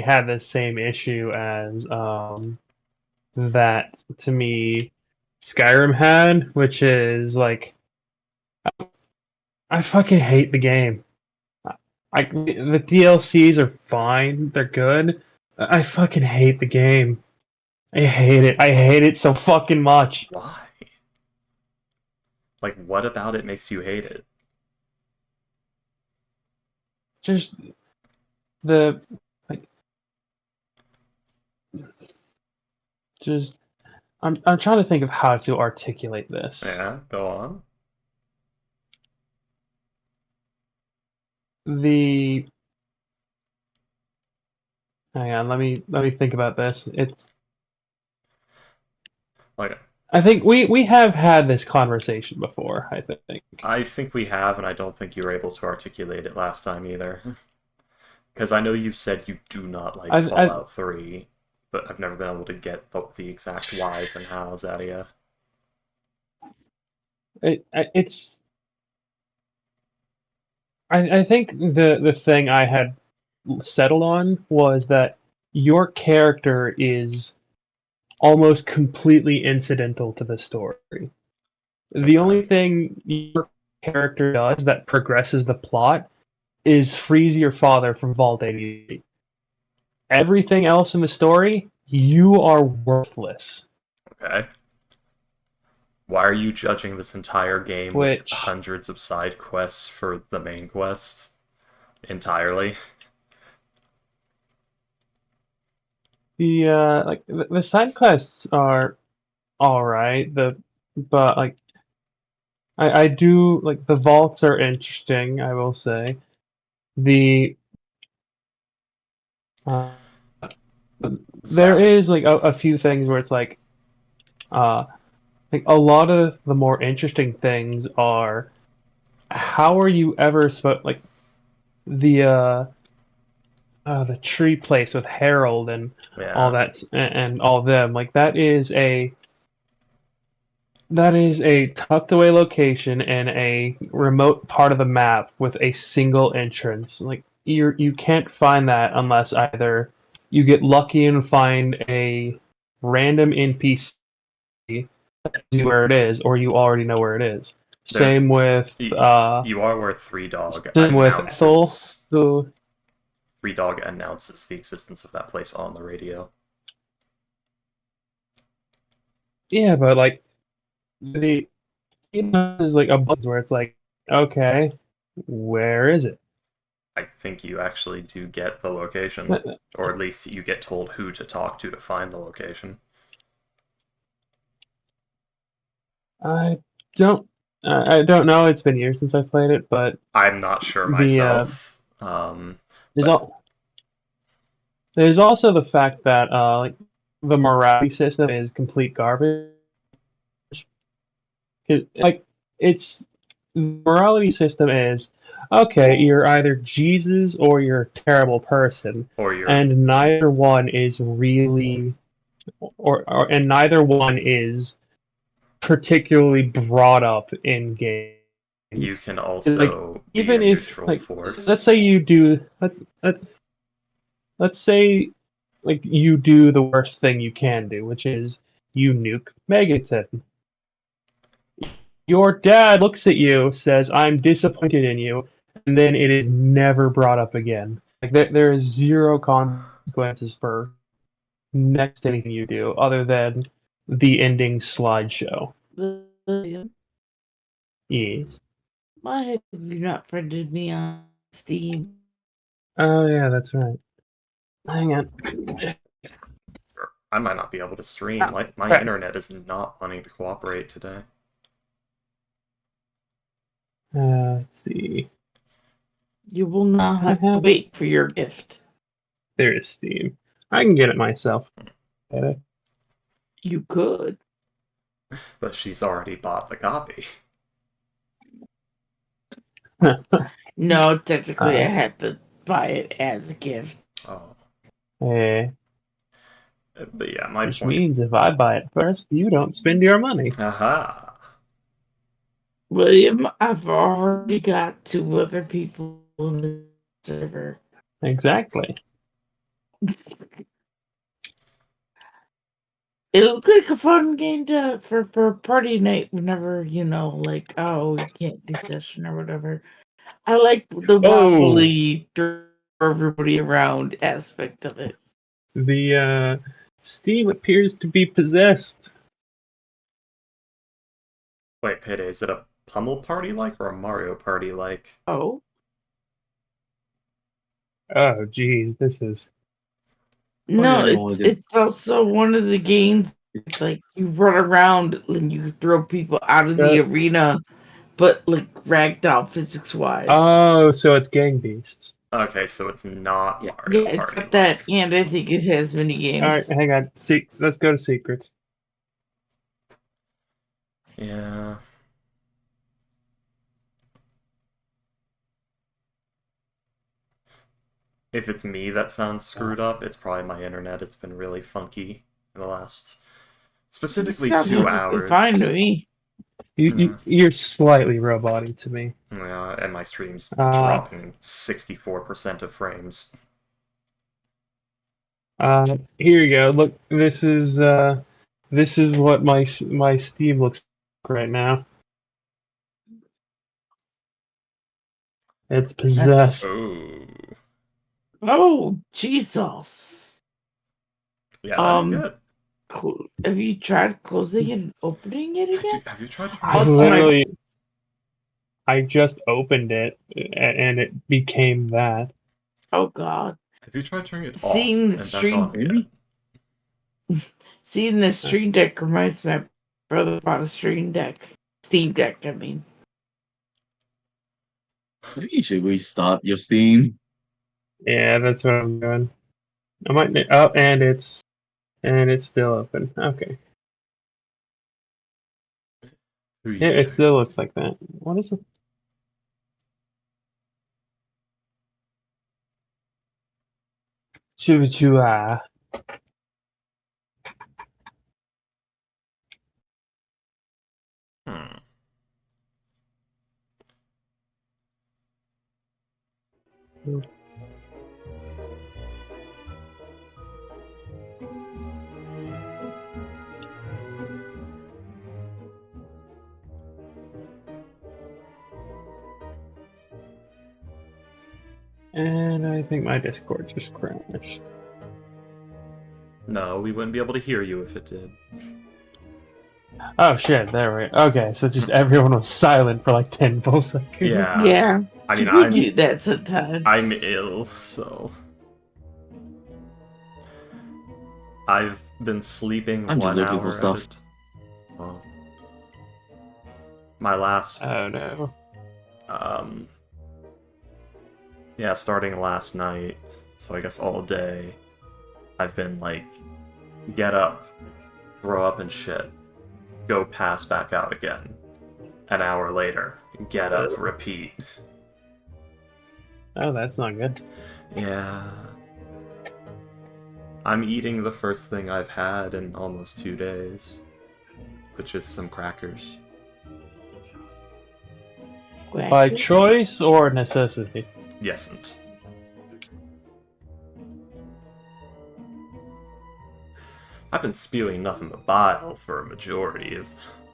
had the same issue as that to me Skyrim had, which is like I fucking hate the game. The DLCs are fine, they're good. I fucking hate the game. I hate it. I hate it so fucking much. Why? Like, what about it makes you hate it? Just the like, just I'm trying to think of how to articulate this. Yeah, go on. The Hang on, let me think about this. It's Like, I think we have had this conversation before, I think. I think we have, and I don't think you were able to articulate it last time either. Because I know you said you do not like I Fallout 3, but I've never been able to get the exact whys and hows out of you. it's I think the thing I had settled on was that your character is almost completely incidental to the story. The Okay. only thing your character does that progresses the plot is frees your father from Vault 88. Everything else in the story, you are worthless. Okay. Why are you judging this entire game with Which hundreds of side quests for the main quests entirely? the side quests are all right. But like I do like the vaults are interesting. I will say the uh, there Sad. is like a few things where it's uh like a lot of the more interesting things are how are you ever supposed like the the tree place with Harold and all Yeah. that and all of them like that is a tucked away location in a remote part of the map with a single entrance. Like you can't find that unless either you get lucky and find a random NPC that tells you where it is, or you already know where it is. There's. Same with You are where Three Dog same with Ethel, announces. who Three Dog announces the existence of that place on the radio. yeah, but like the is like a buzz where it's like, okay, where is it? I think you actually do get the location, or at least you get told who to talk to find the location. I don't. I don't know. It's been years since I played it, but I'm not sure the myself, there's but all there's also the fact that like the morality system is complete garbage. Like it's the morality system is okay. You're either Jesus or you're a terrible person, or you're and neither one is really, and neither one is particularly brought up in game. you can Like also be a even if neutral like let's say force. you do let's say like you do the worst thing you can do, which is you nuke Megaton. Your dad looks at you, says, "I'm disappointed in you," and then it is never brought up again. Like there is zero consequences for next anything you do, other than the ending slideshow. William, Yes. why have you not friended me on Steam? Oh yeah, that's right. Hang on. I might not be able to stream. Oh, My crap. internet is not wanting to cooperate today. Let's see. You will now I have to have. wait for your gift. There is Steam. I can get it myself. Get You could. But she's already bought the copy. it. No, technically, I uh, had to buy it as a gift. Oh. hey, But yeah, my which point. means if I buy it first, you don't spend your money. Aha! William, I've already got two other people in the server. Exactly. It looked like a fun game for party night whenever, like, oh, you can't do session or whatever. I like the wobbly throw everybody around aspect of it. The Steam appears to be possessed. Wait, Payday, is it a Pummel Party like or a Mario Party like? Oh, Oh, geez, this is. no, yeah, it's also one of the games like you run around and you throw people out of the arena, but like ragdoll physics wise. Oh, so it's Gang Beasts. Okay, so it's not Mario Yeah, it's Party. got that, and I think it has mini games. All right, hang on. Let's go to secrets. Yeah. If it's me that sounds screwed up, it's probably my internet. It's been really funky in the last, specifically It's 2 perfectly hours. fine to me. You're slightly roboty to me. Yeah, and my stream's dropping 64% of frames. Here you go. Look, this is what my Steam looks like right now. It's possessed. Oh. Oh, Jesus. Yeah, that'd be good. Have you tried closing it and opening it again? Have you tried I turning I just opened it and it became that. Oh God. Have you tried turning it Seeing off the and stream- back on yet? Seeing the Stream Deck reminds me, my brother bought a Stream Deck. Steam Deck, I mean. Maybe you should restart your Steam. Yeah, that's what I'm doing. I might. Oh, and it's still open. Okay. Yeah, it still looks like that. What is it? Chua. Hmm. And I think my Discord just crashed. No, we wouldn't be able to hear you if it did. Oh shit! There we go. Okay, so just everyone was silent for like 10 full seconds. Yeah. Yeah. I mean, we do that sometimes. I'm ill, so I've been sleeping I'm just 1 looking hour for stuff. at it. Well, my last Oh no. Yeah, starting last night, so I guess all day, I've been like, get up, throw up and shit, go pass back out again. An hour later, get up, repeat. Oh, that's not good. Yeah. I'm eating the first thing I've had in almost 2 days, which is some crackers. By choice or necessity? Yesn't. I've been spewing nothing but bile for a majority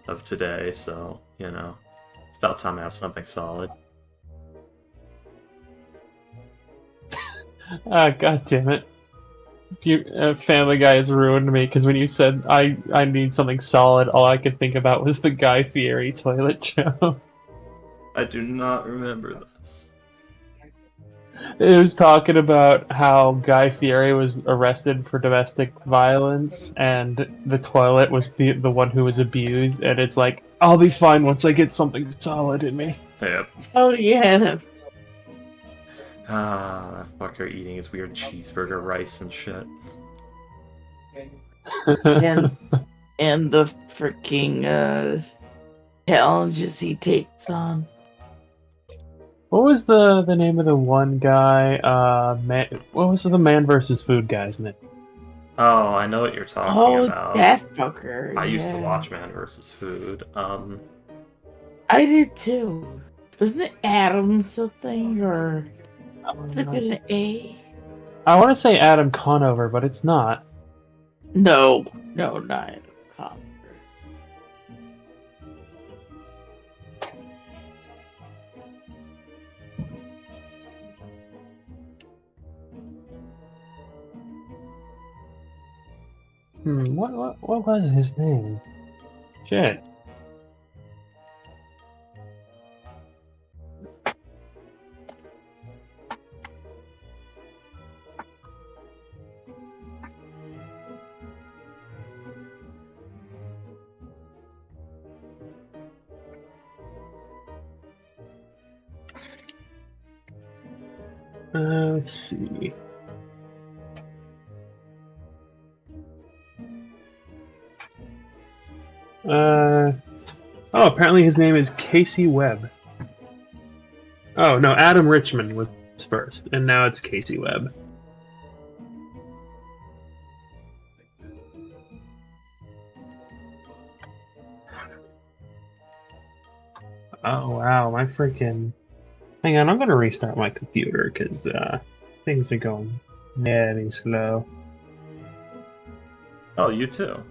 of today, so, you know, it's about time I have something solid. Ah, god damn it. Family Guy has ruined me, because when you said I need something solid, all I could think about was the Guy Fieri toilet joke. I do not remember this. It was talking about how Guy Fieri was arrested for domestic violence, and the toilet was the one who was abused, and it's like, I'll be fine once I get something solid in me. Yep. Oh, yeah. Ah, that fucker eating his weird cheeseburger rice and shit. And the freaking challenges he takes on. What was the name of the one guy? What was the Man versus Food guy's name? Oh, I know what you're talking about. That fucker. I used to yeah. watch Man vs. Food. I did too. Wasn't it Adam something or something with an A? I want to say Adam Conover, but it's not. No, not Copper. What was his name? Shit. Let's see. Oh, apparently his name is Casey Webb. Oh, no, Adam Richmond was first, and now it's Casey Webb. Oh, wow, my freaking... Hang on, I'm gonna restart my computer, because, things are going very slow. Oh, you too.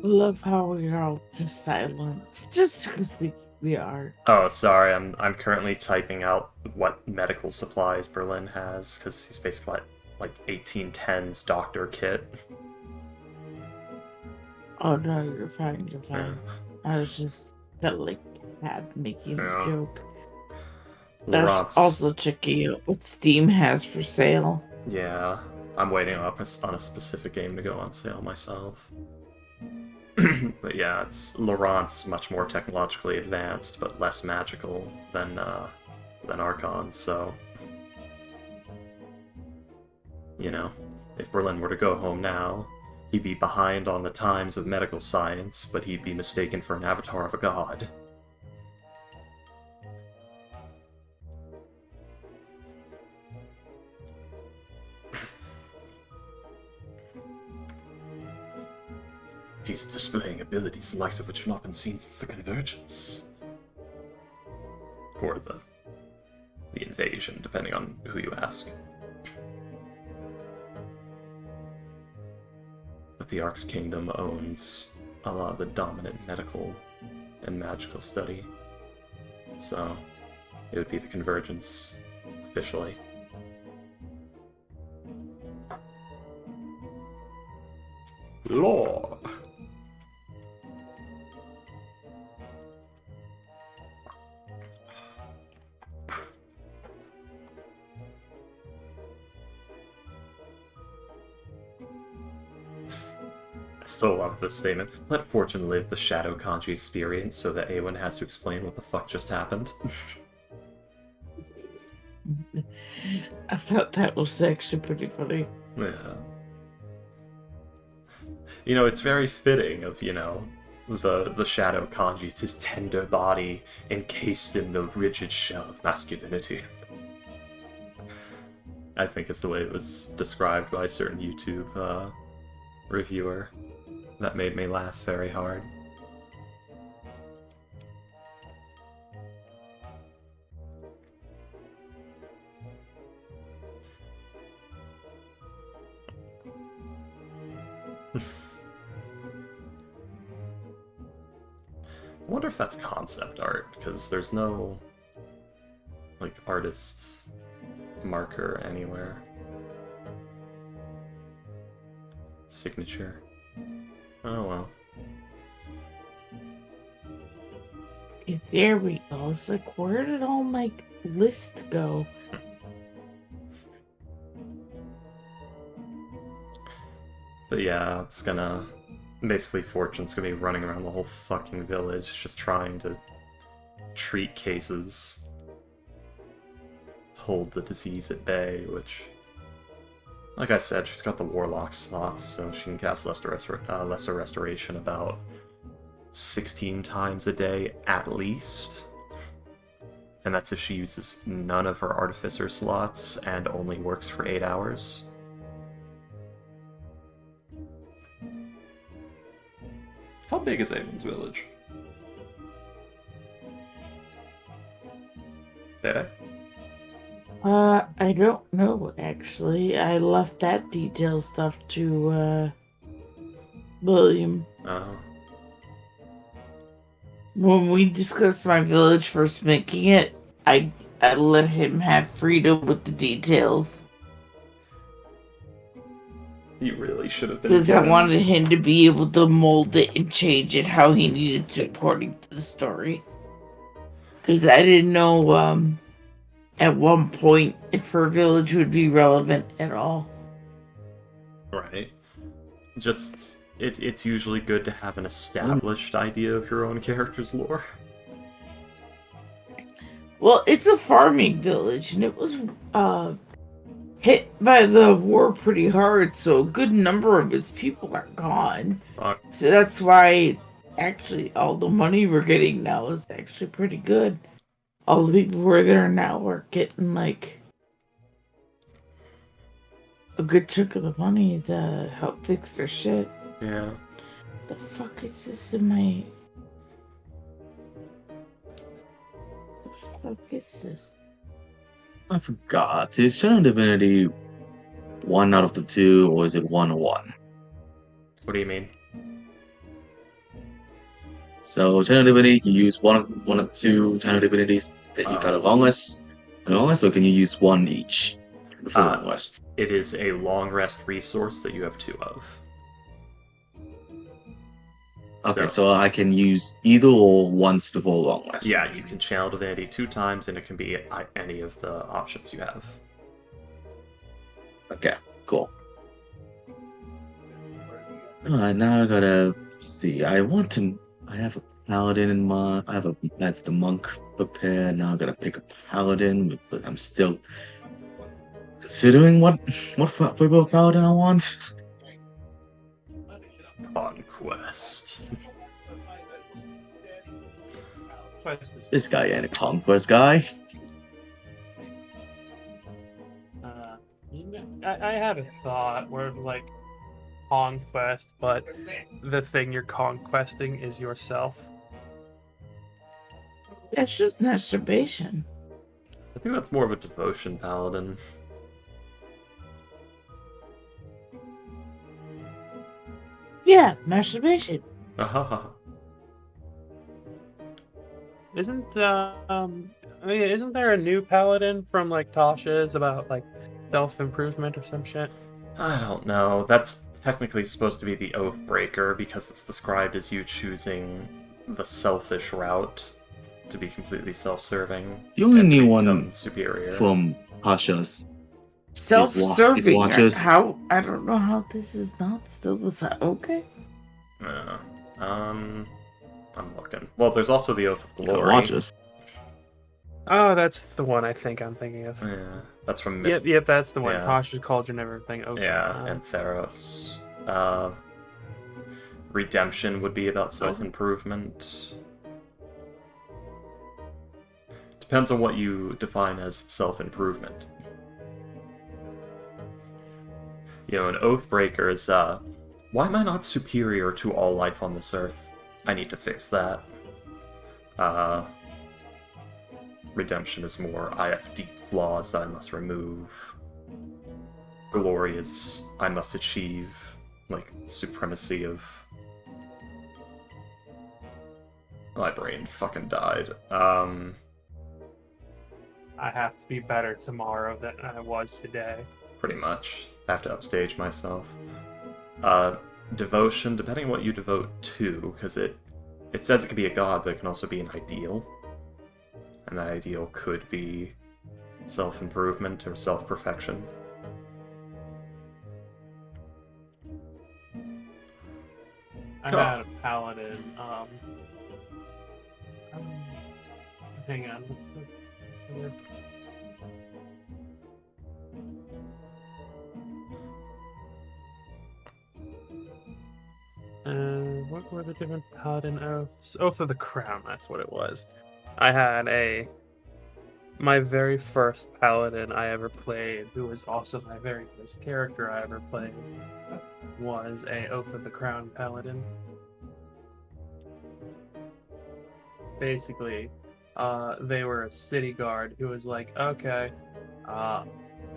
Love how we're all just silent, just because we are. Oh, sorry. I'm currently typing out what medical supplies Berlin has because he's basically like 1810s doctor kit. Oh no, you're fine. You're Yeah. fine. I was just felt like making Yeah. a joke. That's Laurent's. also checking out what Steam has for sale. Yeah, I'm waiting up on a specific game to go on sale myself. But yeah, it's Laurent's much more technologically advanced, but less magical than Archon. So, you know, if Berlin were to go home now, he'd be behind on the times of medical science, but he'd be mistaken for an avatar of a god. He's displaying abilities the likes of which have not been seen since the Convergence. Or the invasion, depending on who you ask. But the Ark's kingdom owns a lot of the dominant medical and magical study. So, it would be the Convergence, officially. Law! still love this statement. Let fortune live the shadow kanji experience so that Awen has to explain what the fuck just happened. I thought that was actually pretty funny. Yeah. You know, it's very fitting of, the shadow kanji. It's his tender body encased in the rigid shell of masculinity. I think is the way it was described by a certain YouTube reviewer. That made me laugh very hard. I wonder if that's concept art, because there's no, like, artist marker anywhere. Signature. Oh well. Okay, there we go. It's like, where did all my list go? But yeah, it's gonna... Basically, Fortune's gonna be running around the whole fucking village, just trying to treat cases. Hold the disease at bay, which... Like I said, she's got the Warlock slots, so she can cast Lesser Restoration about 16 times a day, at least. And that's if she uses none of her Artificer slots and only works for 8 hours. How big is Amon's village? Did I? I don't know, actually. I left that detail stuff to, William. Oh. When we discussed my village first making it, I let him have freedom with the details. You really should have been. Because I wanted him to be able to mold it and change it how he needed to according to the story. Because I didn't know, at one point if her village would be relevant at all. Right. Just, it's usually good to have an established idea of your own character's lore. Well, it's a farming village, and it was hit by the war pretty hard, so a good number of its people are gone. Fuck. So that's why, actually, all the money we're getting now is actually pretty good. All the people who are there now are getting, like, a good chunk of the money to help fix their shit. Yeah. The fuck is this in my... The fuck is this? I forgot. Is Channel Divinity 1 out of the 2, or is it 1-1? What do you mean? So Channel Divinity, you use one of 2 Channel Divinities that you got a long rest, or can you use 1 each before long rest? It is a long rest resource that you have 2 of. Okay, so I can use either or once before long rest. Yeah, you can channel Divinity 2 times, and it can be any of the options you have. Okay, cool. Alright, now I gotta see. I have a paladin in mind. I have the monk prepared. Now I gotta pick a paladin, but I'm still considering what flavor of paladin I want. Conquest. This guy ain't a conquest guy. I had a thought where, like, conquest, but the thing you're conquesting is yourself. That's just masturbation. I think that's more of a devotion paladin. Yeah, masturbation. Isn't isn't there a new paladin from, like, Tasha's about, like, self-improvement or some shit? I don't know. That's technically supposed to be the Oathbreaker because it's described as you choosing the selfish route to be completely self-serving. The only and new become one superior. from Pasha's Self-serving. Watchers. How? I don't know how this is not still the same. Okay. I'm looking. Well, there's also the Oath of You gotta Glory. watch us. Oh, that's the one I think I'm thinking of. Yeah, that's from Yep, that's the one. Yeah. Pasha's Cauldron, everything. Ocean. Yeah, and Theros. Redemption would be about self-improvement. Depends on what you define as self-improvement. You know, an Oathbreaker is, why am I not superior to all life on this earth? I need to fix that. Redemption is more, I have deep flaws that I must remove. Glory is, I must achieve, like, supremacy of... My brain fucking died. I have to be better tomorrow than I was today. Pretty much. I have to upstage myself. Devotion, depending on what you devote to, because it says it can be a god, but it can also be an ideal. And that ideal could be self-improvement or self-perfection. I had a paladin. Hang on. What were the different paladin oaths? Oath of the Crown, that's what it was. I had my very first paladin I ever played, who was also my very first character I ever played, was a Oath of the Crown paladin. Basically, they were a city guard who was like, okay,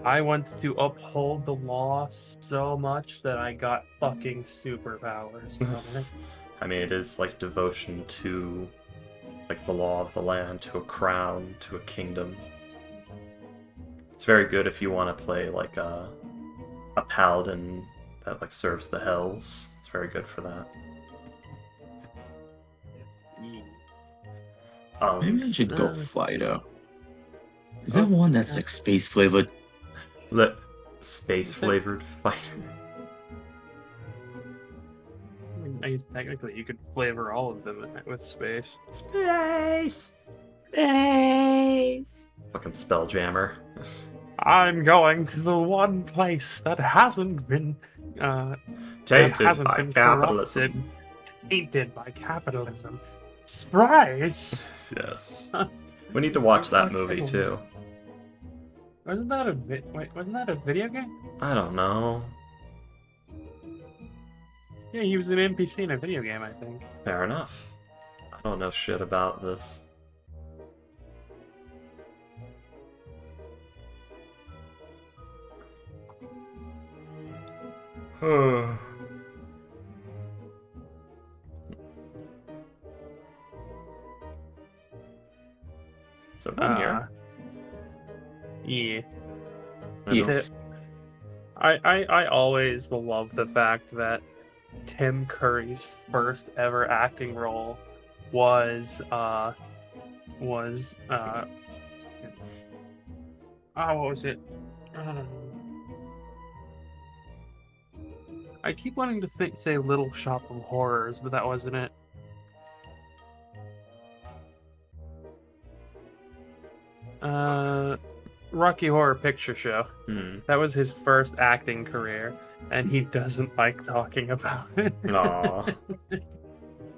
I want to uphold the law so much that I got fucking superpowers from it. I mean, it is like devotion to, like, the law of the land, to a crown, to a kingdom. It's very good if you want to play, like, a paladin that, like, serves the hells. It's very good for that. Maybe I should go let's fighter. Is there one that's like space flavored? Space-flavored fighter. I guess technically you could flavor all of them with space. Space! Space. Fucking Spelljammer. I'm going to the one place that hasn't been Tainted by capitalism. corrupted, tainted by capitalism. Sprice. Yes. We need to watch that movie too. Wasn't that a video game? I don't know. Yeah, he was an NPC in a video game, I think. Fair enough. I don't know shit about this. Is everyone here? Yeah. Yes. I always love the fact that Tim Curry's first ever acting role was what was it? I keep wanting to say Little Shop of Horrors, but that wasn't it. Rocky Horror Picture Show. That was his first acting career, and he doesn't like talking about it. Aw.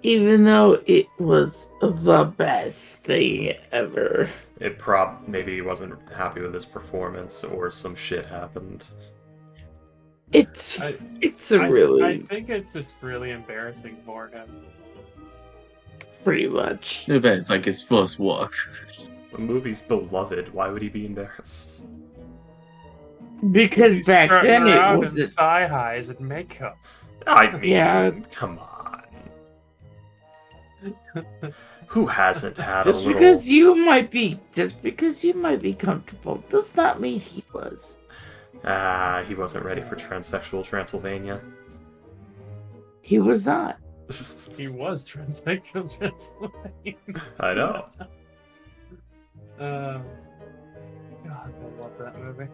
Even though it was the best thing ever. Maybe he wasn't happy with his performance, or some shit happened. It's really I think it's just really embarrassing for him. pretty much. I bet it's like his first work. The movie's beloved. Why would he be embarrassed? Because He's back strutting then it around in wasn't. thigh highs and makeup. I mean, Yeah. come on. Who hasn't had Just a little... because you might be comfortable does not mean he was. he wasn't ready for transsexual Transylvania. He was not. He was transsexual Transylvania. I know. God, I love that movie.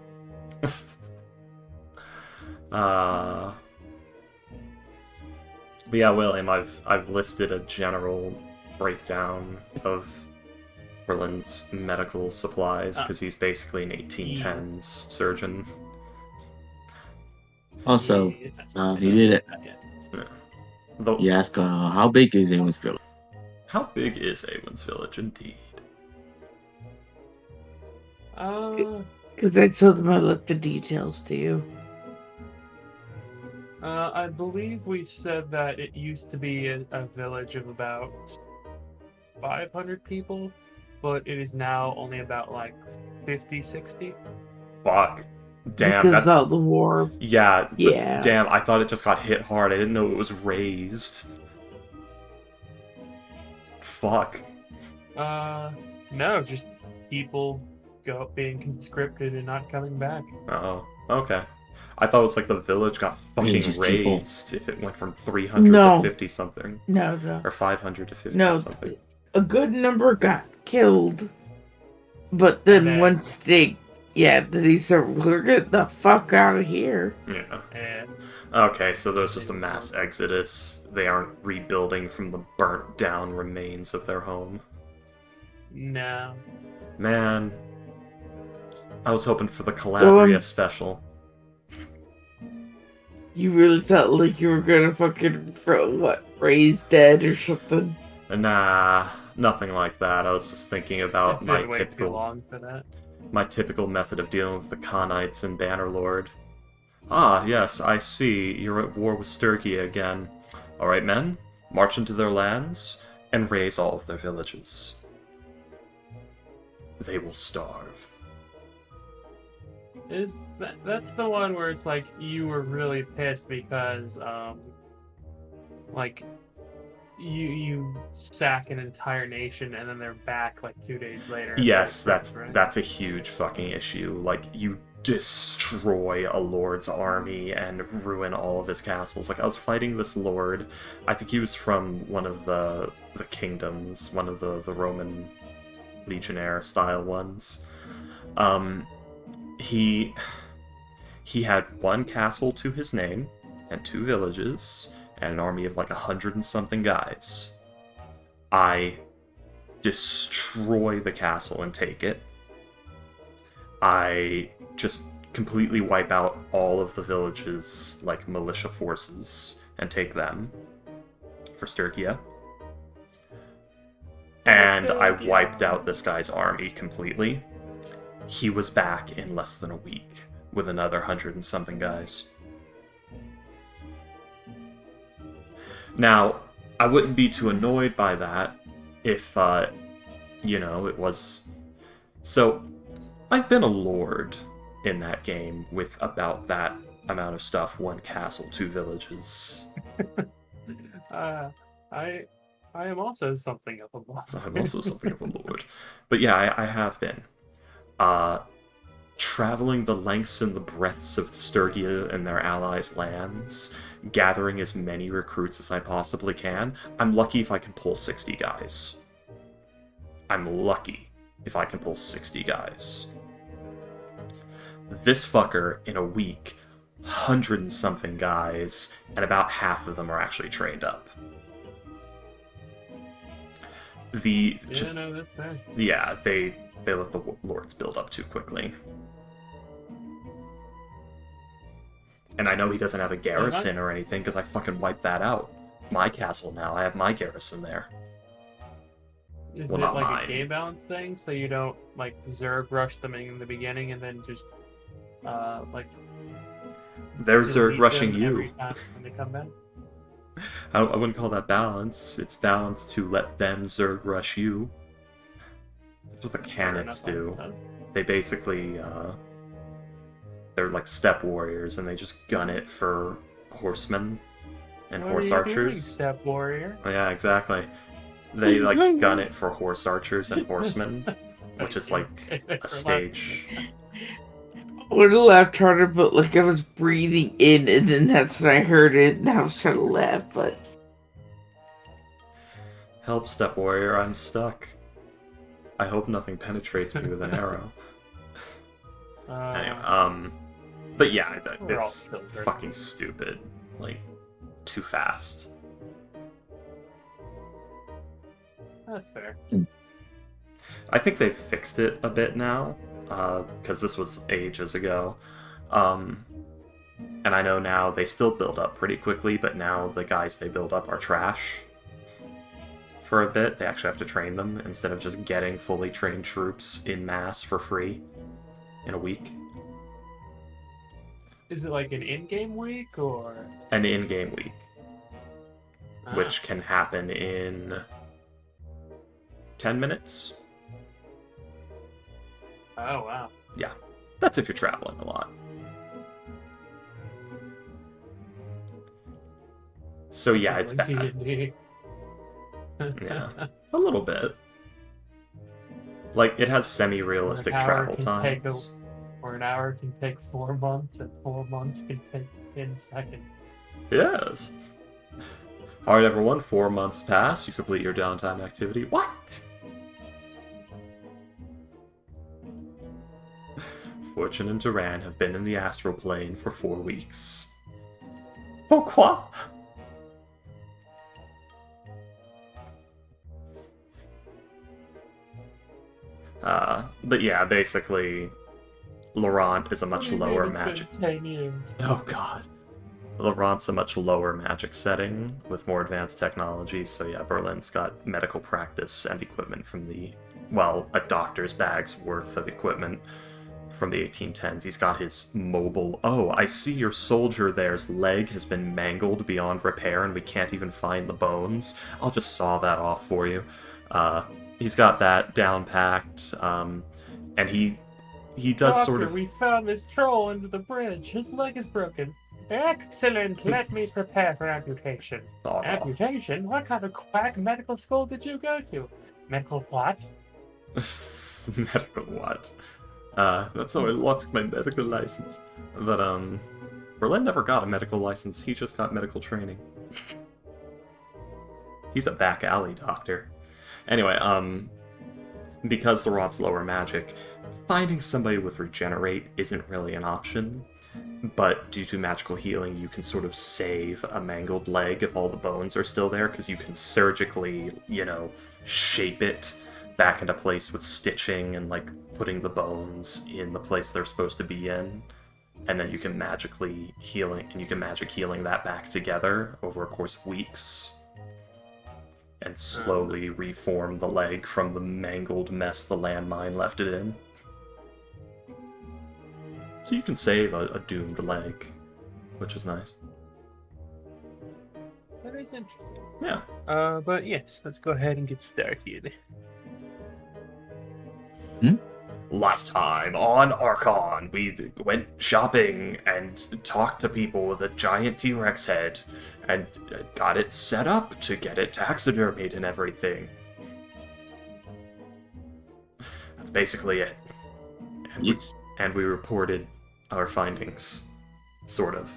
But yeah, William, I've listed a general breakdown of Berlin's medical supplies because he's basically an 1810s surgeon. Also, Yeah. he did it. Yeah. Though, You ask, how big is Amos Village? how big is Awen's village, indeed? Because I told them I left the details to you. I believe we said that it used to be a village of about 500 people, but it is now only about like 50, 60. Fuck. Damn, Because that's... of the war. Yeah, but Yeah. damn, I thought it just got hit hard. I didn't know it was raised. Fuck. No, just people being conscripted and not coming back. Oh, okay. I thought it was like the village got fucking just people. raised if it went from 300 No. to 50 something. No. Or 500 to 50 No. something. A good number got killed. But then And then- once they said, we're get the fuck out of here. Yeah. And Okay, so there's just a mass exodus. They aren't rebuilding from the burnt down remains of their home. no. Man. I was hoping for the Calabria Um, special. You really thought like you were gonna fucking raise dead or something? Nah, nothing like that. I was just thinking about It's my been way too typical long for that. my typical method of dealing with the Khanites and Bannerlord. Ah, yes, I see. You're at war with Sturgia again. Alright, men, march into their lands and raze all of their villages. They will starve. That's the one where it's like you were really pissed because like you sack an entire nation and then they're back like 2 days later. Yes, Right? that's a huge fucking issue. Like, you destroy a lord's army and ruin all of his castles. Like, I was fighting this lord. I think he was from one of the kingdoms, one of the Roman legionnaire style ones. He had one castle to his name and 2 villages and an army of like 100 and something guys. I destroy the castle and take it. I just completely wipe out all of the villages, like militia forces, and take them for Sturgia. And I wiped out this guy's army completely. He was back in less than a week with another 100 and something guys. Now, I wouldn't be too annoyed by that if, it was... So, I've been a lord in that game with about that amount of stuff. 1 castle, 2 villages. I am also something of a boss. I'm also something of a lord. But yeah, I have been. Traveling the lengths and the breadths of Sturgia and their allies' lands, gathering as many recruits as I possibly can. I'm lucky if I can pull 60 guys. I'm lucky if I can pull 60 guys. This fucker, in a week, 100 and something guys, and about half of them are actually trained up. That's fair. Yeah, they let the lords build up too quickly. And I know he doesn't have a garrison or anything, because I fucking wiped that out. It's my castle now, I have my garrison there. Is Well, it not like mine. a game balance thing, so you don't like Zerg rush them in the beginning and then just They're Zerg delete rushing them every you. time when they come back? I wouldn't call that balance. It's balance to let them Zerg rush you. That's what the cannons Fair enough, I do. suppose. They basically, they're like step warriors, and they just gun it for horsemen and What horse are you doing, archers. Step Warrior? Oh, yeah, exactly. They like gun it for horse archers and horsemen, which is like a stage. I would have laughed harder, but like I was breathing in, and then that's when I heard it, and I was trying to laugh, but Help, step warrior, I'm stuck. I hope nothing penetrates me with an arrow. Anyway, but yeah, We're all it's children. fucking stupid. Like, too fast. That's fair. I think they've fixed it a bit now, because this was ages ago. And I know now they still build up pretty quickly, but now the guys they build up are trash. For a bit, they actually have to train them instead of just getting fully trained troops in mass for free in a week. Is it like an in-game week or An in-game week, which can happen in 10 minutes. Oh wow. Yeah, that's if you're traveling a lot. So yeah, it's Like bad. D&D. Yeah, a little bit. Like, it has semi-realistic travel times. Or an hour can take 4 months, and 4 months can take 10 seconds. Yes. Hard ever won, 4 months pass, you complete your downtime activity. What? Fortune and Duran have been in the astral plane for 4 weeks. Pourquoi? But yeah, basically, Laurent is a much lower magic. 10 years. Oh god. Laurent's a much lower magic setting with more advanced technology, so yeah, Berlin's got medical practice and equipment from the, well, a doctor's bag's worth of equipment from the 1810s. He's got his mobile. Oh, I see your soldier there's leg has been mangled beyond repair and we can't even find the bones. I'll just saw that off for you. He's got that down packed, and he does Doctor, sort of. we found this troll under the bridge. His leg is broken. Excellent. Let me prepare for amputation. Oh, no. Amputation? What kind of quack medical school did you go to? Medical what? Medical what? That's how I lost my medical license. But, Berlin never got a medical license, he just got medical training. He's a back alley doctor. Anyway, because Laurent's lower magic, finding somebody with regenerate isn't really an option. But due to magical healing, you can sort of save a mangled leg if all the bones are still there, because you can surgically, shape it back into place with stitching and, like, putting the bones in the place they're supposed to be in. And then you can magic healing that back together over a course of weeks. And slowly reform the leg from the mangled mess the landmine left it in. So you can save a doomed leg, which is nice. That is interesting. Yeah. But yes, let's go ahead and get started. Last time on Archon, we went shopping and talked to people with a giant T-Rex head and got it set up to get it taxidermied and everything. That's basically it. And we reported our findings. Sort of.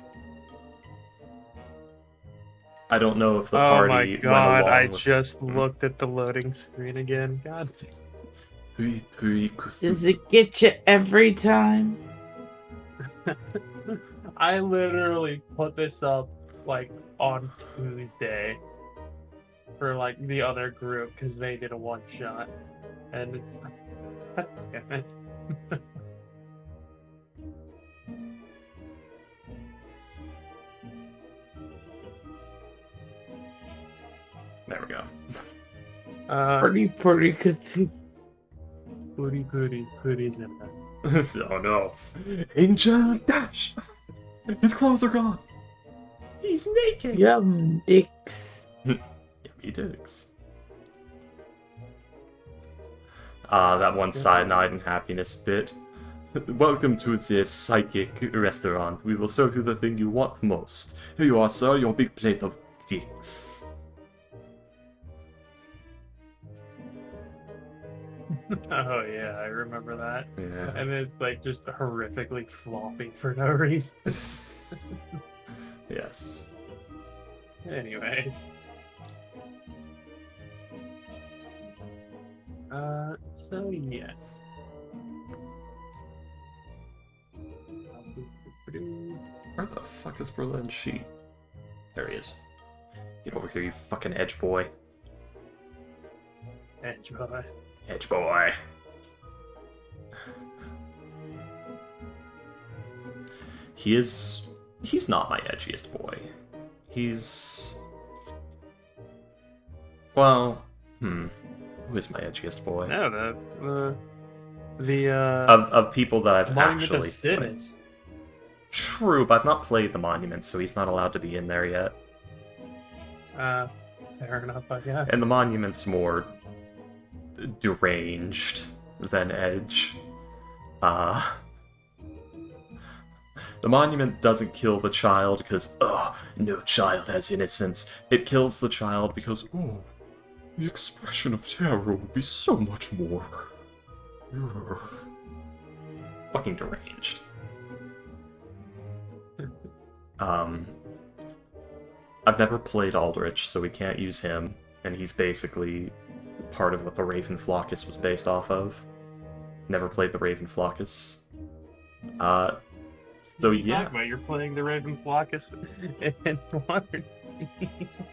I don't know if the party oh my went god, along I with... just looked at the loading screen again. God. Does it get you every time? I literally put this up, like, on Tuesday for, like, the other group, because they did a one-shot. And it's... Damn it. There we go. Pretty good too. Pooty's in there. Oh no. Angel Dash! His clothes are gone! He's naked! Yum dicks. Yummy dicks. That one cyanide and happiness bit. Welcome to the psychic restaurant. We will serve you the thing you want most. Here you are, sir, your big plate of dicks. Oh yeah, I remember that. Yeah. And it's like just horrifically floppy for no reason. Yes. Anyways. So yes. Where the fuck is Berlin's sheet? There he is. Get over here, you fucking edge boy. Edge boy. Edge boy. He's not my edgiest boy. He's... Well, who is my edgiest boy? No, the Of people that I've Monument actually of Sin played. is. True, but I've not played the Monument, so he's not allowed to be in there yet. Fair enough, I guess. And the Monument's more deranged than Edge. The Monument doesn't kill the child because, no child has innocence. It kills the child because, the expression of terror will be so much more. It's fucking deranged. I've never played Aldrich, so we can't use him, and he's basically part of what the Raven Flockus was based off of. Never played the Raven Flockus. So yeah. You're playing the Raven Flockus in Water.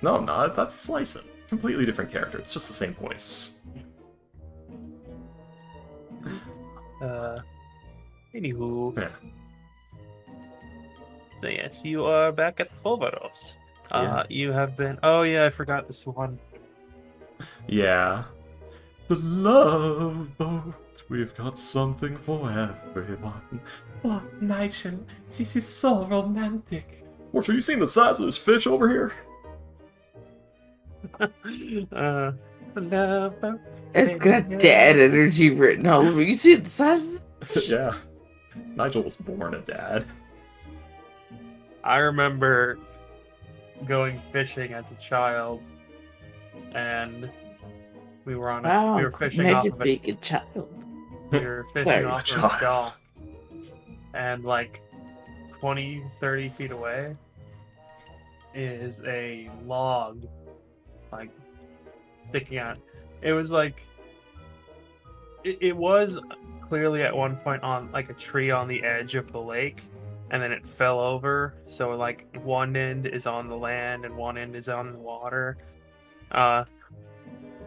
No, I'm not. That's Slicin. Completely different character. It's just the same voice. Anywho. Yeah. So yes, you are back at Fulvaros. Yeah. You have been... Oh yeah, I forgot this one. Yeah. The love boat. We've got something for everyone. What nice, and this is so romantic. Watch, are you seeing the size of this fish over here? Love boat. It's got dad energy written all over. You see the size of it? Yeah. Nigel was born a dad. I remember going fishing as a child, and we were on. Wow, we were fishing off imagine of a being a child. We were fishing Very off of much. a dock, and like 20, 30 feet away is a log, like sticking out. It was like it was clearly at one point on like a tree on the edge of the lake, and then it fell over. So like one end is on the land and one end is on the water.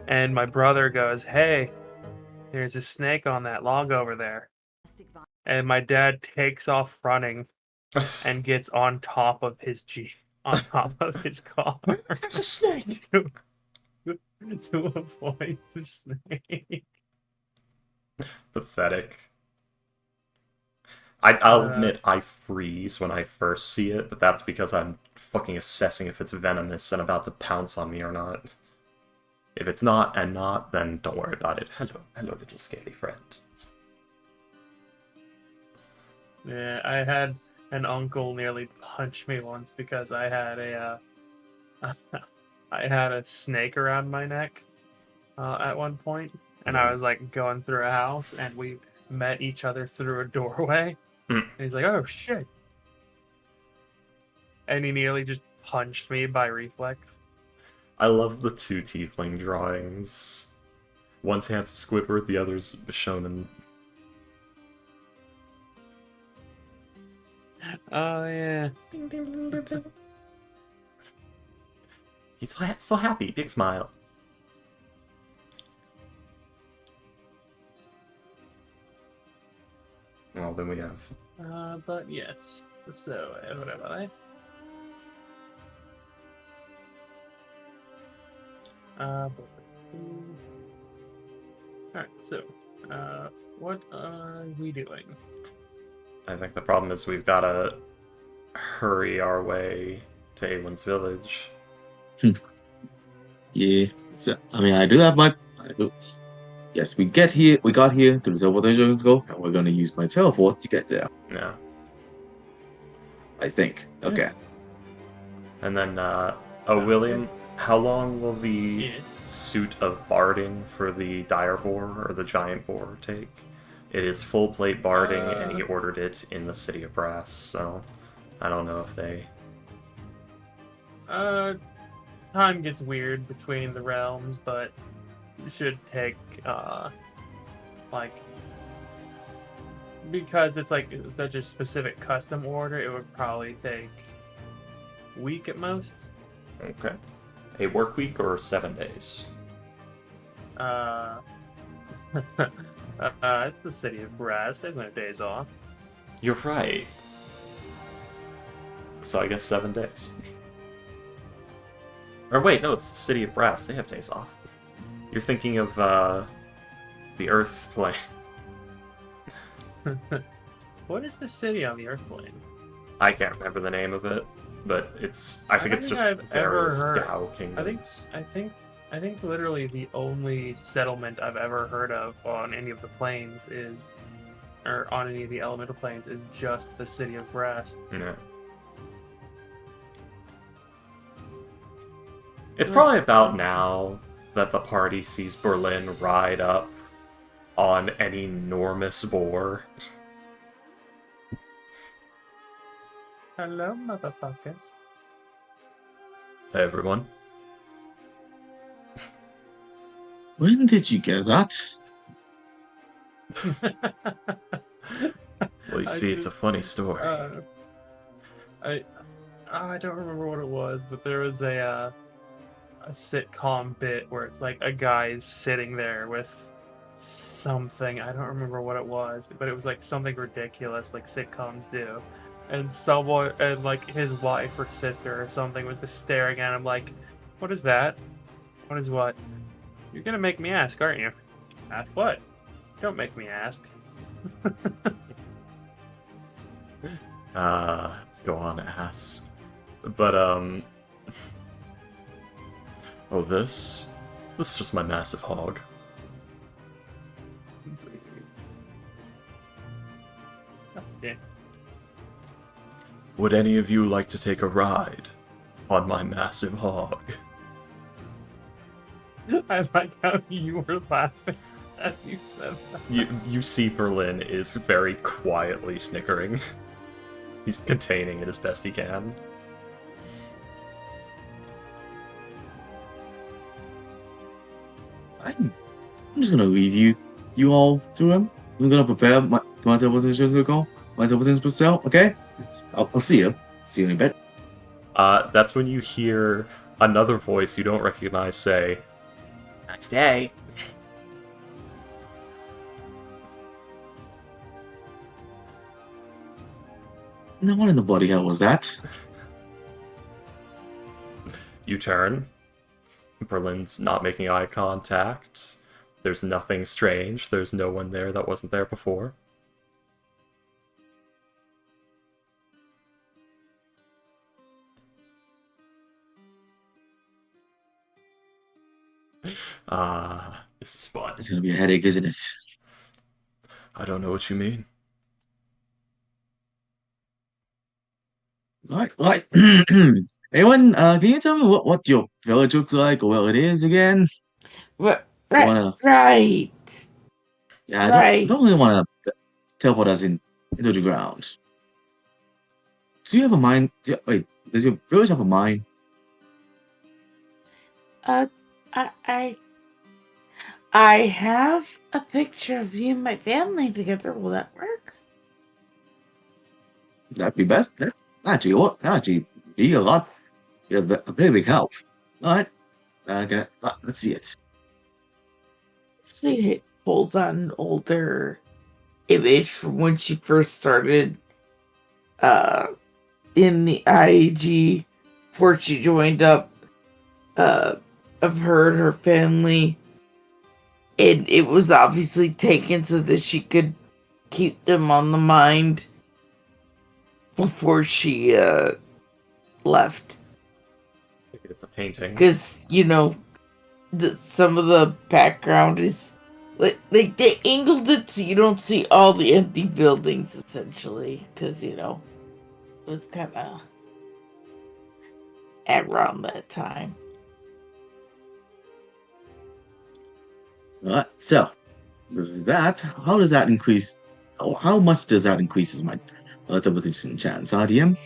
And my brother goes, "Hey, there's a snake on that log over there." And my dad takes off running and gets on top of his Jeep, on top of his car. There's a snake! to avoid the snake. Pathetic. I'll admit I freeze when I first see it, but that's because I'm fucking assessing if it's venomous and about to pounce on me or not. If it's not, then don't worry about it. Hello, little scaly friend. Yeah, I had an uncle nearly punch me once because I had a snake around my neck at one point, and I was like going through a house, and we met each other through a doorway. And he's like, "Oh shit!" And he nearly just punched me by reflex. I love the two tiefling drawings. One's handsome Squidward, the other's shonen. Oh yeah. Ding, ding, ding, ding, ding. He's so happy, big smile. Well, then we have... But yes. So, whatever. Alright, so, what are we doing? I think the problem is we've got to hurry our way to Aelin's village. Yeah. So, I mean, I do. Yes, we got here through the teleportation go, and we're gonna use my teleport to get there. Yeah. I think. Okay. And then, William, how long will the suit of barding for the dire boar or the giant boar take? It is full plate barding, and he ordered it in the City of Brass, so I don't know if they... Time gets weird between the realms, but it should take, because it's like such a specific custom order, it would probably take a week at most. Okay. A work week or 7 days? Uh, it's the city of brass. There's no days off. You're right. So I guess 7 days. Or wait, no, it's the city of brass. They have days off. You're thinking of the Earth plane. What is the city on the Earth plane? I can't remember the name of it, but I think it's just I've ever various heard. Gao kingdoms. I think literally the only settlement I've ever heard of on any of the planes or on any of the elemental planes, is just the city of brass. Yeah. It's probably about now that the party sees Berlin ride up on an enormous boar. Hello, motherfuckers. Hey, everyone. When did you get that? Well, you see, it's a funny story. I don't remember what it was, but there was a sitcom bit where it's like a guy sitting there with something. I don't remember what it was, but it was like something ridiculous, like sitcoms do. And someone, and like his wife or sister or something, was just staring at him like, "What is that? What is what? You're gonna make me ask, aren't you? Ask what? Don't make me ask." Go on, ask. But, oh, this is just my massive hog. Yeah. Would any of you like to take a ride on my massive hog? I like how you were laughing as you said that. You see Berlin is very quietly snickering. He's containing it as best he can. I'm just gonna leave you all to him. I'm gonna prepare my tables and chairs to go. My tables and sell. Okay. I'll see you. See you in a bit. That's when you hear another voice you don't recognize say, "Next day." Now, what in the bloody hell was that? You turn. Berlin's not making eye contact. There's nothing strange. There's no one there that wasn't there before. This is fun. It's gonna be a headache, isn't it? I don't know what you mean. Right. Anyone, can you tell me what your village looks like or where it is again? Right, Wanna- right. Yeah, I Right. don't really want to teleport us into the ground. Do you have a mine? Wait, does your village have a mine? I have a picture of you and my family together. Will that work? That'd be better. That actually be a lot. Yeah, a very big help. All right. Okay, let's see it. She pulls on an older image from when she first started in the IAG before she joined up of her and her family. And it was obviously taken so that she could keep them on the mind before she left. It's a painting. Because, some of the background is like they angled it so you don't see all the empty buildings, essentially. Because, it was kind of around that time. All right. So, with that, how does that increase? How much does that increase my relative chance? DM?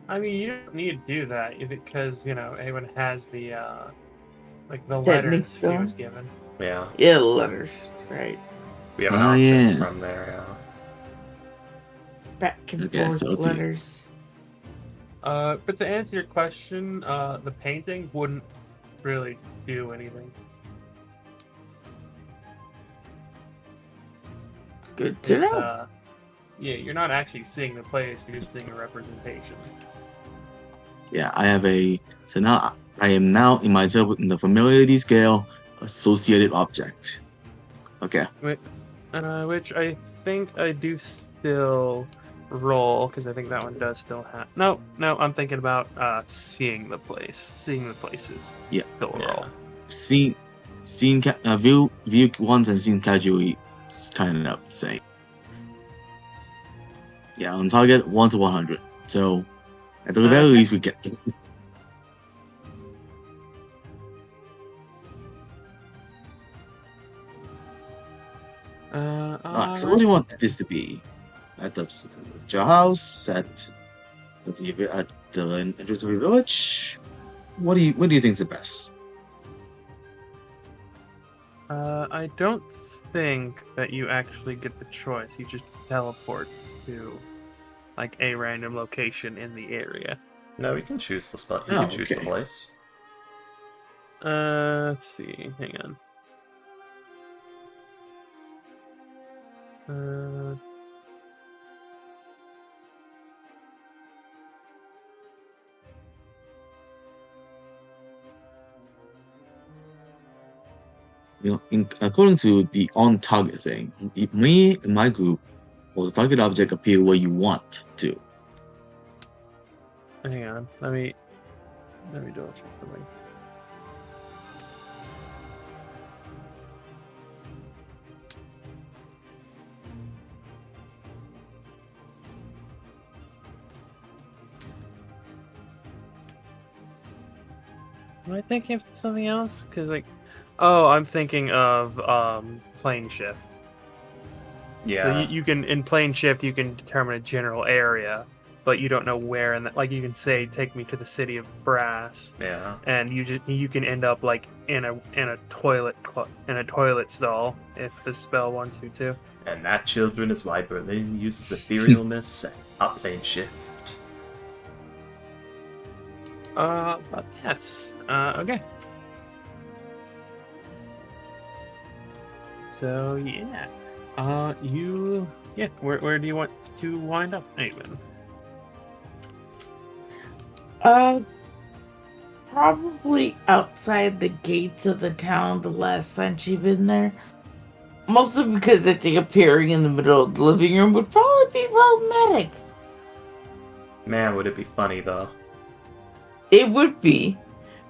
I mean, you don't need to do that because anyone has the the That letters makes he was sense. given. Yeah. Yeah, the letters, right? We have an option yeah. from there, yeah. Back and Okay, forth so let's see. letters. But to answer your question, the painting wouldn't really do anything. Good to It's, know. yeah, you're not actually seeing the place, you're just seeing a representation. Yeah, I have a. So now I am now in myself in the familiarity scale associated object. Okay. Which I think I do still roll, because I think that one does still have. No, I'm thinking about seeing the place. Seeing the places. Yeah. Still a Yeah. roll. View once and seen casually. It's kind of the same. Yeah, on target 1 to 100. So at the very Okay. least, we get. Alright, so what do you want this to be? At your house, at the entrance of your village? What do you think is the best? I don't think that you actually get the choice. You just teleport to like a random location in the area. No, you can choose the spot. You Oh, can choose the okay. place. Let's see. Hang on. According to the on target thing, me and my group will the target object appear where you want to. Hang on. Let me double check something. Am I thinking of something else? Because I'm thinking of plane shift. Yeah. So you can in plane shift you can determine a general area, but you don't know where. And like you can say, take me to the city of Brass, Yeah. and you can end up like in a toilet stall if the spell wants you to. And that, children, is why Berlin uses ethereal mist and not plane shift. But yes. Okay. So yeah. Where do you want to wind up, Nathan? Probably outside the gates of the town the last time she'd been there. Mostly because I think appearing in the middle of the living room would probably be problematic. Man, would it be funny though. It would be.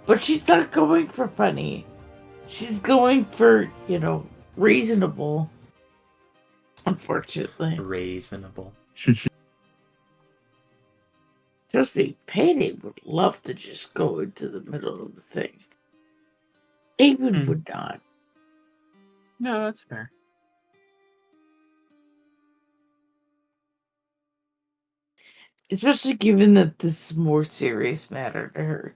But she's not going for funny. She's going for, reasonable. Unfortunately. Reasonable. Trust me, Payday would love to just go into the middle of the thing. Aiden would not. No, that's fair. Especially given that this is more serious matter to her.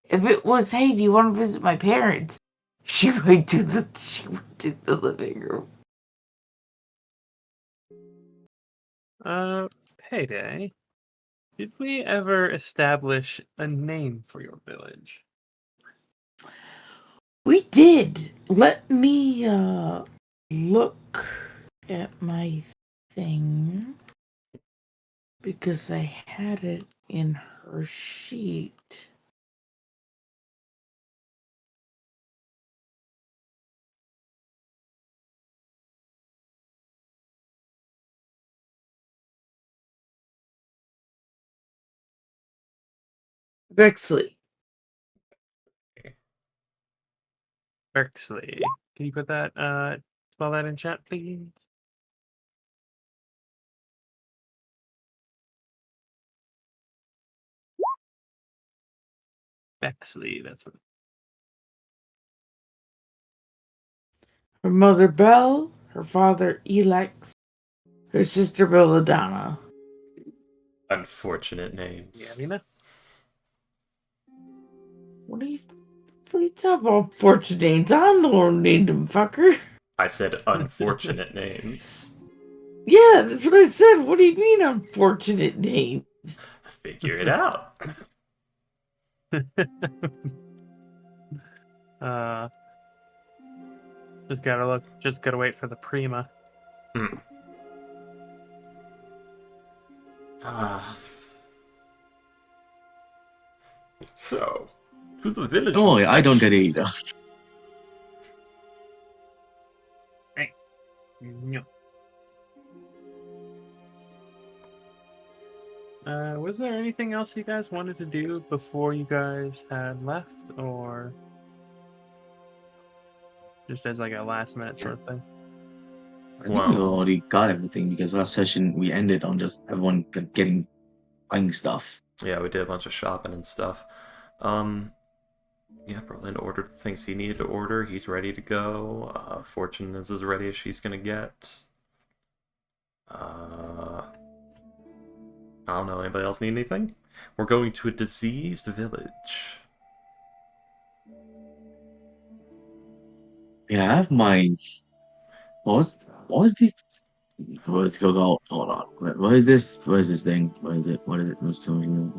If it was, hey, do you want to visit my parents? She would do the living room. Payday. Did we ever establish a name for your village? We did. Let me look at my thing because I had it in her sheet. Bexley. Berksley. Can you put that spell that in chat, please? Bexley, that's what. Her mother Belle, her father Elex, her sister Belladonna. Unfortunate names. Yeah, Mina? What are you talking about, fortune names? I'm the one who named him, fucker. I said unfortunate names. Yeah, that's what I said. What do you mean, unfortunate names? Figure it out. Just gotta wait for the Prima. So, to the village. Don't worry, I don't get it either. No. Was there anything else you guys wanted to do before you guys had left, or just as like a last minute sort of thing? I think we Wow. already got everything because last session we ended on just everyone buying stuff. Yeah, we did a bunch of shopping and stuff. Yeah, Berlin ordered the things he needed to order. He's ready to go. Fortune is as ready as she's gonna get. I don't know. Anybody else need anything? We're going to a diseased village. Yeah, I have my. What was the? Let's go. Hold on. What is this? What is this thing? What is it? What is it? What's doing?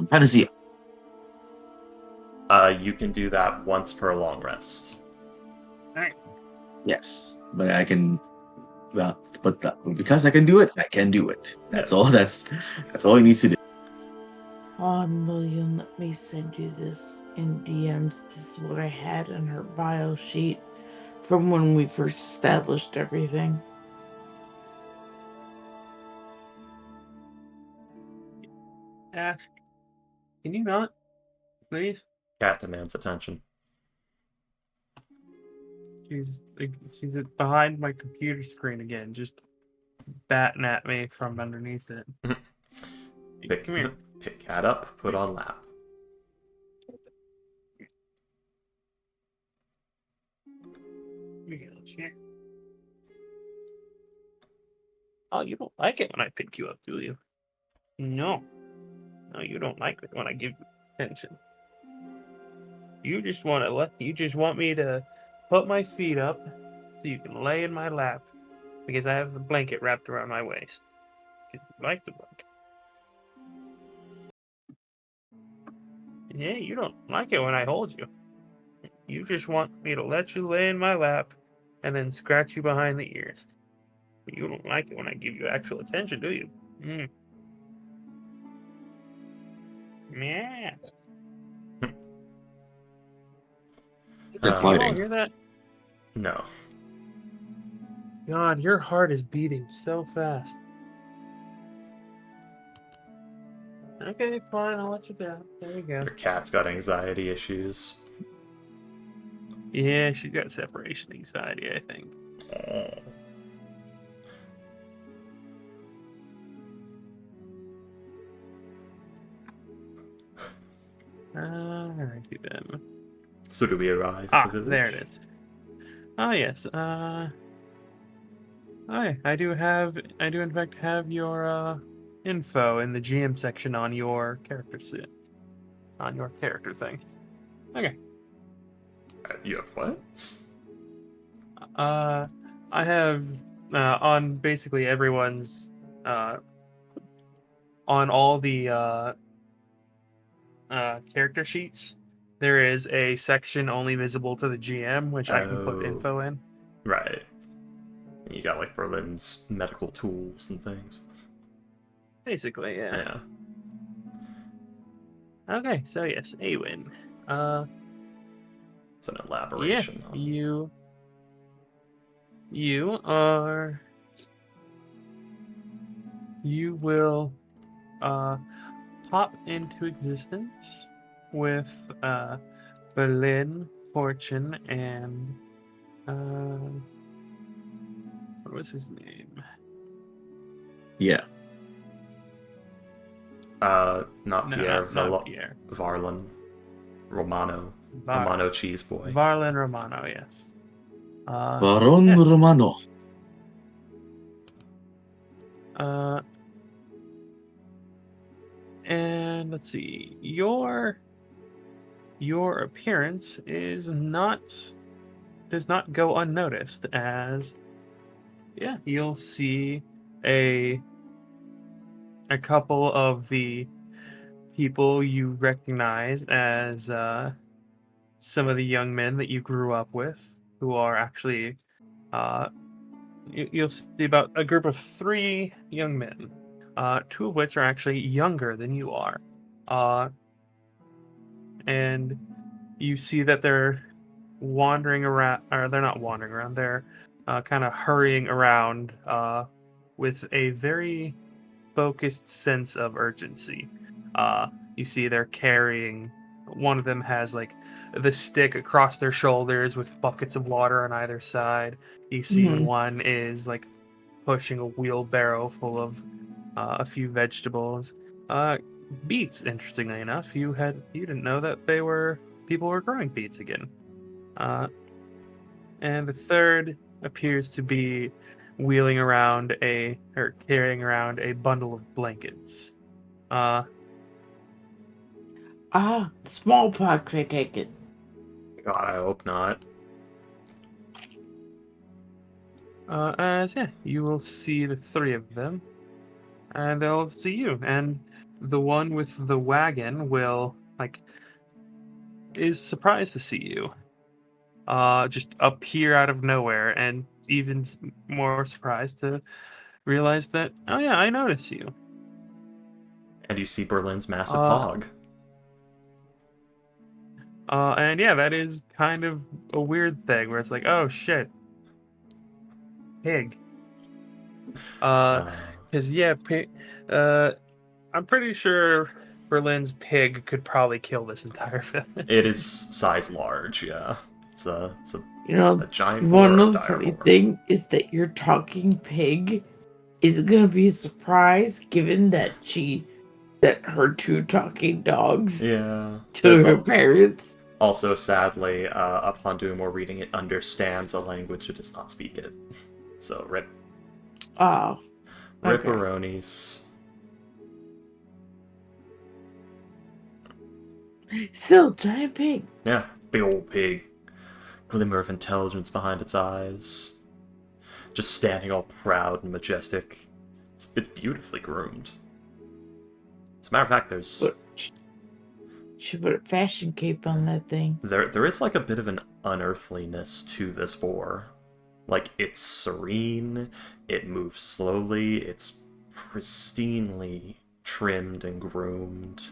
Fantasy. You can do that once per long rest. Yes, but I can. Well, because I can do it, I can do it. That's all. That's all he needs to do. William, let me send you this in DMs. This is what I had in her bio sheet from when we first established everything. Ash, can you not, please? Cat demands attention. She's behind my computer screen again, just batting at me from underneath it. Come here. Pick cat up, put on lap. Oh, you don't like it when I pick you up, do you? No, you don't like it when I give you attention. You just want me to put my feet up so you can lay in my lap because I have the blanket wrapped around my waist. You like the blanket. Yeah, you don't like it when I hold you. You just want me to let you lay in my lap and then scratch you behind the ears. But you don't like it when I give you actual attention, do you? Yeah. They're Can you all fighting. hear that? No. God, your heart is beating so fast. Okay, fine, I'll let you down. There we go. Your cat's got anxiety issues. Yeah, she's got separation anxiety, I think. Oh. Alrighty then. So do we arrive at the village? There it is. Oh yes. Hi. I do in fact have your info in the GM section on your character set. On your character thing. Okay. You have what? I have on basically everyone's on all the character sheets, there is a section only visible to the GM, which I can put info in. Right. You got like Berlin's medical tools and things. Basically, yeah. Yeah. Okay, so yes, Awen. It's an elaboration. Yeah, you will pop into existence with Berlin, Fortune, and what was his name? Yeah. Not Pierre, not Pierre. Varlin, Romano, Var- Romano Cheese Boy. Varlin Romano, yes. Baron yeah. Romano. And let's see, your appearance does not go unnoticed, as you'll see a couple of the people you recognize as some of the young men that you grew up with, who are actually, you'll see about a group of 3 young men, 2 of which are actually younger than you are. And you see that they're wandering around, or they're not wandering around, they're kind of hurrying around with a very focused sense of urgency. You see they're carrying, one of them has like the stick across their shoulders with buckets of water on either side. You see Mhm. one is like pushing a wheelbarrow full of a few vegetables. Beets, interestingly enough, you didn't know that people were growing beets again. And the third appears to be carrying around a bundle of blankets. Uh, Smallpox, I take it. God, I hope not. as yeah, you will see the 3 of them, and they'll see you. And the one with the wagon will is surprised to see you. Just appear out of nowhere, and even more surprised to realize that, oh yeah, I notice you. And you see Berlin's massive Uh, hog. and yeah, that is kind of a weird thing where it's like, oh shit, pig. Uh, Because yeah, pig. I'm pretty sure Berlin's pig could probably kill this entire village. it is size large, yeah. It's a You know, giant boar, one a of the dire funny boar. thing is that your talking pig is gonna be a surprise, given that her 2 talking dogs Yeah. to her parents. Also, sadly, upon doing more reading, it understands a language it does not speak it. So, rip. Oh, okay. Ripperonis. Still, giant pig. Yeah, big old pig. Glimmer of intelligence behind its eyes. Just standing all proud and majestic. It's beautifully groomed. As a matter of fact, But she put a fashion cape on that thing. there is like a bit of an unearthliness to this boar. Like, it's serene, it moves slowly, it's pristinely trimmed and groomed.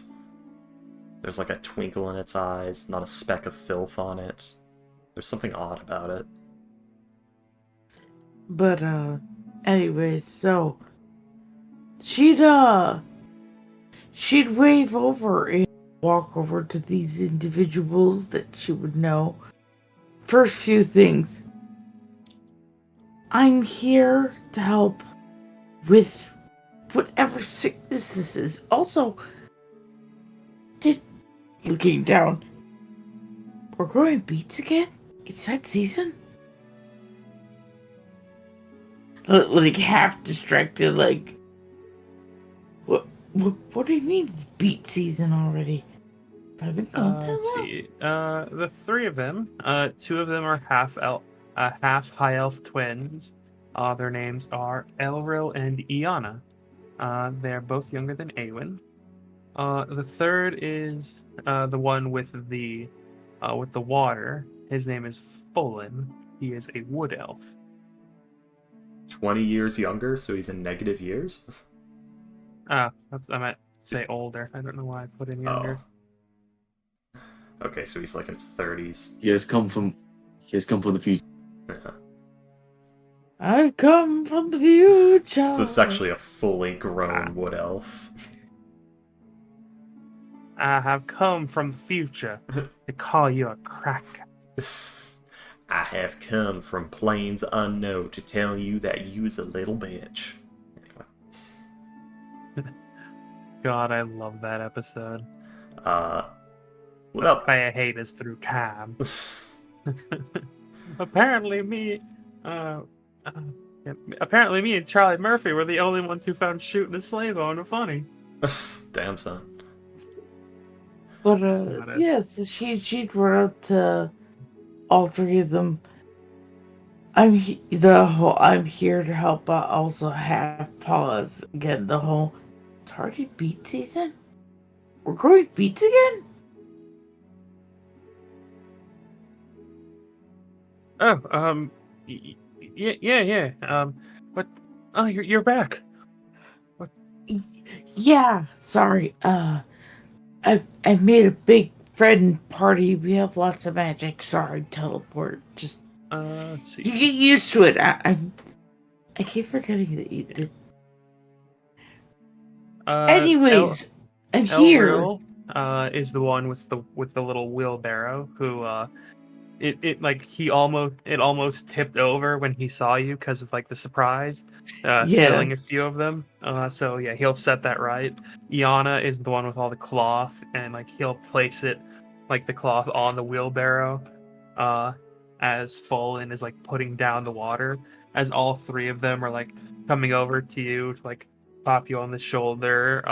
There's like a twinkle in its eyes, not a speck of filth on it. There's something odd about it. But anyways, so she'd wave over and walk over to these individuals that she would know. First few things. I'm here to help with whatever sickness this is. Also, looking down, we're growing beets again? It's that season? Like half distracted, like, what do you mean it's beet season already? Have I been gone that Let's long? see. The 3 of them, 2 of them are half high elf twins. Their names are Elril and Iana. They're both younger than Awen. The third is the one with the water. His name is Folin. He is a wood elf. 20 years younger, so he's in negative years? I might say older. I don't know why I put in younger. Oh. Okay, so he's like in his 30s. He has come from the future. Yeah. I've come from the future. So it's actually a fully grown wood elf. I have come from the future to call you a cracker. I have come from plains unknown to tell you that you's a little bitch. Anyway. God, I love that episode. What up? I hate us through time. Apparently me and Charlie Murphy were the only ones who found shooting a slave owner funny. Damn, son. But yes, she'd run up to all 3 of them. I'm here to help out. Also have pause again. The whole it's already beet season. We're growing beets again. Oh, yeah. What? Oh, you're back. Yeah, sorry. I made a big friend party. We have lots of magic. Sorry, teleport. Just Let's see. you get used to it. I keep forgetting that you did. Anyways, I'm here. Elril, is the one with the little wheelbarrow who it almost tipped over when he saw you because of like the surprise, Yeah, spilling a few of them. So yeah, he'll set that right. Iana is the one with all the cloth, and like he'll place it like the cloth on the wheelbarrow, uh, as Fallen is like putting down the water. As all three of them are like coming over to you to like pop you on the shoulder.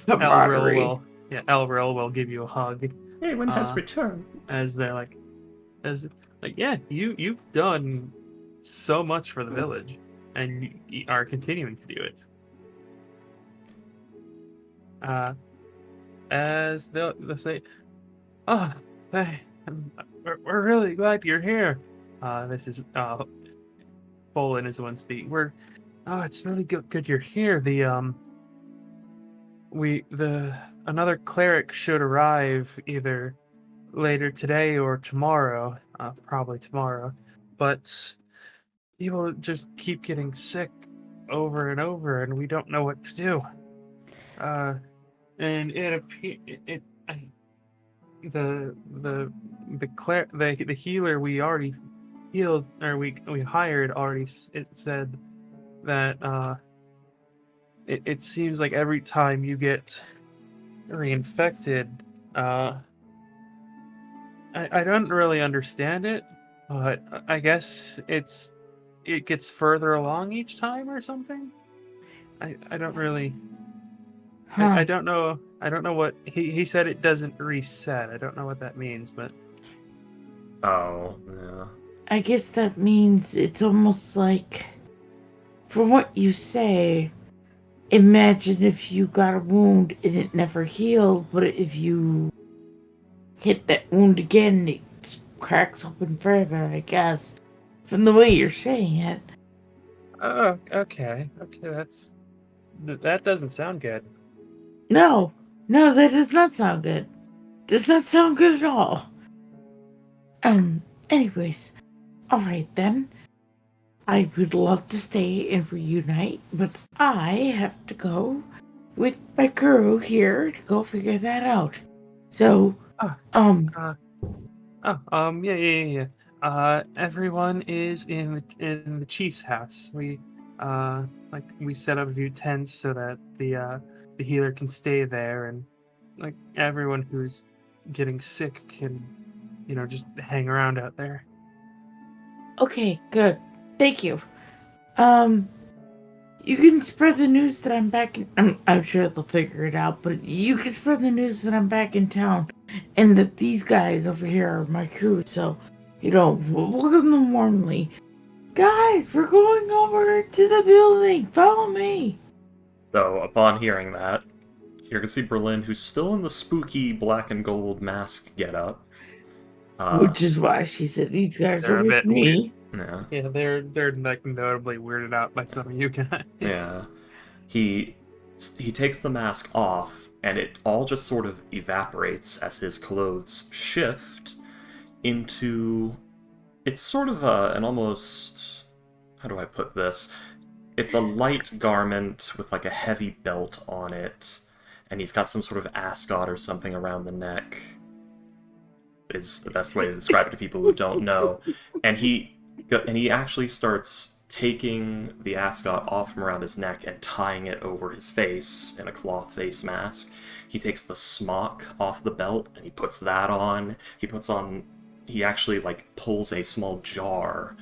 camaraderie. Elril will give you a hug. Anyone has Uh, returned. as they're like, as like, yeah, you've done so much for the village, and you are continuing to do it. Uh, as they'll say, oh, hey, we're really glad you're here. This is Bolin is the one speaking. It's really good you're here. The another cleric should arrive either later today or tomorrow, probably tomorrow. But people just keep getting sick over and over, and we don't know what to do. And the healer we already healed or we hired already it said that it seems like every time you get reinfected, uh, I don't really understand it, but I guess it gets further along each time or something. I don't really I Huh. don't know what he said. It doesn't reset. I don't know what that means, but Oh, yeah. I guess that means it's almost like, from what you say, imagine if you got a wound and it never healed, but if you hit that wound again, it cracks open further, I guess. From the way you're saying it. oh, okay, that doesn't sound good. No, that does not sound good. Does not sound good at all. Anyways, alright then. I would love to stay and reunite, but I have to go with my crew here to go figure that out. So, Oh, yeah. Everyone is in the chief's house. We set up a few tents so that the healer can stay there, and like everyone who's getting sick can, just hang around out there. okay, good. Thank you. You can spread the news that I'm back in. I'm sure they'll figure it out, but you can spread the news that I'm back in town and that these guys over here are my crew, so, welcome them warmly. Guys, we're going over to the building. Follow me. So, upon hearing that, you can see Berlin, who's still in the spooky black and gold mask getup. Which is why she said these guys They're are a with bit me. Yeah. Yeah, they're like notably weirded out by some of you guys. Yeah. He takes the mask off, and it all just sort of evaporates as his clothes shift into... It's sort of an almost... How do I put this? It's a light garment with like a heavy belt on it, and he's got some sort of ascot or something around the neck, is the best way to describe it to people who don't know. And he actually starts taking the ascot off from around his neck and tying it over his face in a cloth face mask. He takes the smock off the belt and he puts that on. He actually like pulls a small jar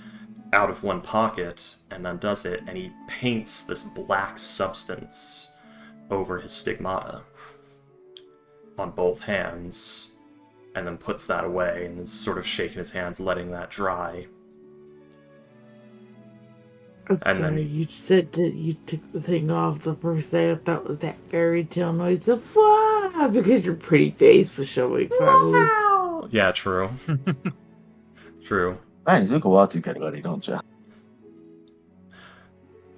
out of one pocket and undoes it, and he paints this black substance over his stigmata on both hands, and then puts that away and is sort of shaking his hands, letting that dry. I'm And sorry, then- you said that you took the thing off. The first thing I thought was that fairy tale noise of "Wah!" because your pretty face was showing finally. Yeah, true. True. Man, you go out to get ready, don't you?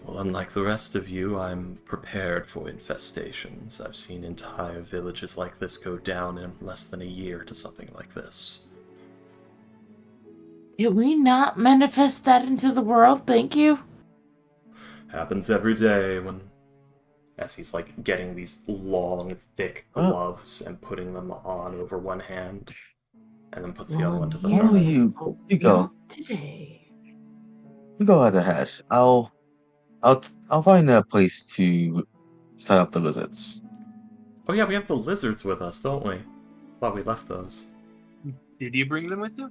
Well, unlike the rest of you, I'm prepared for infestations. I've seen entire villages like this go down in less than a year to something like this. Did we not manifest that into the world? Thank you. Happens every day when... As he's, like, getting these long, thick Well- gloves and putting them on over one hand, and then puts the Well, other one to the yeah. Oh, side. you go. Not today. You go right ahead. I'll find a place to set up the lizards. Oh yeah, we have the lizards with us, don't we? Thought we left those. Did you bring them with you?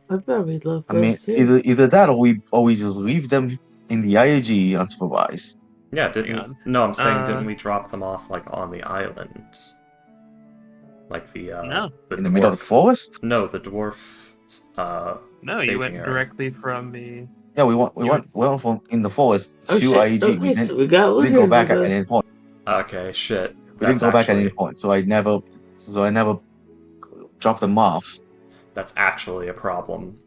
I thought we loved I mean, those too. either that or we just leave them in the IAG unsupervised. Yeah, Hang didn't... on. No, I'm saying, didn't we drop them off, like, on the island? Like the, No. In the middle of the forest? No, the dwarf, No, staging you went area. directly from the... Yeah, we went from in the forest Oh, to shit. IAG. Okay, so we got We didn't go lizards back with at us. any point. Okay, shit. We didn't go back at any point, so I never dropped them off. That's actually a problem.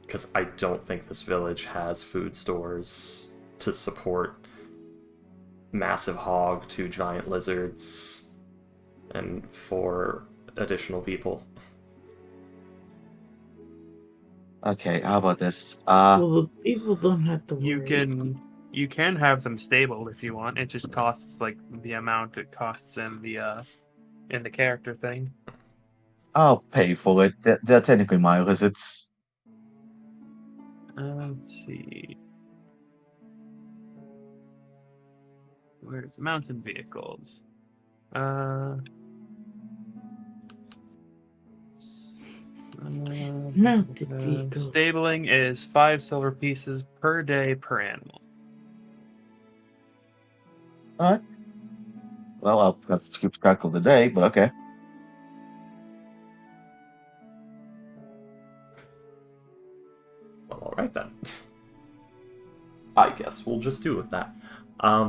Because I don't think this village has food stores to support massive hog, 2 giant lizards, and 4 additional people. Okay, how about this? Well, the people don't have to worry. You can have them stabled if you want. It just costs like the amount it costs in the character thing. I'll pay for it. They're technically my lizards. Let's see. Where's mountain vehicles? Mounted vehicles. Stabling is 5 silver pieces per day per animal. Alright. Well, I'll have to keep track of the day, but okay. Well, alright then. I guess we'll just do with that. I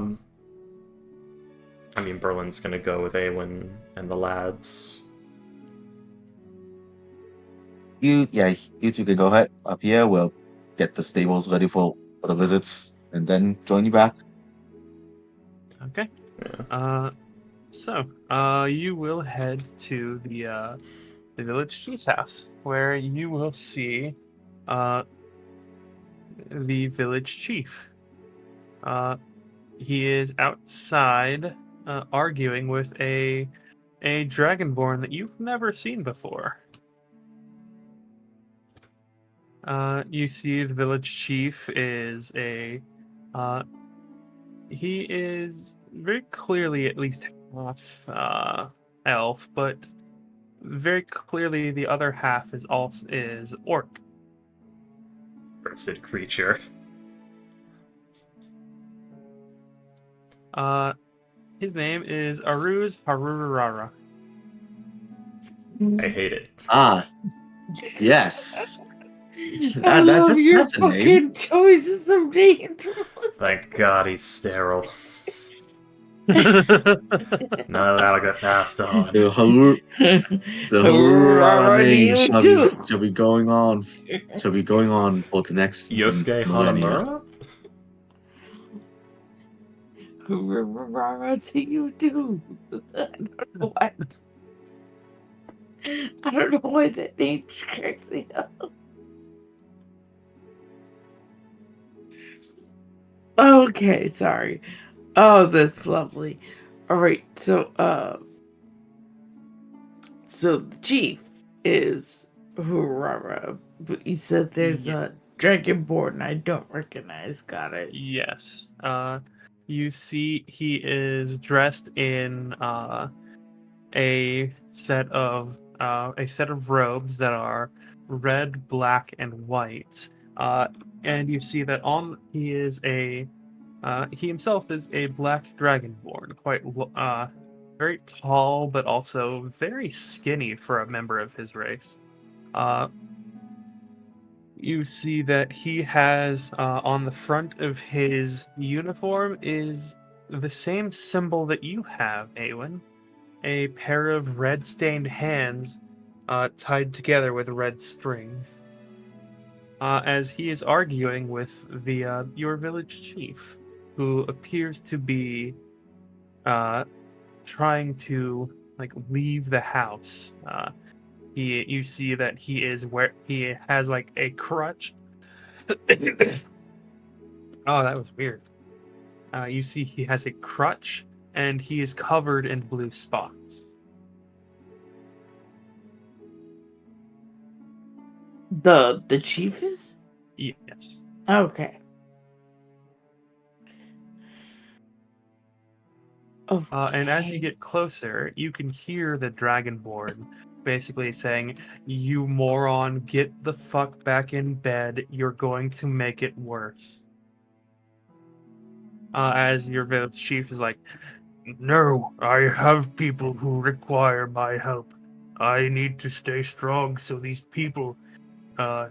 mean, Berlin's gonna go with Awen and the lads. You two can go ahead up here. We'll get the stables ready for the lizards, and then join you back. Okay. Yeah. You will head to the village chief's house, where you will see the village chief. He is outside arguing with a dragonborn that you've never seen before. You see the village chief is he is very clearly at least half elf, but very clearly the other half is orc. Cursed creature. His name is Aruz Harurara. I hate it. Yes. I love your that's a name. fucking choices of names. Thank God he's sterile. None of that'll get passed on. The Harurara name shall be going on for the next Yosuke millennia. Hanamura? Rara to you too. I don't know why. I don't know why that name cracks me up. Okay, sorry. Oh, that's lovely. All right, so the chief is Hurrara, but you said there's a dragonborn I don't recognize. Got it. Yes. You see he is dressed in a set of robes that are red, black, and white. And you see that he himself is a black dragonborn, quite very tall, but also very skinny for a member of his race. You see that he has on the front of his uniform is the same symbol that you have, Awen. A pair of red-stained hands tied together with red string. As he is arguing with the your village chief, who appears to be trying to like leave the house. You see that he has like a crutch. Oh, that was weird. You see he has a crutch and he is covered in blue spots. The chief is? Yes. Okay. And as you Okay. get closer, you can hear the Dragonborn basically saying, "You moron, get the fuck back in bed. You're going to make it worse." As your village chief is like, "No, I have people who require my help. I need to stay strong so these people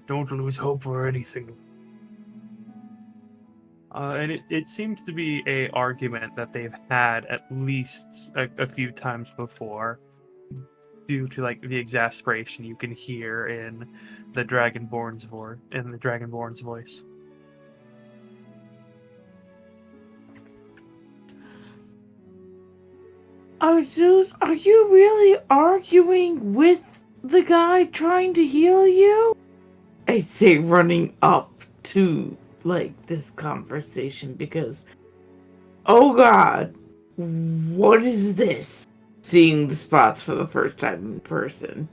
don't lose hope or anything." And it seems to be a argument that they've had at least a few times before, due to like the exasperation you can hear in the Dragonborn's voice. Oh, Zeus, are you really arguing with the guy trying to heal you? I say, running up to like this conversation because, oh God, what is this? Seeing the spots for the first time in person.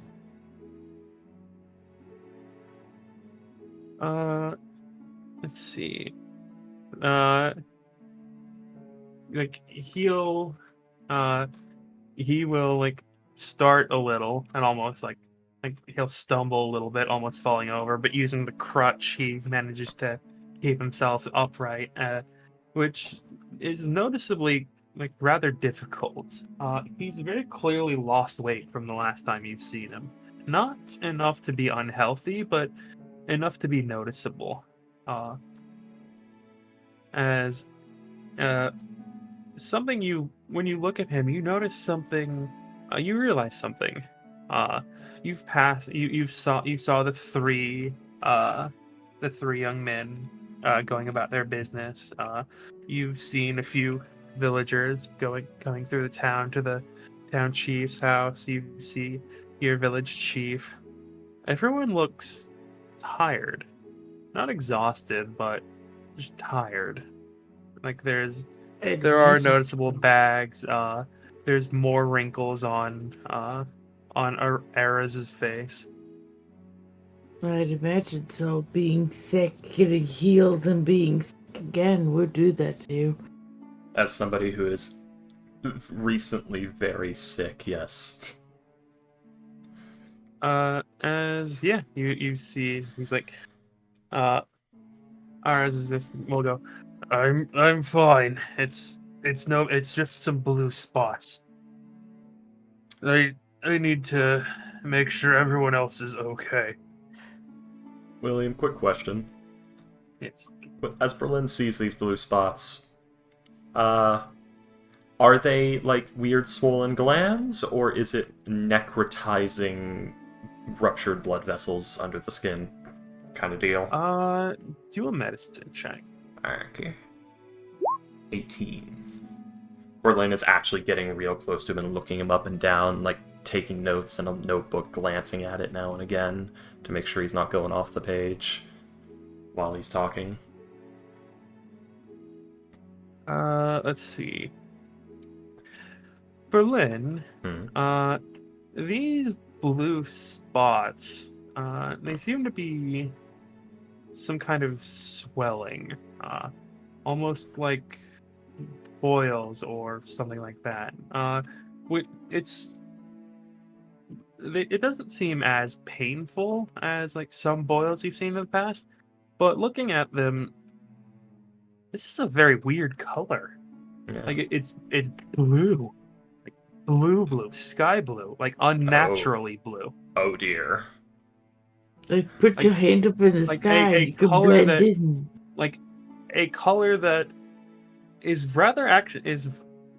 Let's see. Like he will like start a little and almost like he'll stumble a little bit, almost falling over, but using the crutch he manages to keep himself upright, which is noticeably like rather difficult. He's very clearly lost weight from the last time you've seen him. Not enough to be unhealthy, but enough to be noticeable. As something when you look at him, you notice something. You realize something. You saw the three young men going about their business. You've seen a few villagers coming through the town to the town chief's house. You see your village chief. Everyone looks tired, not exhausted, but just tired. Like there are noticeable bags. There's more wrinkles on Araz's face. I'd imagine so. Being sick, getting healed, and being sick again would do that to you. As somebody who is recently very sick, yes. You see, he's like, Araz is just will go. I'm fine. It's just some blue spots. I need to make sure everyone else is okay. William, quick question. Yes. As Berlin sees these blue spots, are they like weird swollen glands, or is it necrotizing ruptured blood vessels under the skin kind of deal? Do a medicine check. Okay. 18. Berlin is actually getting real close to him and looking him up and down, like taking notes in a notebook, glancing at it now and again to make sure he's not going off the page while he's talking. Let's see. Berlin, these blue spots, they seem to be some kind of swelling, almost like boils or something like that. It doesn't seem as painful as like some boils you've seen in the past, but looking at them, this is a very weird color. Yeah. Like it's blue, like blue, sky blue, like unnaturally blue. Oh dear. Like put your hand up in the Like sky, a and you can color blend that, in. like a color that is rather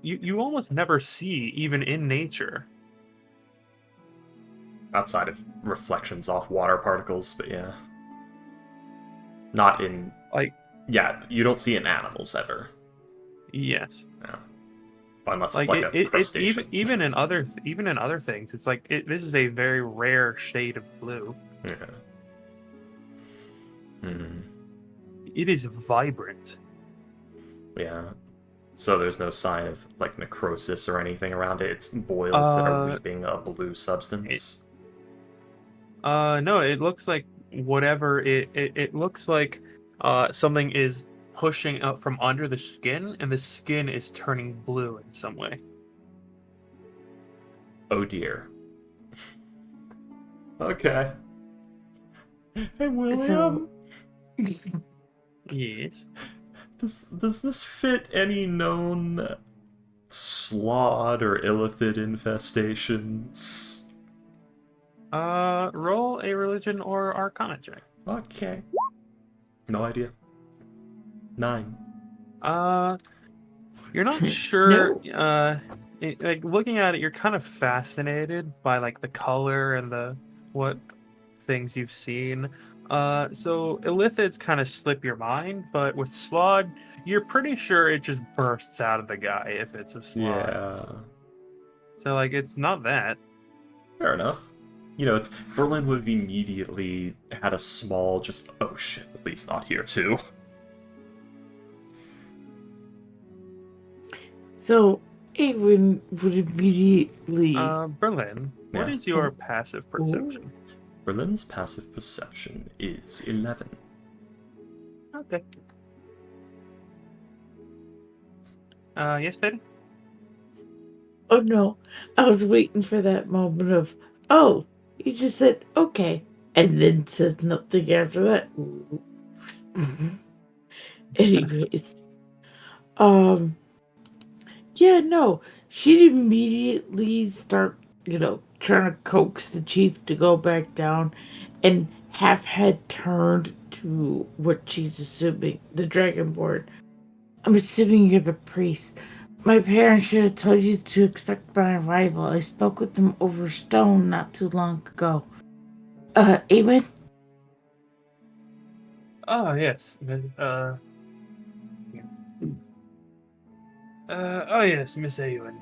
you almost never see even in nature. outside of reflections off water particles, but yeah. Not in... Like, Yeah, you don't see it in animals ever. yes. Yeah. Unless Like it's like a it's crustacean. even in other things, it's like this is a very rare shade of blue. Yeah. Hmm. It is vibrant. Yeah. So there's no sign of like necrosis or anything around it. It's boils that are weeping a blue substance. No, it looks like whatever it looks like something is pushing out from under the skin, and the skin is turning blue in some way. Oh dear. Okay. Hey William. Yes. Does this fit any known slod or illithid infestations? Roll a religion or arcana check. Okay. No idea. 9. You're not sure. No. Like looking at it, you're kind of fascinated by like the color and the what things you've seen. So illithids kind of slip your mind, but with slod, you're pretty sure it just bursts out of the guy if it's a slod. Yeah. So like it's not that. Fair enough. You know, it's Berlin would have immediately had a small just oh shit, please not here too. So Avon would immediately. Berlin, what Yeah. is your passive perception? Berlin's passive perception is 11. Okay. Yes, Daddy? Oh no, I was waiting for that moment of, oh, you just said okay, and then said nothing after that. Anyways, yeah, no, she'd immediately start, trying to coax the chief to go back down, and half head turned to what she's assuming, the Dragonborn. I'm assuming you're the priest. My parents should have told you to expect my arrival. I spoke with them over stone not too long ago. Eamon? Oh, yes. Oh yes, Miss Ewan.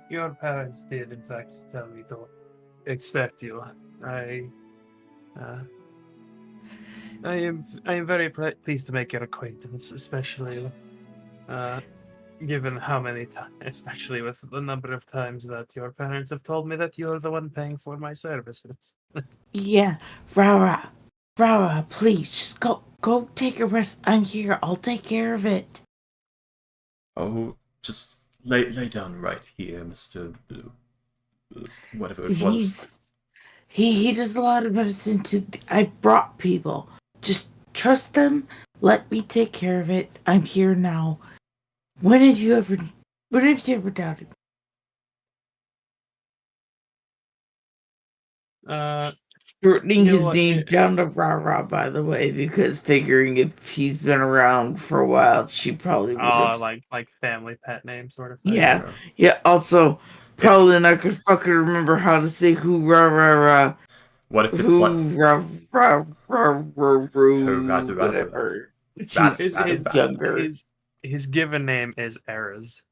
Your parents did in fact tell me to expect you. I am very pleased to make your acquaintance, especially given how many times, especially with the number of times that your parents have told me that you're the one paying for my services. Yeah, Rara. Rara, please, just go take a rest. I'm here. I'll take care of it. Oh, just lay down right here, Mr. Whatever it was. He does a lot of medicine too. I brought people. Just trust them. Let me take care of it. I'm here now. When have you ever doubted? Shortening his name down to Rara, by the way, because figuring if he's been around for a while, she probably would have. Like family pet name sort of thing. Yeah. Also, probably not gonna fucking remember how to say who Rara. What if it's like whatever. She's younger. His given name is Erez.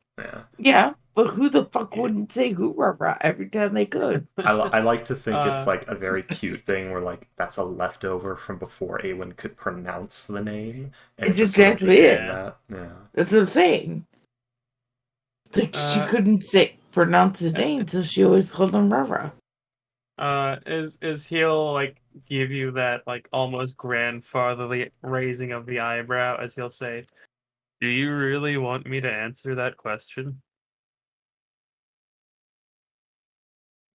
Yeah, but who the fuck wouldn't say hoorah every time they could? I like to think it's like a very cute thing where like that's a leftover from before Awen could pronounce the name. And it's exactly it. Yeah. That's what I'm saying. Like she couldn't pronounce his name, so she always called him Rara. Is he'll like give you that like almost grandfatherly raising of the eyebrow as he'll say, "Do you really want me to answer that question?"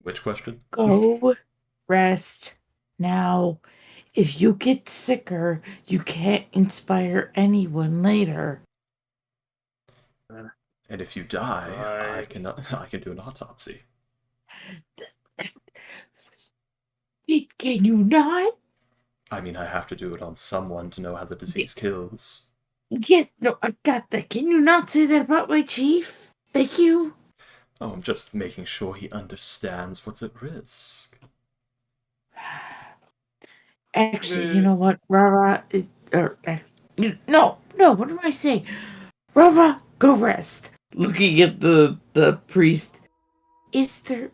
Which question? Go rest now. If you get sicker, you can't inspire anyone later. And if you die, I can do an autopsy. Can you not? I mean, I have to do it on someone to know how the disease kills. Yes, no, I got that. Can you not say that about my chief? Thank you. Oh, I'm just making sure he understands what's at risk. Actually, you know what? Rara is. No, what am I saying? Rara, go rest. Looking at the priest. Is there.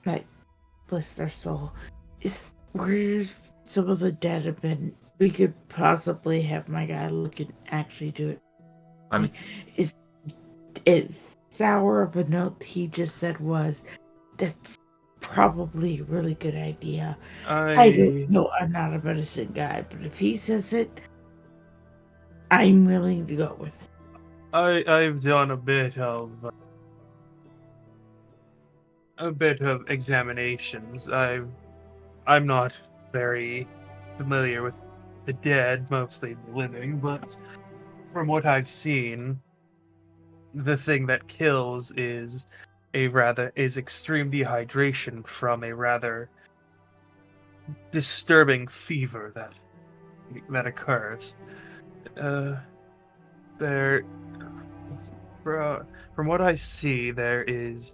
Like, bless their soul. Is. Where some of the dead have been. We could possibly have my guy look and actually do it. I'm Is sour of a note he just said was that's probably a really good idea. I don't know, I'm not a medicine guy, but if he says it, I'm willing to go with it. I've done a bit of examinations. I'm not very familiar with the dead, mostly the living, but from what I've seen, the thing that kills is extreme dehydration from a rather disturbing fever that occurs. There, from what I see, the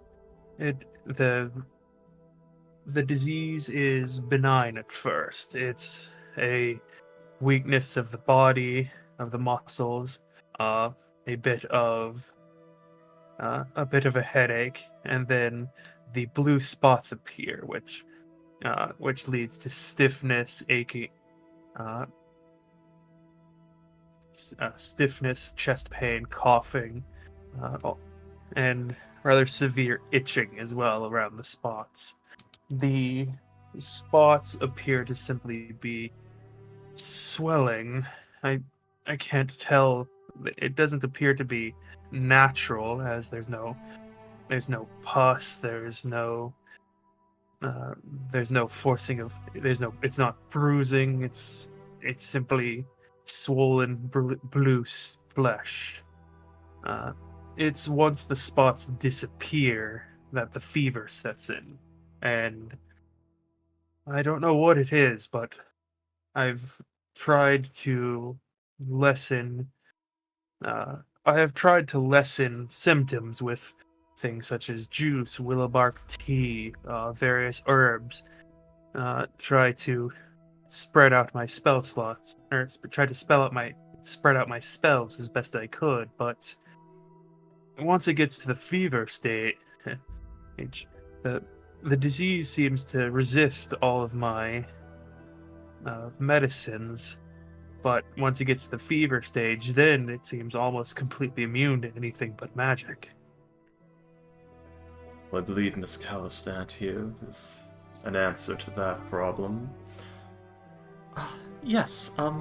disease is benign at first. It's a weakness of the body, of the muscles, a bit of a headache, and then the blue spots appear, which leads to stiffness, aching, uh, stiffness, chest pain, coughing, and rather severe itching as well around the spots. The spots appear to simply be swelling. I can't tell. It doesn't appear to be natural, as there's no pus. There's no forcing of. It's not bruising. It's simply swollen blue flesh. It's once the spots disappear that the fever sets in, and I don't know what it is, but I've tried to lessen. I have tried to lessen symptoms with things such as juice, willow bark tea, various herbs. Try to spread out my spell slots, or try to spread out my spells as best I could. But once it gets to the fever state, the disease seems to resist all of my medicines. But once it gets to the fever stage, then it seems almost completely immune to anything but magic. I believe Miss Callistant here is an answer to that problem. Yes, at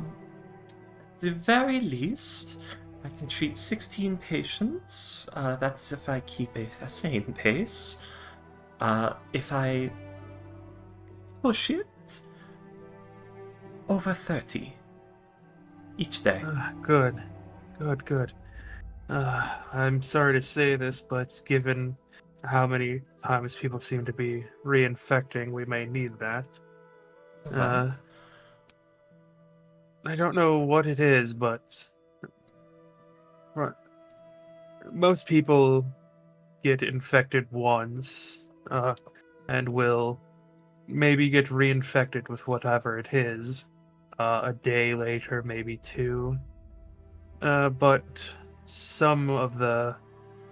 the very least, I can treat 16 patients. That's if I keep a sane pace. If I push it, over 30 each day. Good. I'm sorry to say this, but given how many times people seem to be reinfecting, we may need that. Fine. I don't know what it is, but most people get infected once, and will maybe get reinfected with whatever it is, a day later, maybe two. But some of the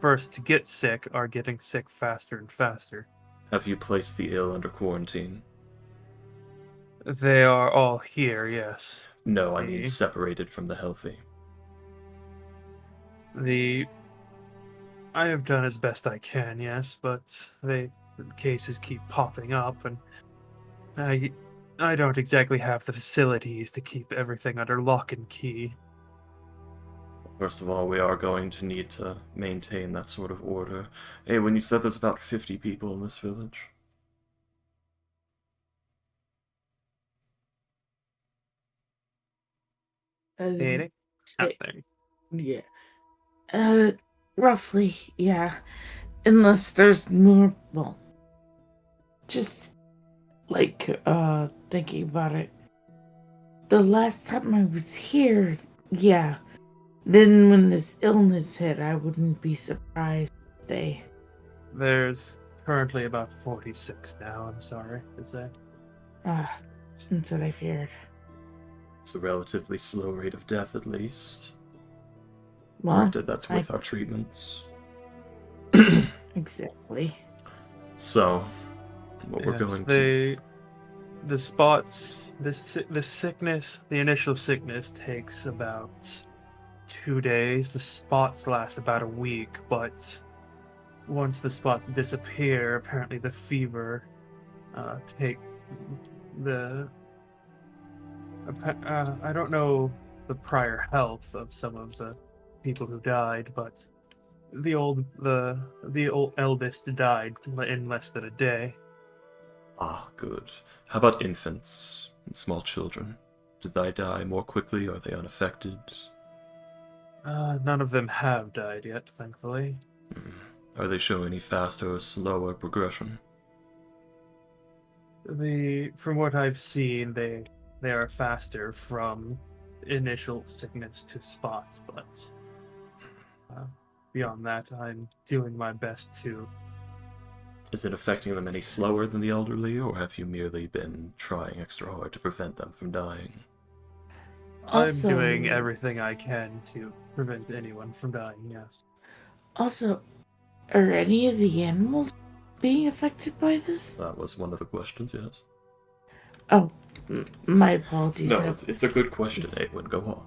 first to get sick are getting sick faster and faster. Have you placed the ill under quarantine? They are all here, yes. No, I mean separated from the healthy. I have done as best I can, yes, but the cases keep popping up, and I don't exactly have the facilities to keep everything under lock and key. First of all, we are going to need to maintain that sort of order. Hey, when you said there's about 50 people in this village? Danny? Yeah. Roughly, yeah. Unless there's more, well, just like, thinking about it. The last time I was here, yeah. Then when this illness hit, I wouldn't be surprised if There's currently about 46 now, I'm sorry to say. That's what I feared. It's a relatively slow rate of death, at least. Well, Granted, that's with our treatments. exactly. So, what we're Yes, going to... the spots, the sickness, the initial sickness takes about 2 days. The spots last about a week, but once the spots disappear, apparently the fever take the. I don't know the prior health of some of the people who died, but the old eldest died in less than a day. Ah, good. How about infants and small children? Did they die more quickly? Are they unaffected? None of them have died yet, thankfully. Are they showing any faster or slower progression? From what I've seen, they are faster from initial sickness to spots, but beyond that, I'm doing my best to. Is it affecting them any slower than the elderly, or have you merely been trying extra hard to prevent them from dying? I'm Also, doing everything I can to prevent anyone from dying. Yes. also, are any of the animals being affected by this? That was one of the questions, yes. Oh, my apologies. No, it's a good question, Awen. Go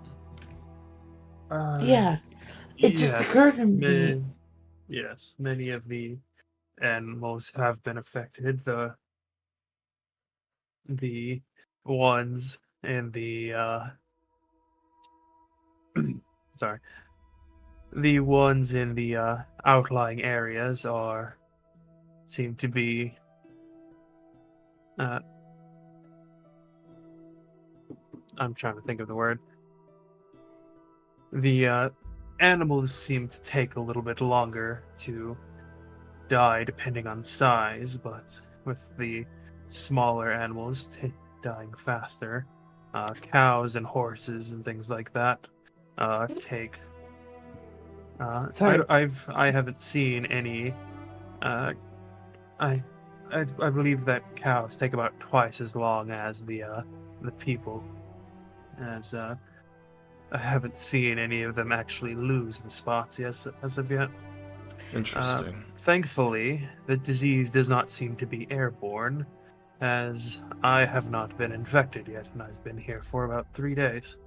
on. Yeah, it just Yes, occurred to me. yes, many of the animals have been affected. The ones in the sorry, the ones in the outlying areas seem to be uh, I'm trying to think of the word. The animals seem to take a little bit longer to die depending on size, but with the smaller animals dying faster, cows and horses and things like that take. Sorry. I haven't seen any. Uh, I, I believe that cows take about twice as long as the people, as I haven't seen any of them actually lose the spots as of yet. Interesting. Thankfully, the disease does not seem to be airborne, as I have not been infected yet, and I've been here for about 3 days.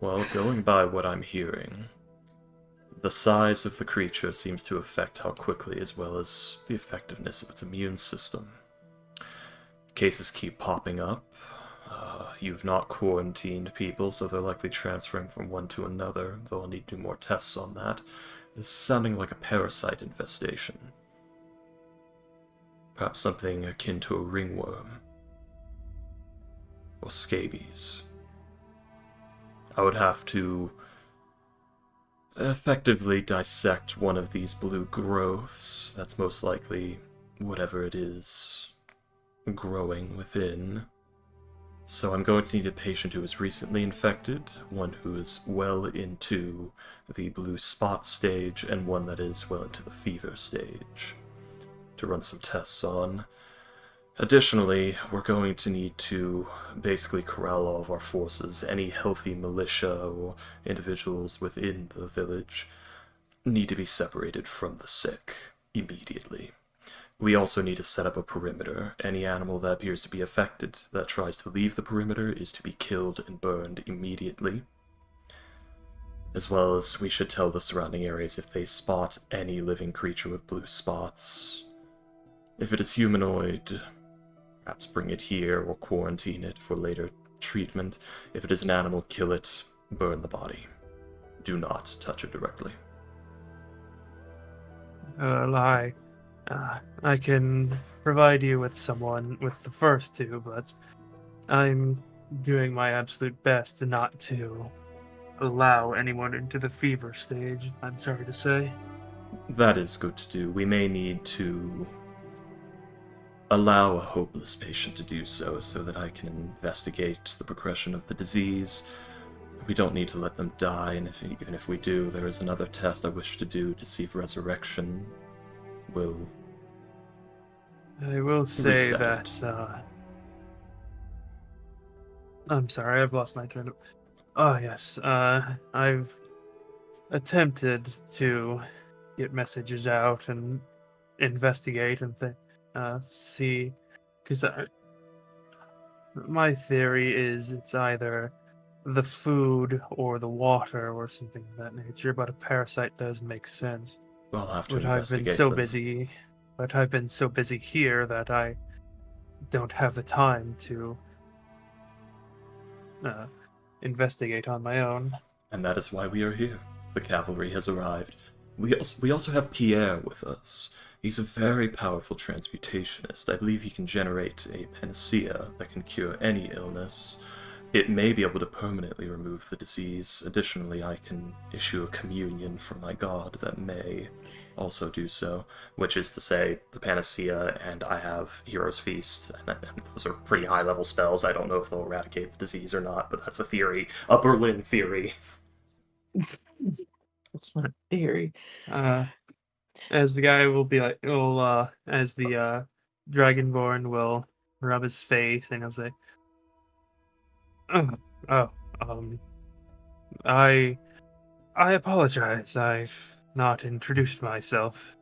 Well, going by what I'm hearing, the size of the creature seems to affect how quickly as well as the effectiveness of its immune system. Cases keep popping up. You've not quarantined people, so they're likely transferring from one to another, though I'll need to do more tests on that. This is sounding like a parasite infestation. Perhaps something akin to a ringworm. Or scabies. I would have to effectively dissect one of these blue growths. That's most likely whatever it is growing within. So I'm going to need a patient who is recently infected, one who is well into the blue spot stage, and one that is well into the fever stage to run some tests on. Additionally, we're going to need to basically corral all of our forces. Any healthy militia or individuals within the village need to be separated from the sick immediately. We also need to set up a perimeter. Any animal that appears to be affected that tries to leave the perimeter is to be killed and burned immediately. As well as we should tell the surrounding areas if they spot any living creature with blue spots. If it is humanoid, perhaps bring it here or quarantine it for later treatment. If it is an animal, kill it, burn the body. Do not touch it directly. I can provide you with someone with the first two, but I'm doing my absolute best not to allow anyone into the fever stage, I'm sorry to say. That is good to do. We may need to allow a hopeless patient to do so that I can investigate the progression of the disease. We don't need to let them die, and even if we do, there is another test I wish to do to see if resurrection will... I will say Reset that I'm sorry, I've lost my train of. Oh yes, I've attempted to get messages out and investigate and see, because my theory is it's either the food or the water or something of that nature. But a parasite does make sense. We'll have to But I've been investigate so them. busy. But I've been so busy here that I don't have the time to uh, investigate on my own. And that is why we are here. The cavalry has arrived. We also have Pierre with us. He's a very powerful transmutationist. I believe he can generate a panacea that can cure any illness. It may be able to permanently remove the disease. Additionally, I can issue a communion from my god that may also do so, which is to say, the panacea, and I have Hero's Feast, and those are pretty high-level spells. I don't know if they'll eradicate the disease or not, but that's a theory. A Berlin theory. That's my theory. As the guy will be like, as the Dragonborn will rub his face and he'll say, "Oh, oh, um, I apologize. I've not introduced myself.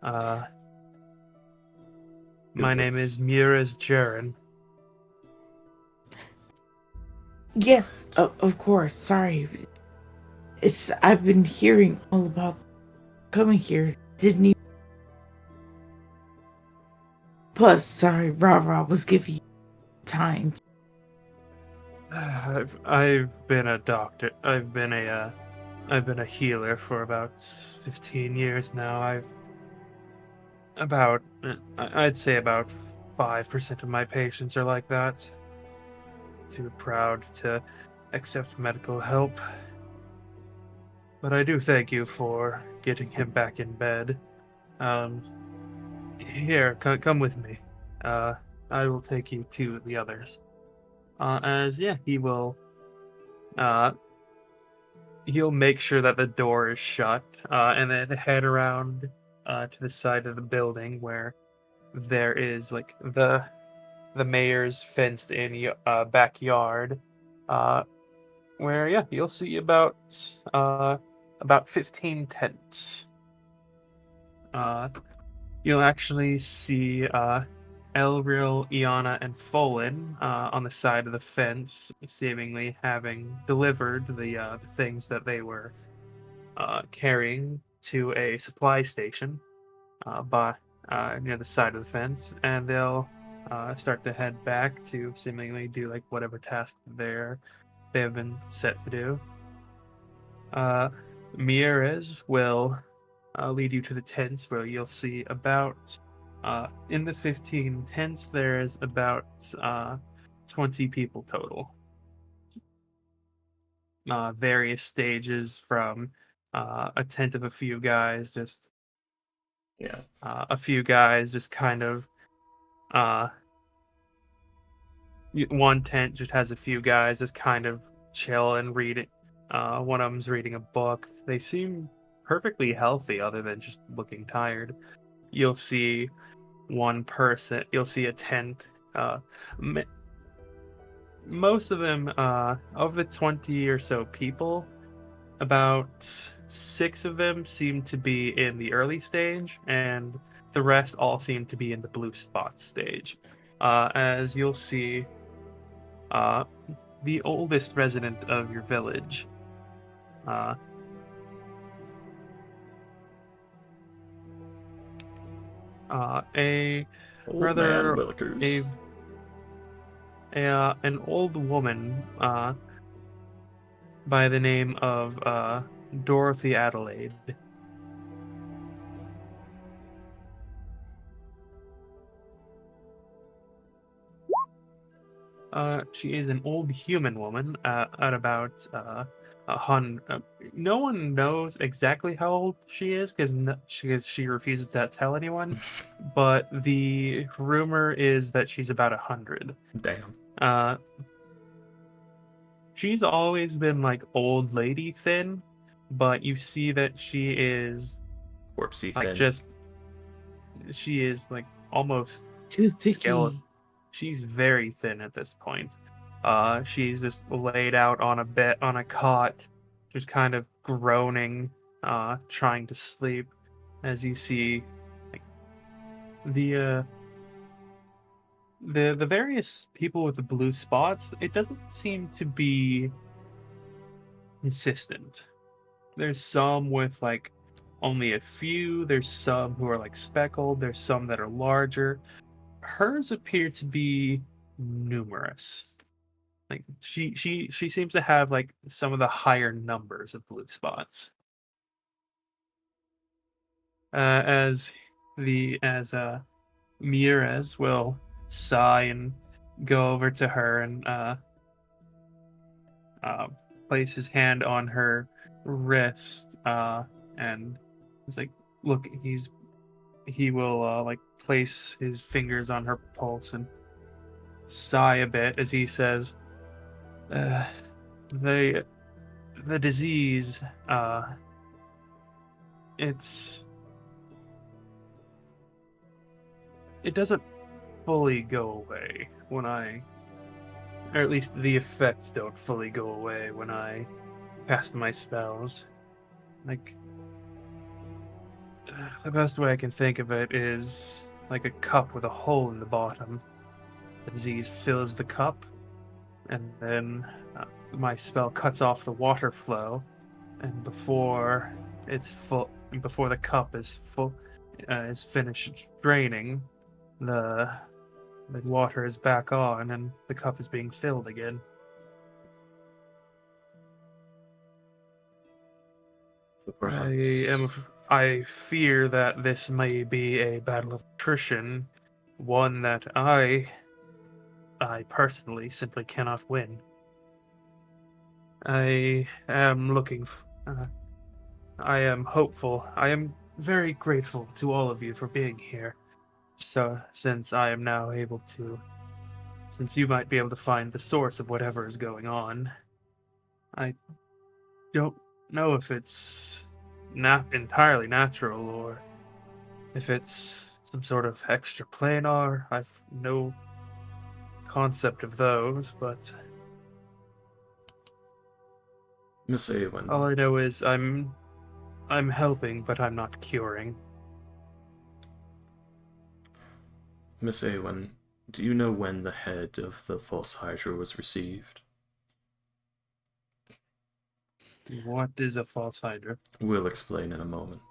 Uh, my name is Miraz Jaren." Yes, of course. Sorry. I've been hearing all about coming here. Didn't even. Plus, sorry, Rah was giving you time. I've been a doctor. I've been a healer for about 15 years now. I'd say about 5% of my patients are like that. Too proud to accept medical help. But I do thank you for getting him back in bed. Here, come with me. I will take you to the others. He will. He'll make sure that the door is shut, and then head around to the side of the building where there is like the mayor's fenced-in backyard, where you'll see about 15 tents. You'll actually see Elril, Iana, and Folin on the side of the fence, seemingly having delivered the things that they were carrying to a supply station near the side of the fence, and they'll start to head back to seemingly do like whatever task they have been set to do. Mieres will lead you to the tents where you'll see about in the 15 tents there's about 20 people total. Various stages from a tent of a few guys, just a few guys just kind of one tent just has a few guys just kind of chill and read it. One of them's reading a book. They seem perfectly healthy other than just looking tired. You'll see one person, you'll see a tent. Most of them, of the 20 or so people, about 6 of them seem to be in the early stage, and the rest all seem to be in the blue spot stage. As you'll see, the oldest resident of your village, a Old rather man Willikers. an old woman by the name of Dorothy Adelaide. She is an old human woman at about 100. No one knows exactly how old she is because she refuses to tell anyone. But the rumor is that she's about 100. Damn. She's always been like old lady thin, but you see that she is Corpsey like thin. she is like almost Toothpicky. skeleton. She's very thin at this point. She's just laid out on a bed on a cot, just kind of groaning, trying to sleep. As you see, like the the various people with the blue spots, it doesn't seem to be consistent. There's some with like only a few. There's some who are like speckled. There's some that are larger. Hers appear to be numerous. Like she seems to have like some of the higher numbers of blue spots. As the as Mures will sigh and go over to her and uh, place his hand on her wrist, and he's like, "Look, he will like place his fingers on her pulse and sigh a bit as he says, uh, "the the disease, it's it doesn't fully go away when or at least the effects don't fully go away when I cast my spells. Like, the best way I can think of it is like a cup with a hole in the bottom. The disease fills the cup, and then my spell cuts off the water flow, and before the cup is full, is finished draining, the the water is back on, and the cup is being filled again. So perhaps. I fear that this may be a battle of attrition, one that I personally simply cannot win. I am I am hopeful. I am very grateful to all of you for being here. So, since you might be able to find the source of whatever is going on, I don't know if it's not entirely natural or if it's some sort of extraplanar. I've no concept of those, but Miss Awen, all I know is I'm helping, but I'm not curing. Miss Awen, do you know when the head of the false Hydra was received? What is a false hydra? We'll explain in a moment.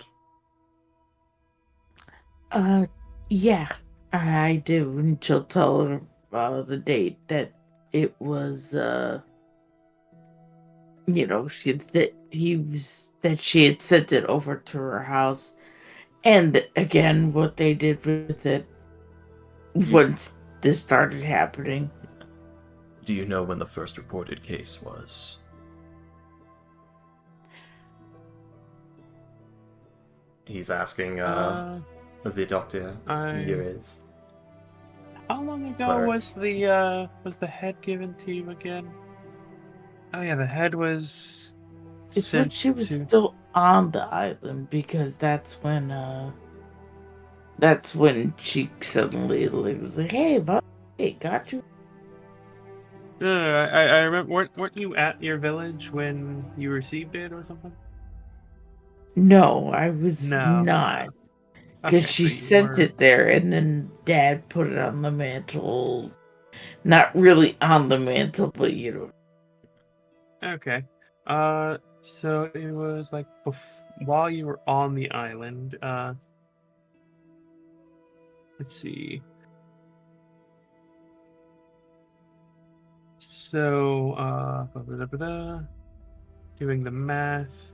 Yeah, I do. And she'll tell her the date that it was, that she had sent it over to her house. And again, what they did with it once this started happening. Do you know when the first reported case was? He's asking the doctor Mures. How long ago Cleric. was the head given to you again? Oh yeah, the head was It's when sent she was to. still on the island, because that's when she suddenly was like, "Hey, Bob, hey, got you." No, I remember. Weren't you at your village when you received it or something? No, I was No. not. Okay, Because she so you sent were. it there, and then Dad put it on the mantle. Not really on the mantle, but Okay. So it was like while you were on the island. Let's see. So, doing the math.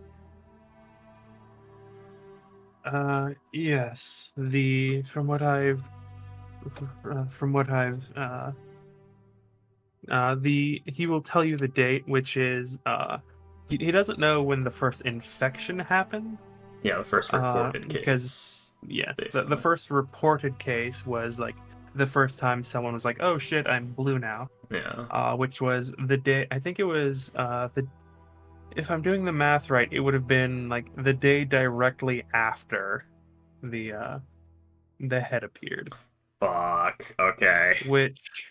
Yes. From what I've, he will tell you the date, which is, he doesn't know when the first infection happened. Yeah, the first reported Because, case. yes, the basically. first reported case was like the first time someone was like, "Oh shit, I'm blue now." Yeah. Which was the day. I think it was if I'm doing the math right, it would have been like the day directly after the head appeared. Fuck. Okay. Which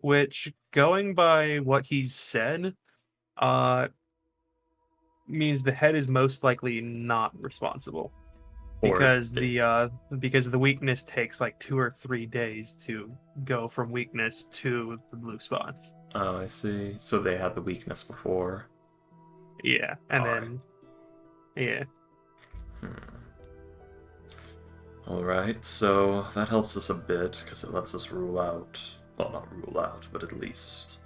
which, going by what he's said, uh, means the head is most likely not responsible Or because the weakness takes like 2 or 3 days to go from weakness to the blue spots. oh, I see. So they had the weakness before. Yeah, and Alright. then yeah, Alright, so that helps us a bit, because it lets us rule out, well, not rule out, but at least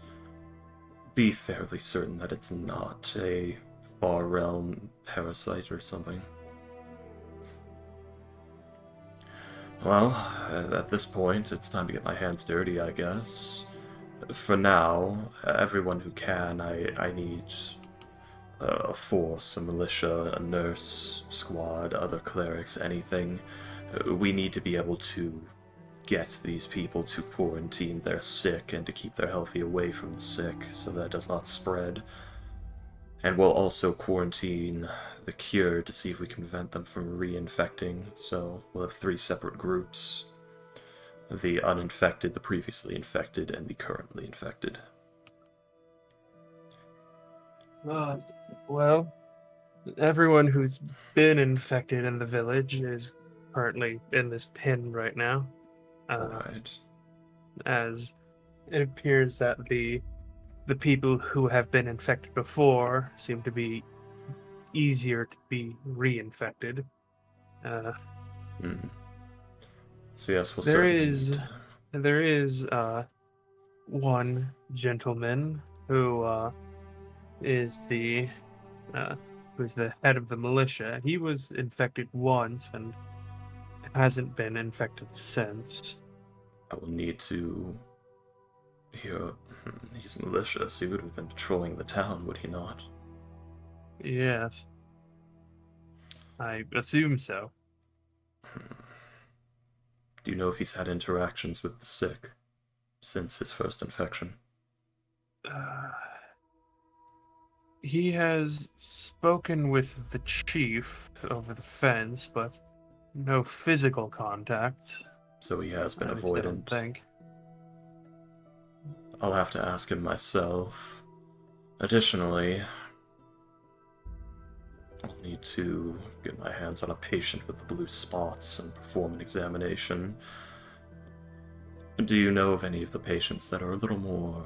be fairly certain that it's not a far realm parasite or something. Well, at this point, it's time to get my hands dirty, I guess. For now, everyone who can, I need a force, a militia, a nurse squad, other clerics, anything. We need to be able to get these people to quarantine their sick and to keep their healthy away from the sick so that does not spread. And we'll also quarantine the cure to see if we can prevent them from reinfecting. So we'll have 3 separate groups: the uninfected, the previously infected, and the currently infected. well, everyone who's been infected in the village is currently in this pin right now. Alright. As it appears that the people who have been infected before seem to be easier to be reinfected. So yes, we'll There certainly is need to... there is one gentleman who is the who's the head of the militia. He was infected once and hasn't been infected since. I will need to hear... He's malicious. He would have been patrolling the town, would he not? Yes, I assume so. Do you know if he's had interactions with the sick since his first infection? He has spoken with the chief over the fence, but no physical contact. So he has been At least I don't avoidant. think. I'll have to ask him myself. Additionally, I'll need to get my hands on a patient with the blue spots and perform an examination. Do you know of any of the patients that are a little more...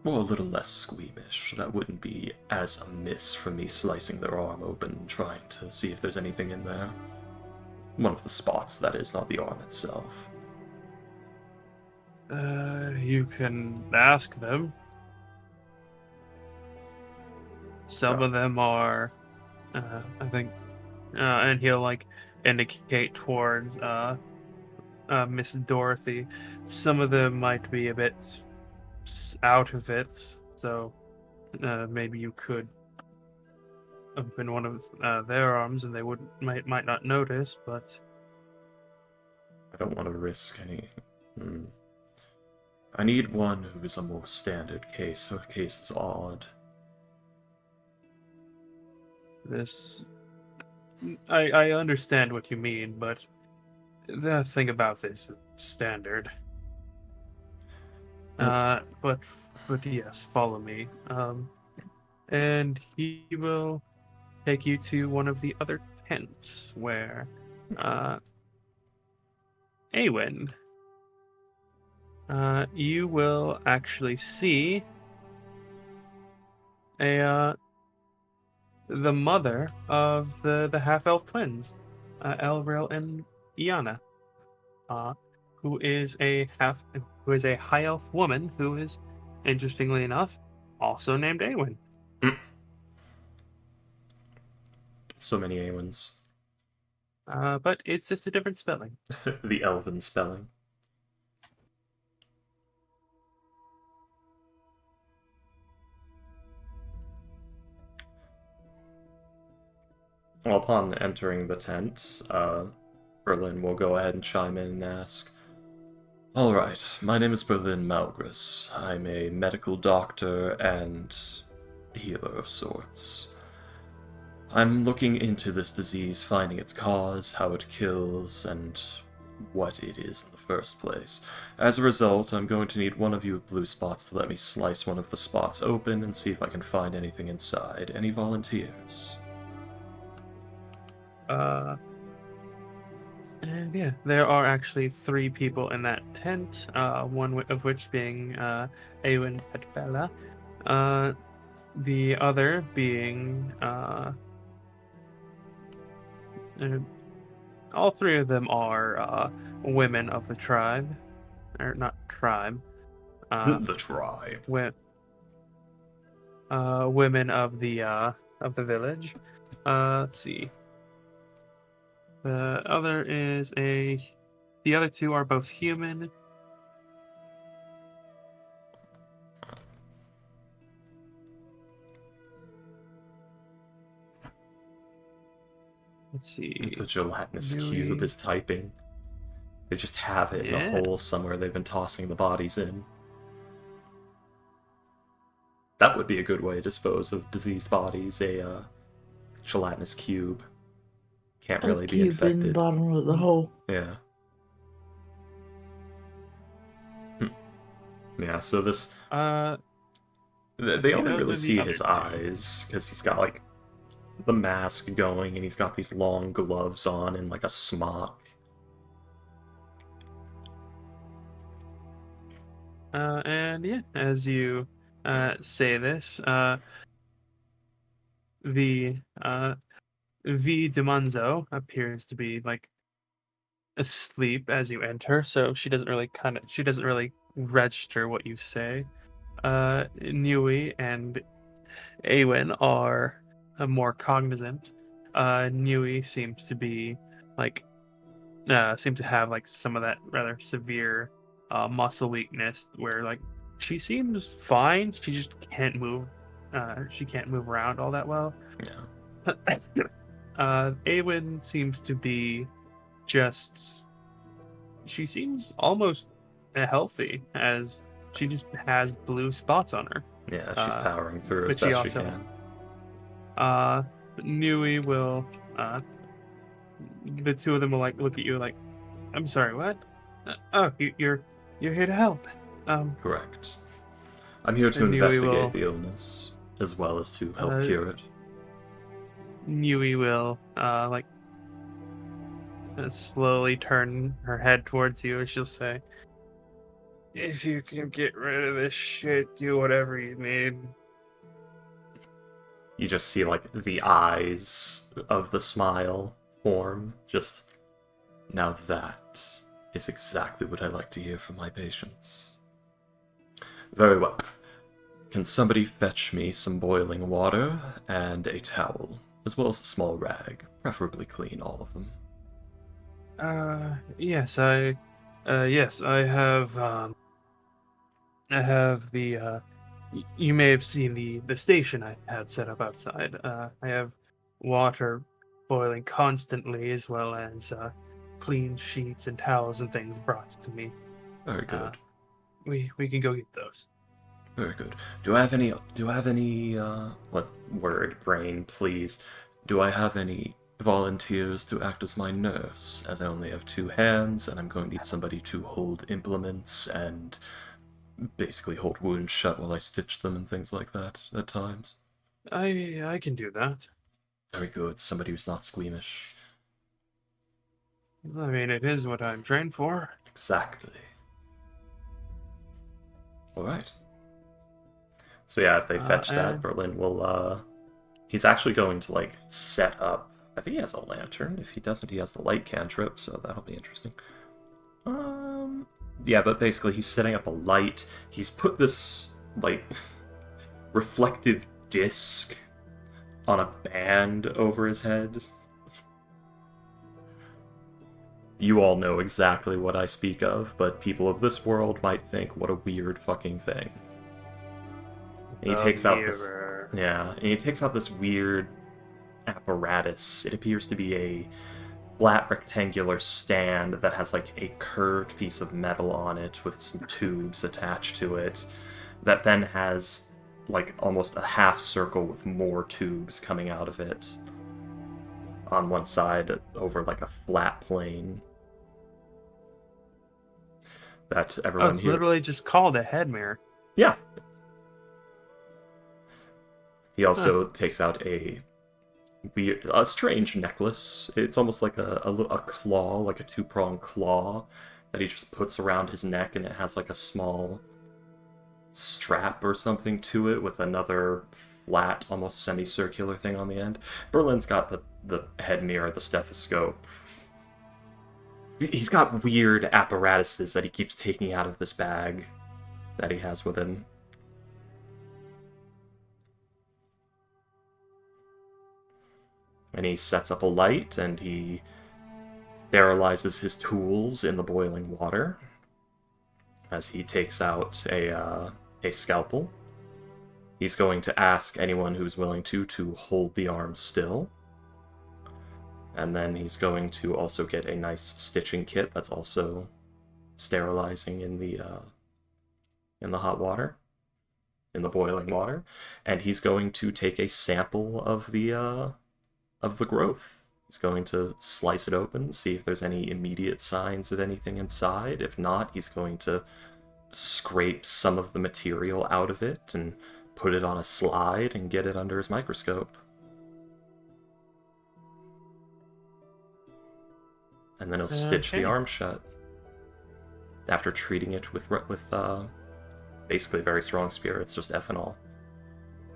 or a little less squeamish? That wouldn't be as amiss for me slicing their arm open and trying to see if there's anything in there. One of the spots, that is, not the arm itself. You can ask them. Some of them are, I think, and he'll like indicate towards Miss Dorothy. Some of them might be a bit out of it, so maybe you could open one of their arms, and they might not notice. But I don't want to risk any... I need one who is a more standard case. Her case is odd. I understand what you mean, but the thing about this is standard. But yes, follow me. And he will take you to one of the other tents where Awen, you will actually see the mother of the half elf twins, Elril and Iana, who is a high elf woman who is, interestingly enough, also named Awen. So many Awens. But it's just a different spelling. The elven spelling. Well, upon entering the tent, Berlin will go ahead and chime in and ask, "Alright, my name is Berlin Malgris. I'm a medical doctor and healer of sorts. I'm looking into this disease, finding its cause, how it kills, and what it is in the first place. As a result, I'm going to need one of you with blue spots to let me slice one of the spots open and see if I can find anything inside. Any volunteers? And yeah, there are actually 3 people in that tent, one of which being Eowyn Petbella, the other being all 3 of them are women of the tribe, or not tribe, The tribe. women of the village. Let's see. The other 2 are both human. Let's see. The gelatinous Really? cube is typing. They just have it in a hole Yes. somewhere they've been tossing the bodies in. That would be a good way to dispose of diseased bodies, a gelatinous cube. Can't really A be cube in the infected. bottom of the hole. Yeah. Yeah, so this... They see, only those really are the see other his 2. eyes, because he's got, like, the mask going, and he's got these long gloves on and, like, a smock. And yeah, as you say this, the V Demonzo appears to be like asleep as you enter, so she doesn't really register what you say. Nui and Awen are more cognizant. Nui seems to be like seems to have like some of that rather severe muscle weakness where like she seems fine, she just can't move. She can't move around all that well. Yeah. Awen seems to be just. She seems almost healthy, as she just has blue spots on her. Yeah, she's powering through as but she best she also- can. Nui will. The 2 of them will like look at you like, "I'm sorry, what? You're here to help." Correct. I'm here to And Nui investigate will- the illness, as well as to help Uh, cure it. Nui will slowly turn her head towards you, and she'll say, "If you can get rid of this shit, do whatever you need." You just see, like, the eyes of the smile form. Just, now that is exactly what I like to hear from my patients. Very well. Can somebody fetch me some boiling water and a towel, as well as a small rag, preferably clean, all of them? Yes, I have, I have the, you may have seen the station I had set up outside. I have water boiling constantly, as well as, clean sheets and towels and things brought to me. Very good. We can go get those. Very good. Do I have any, what word, brain, please? Do I have any volunteers to act as my nurse, as I only have 2 hands, and I'm going to need somebody to hold implements and basically hold wounds shut while I stitch them and things like that at times? I can do that. Very good. Somebody who's not squeamish. I mean, it is what I'm trained for. Exactly. Alright. So yeah, if they fetch that, and- Berlin will, he's actually going to, like, set up... I think he has a lantern. If he doesn't, he has the light cantrip, so that'll be interesting. Yeah, but basically he's setting up a light. He's put this, like, reflective disc on a band over his head. You all know exactly what I speak of, but people of this world might think, what a weird fucking thing. And he takes out this... Yeah, and he takes out this weird apparatus. It appears to be a flat rectangular stand that has like a curved piece of metal on it with some tubes attached to it, that then has like almost a half circle with more tubes coming out of it on one side over like a flat plane. that Oh, everyone it's here. literally just called a head mirror. Yeah. He also takes out a strange necklace. It's almost like a claw, like a two-pronged claw, that he just puts around his neck, and it has like a small strap or something to it with another flat, almost semicircular thing on the end. Berlin's got the head mirror, the stethoscope. He's got weird apparatuses that he keeps taking out of this bag that he has with him. And he sets up a light, and he sterilizes his tools in the boiling water as he takes out a scalpel. He's going to ask anyone who's willing to hold the arm still. And then he's going to also get a nice stitching kit that's also sterilizing in the hot water, in the boiling water. And he's going to take a sample of the growth. He's going to slice it open, see if there's any immediate signs of anything inside. If not, he's going to scrape some of the material out of it and put it on a slide and get it under his microscope. And then he'll stitch the arm shut after treating it with basically very strong spirits, just ethanol.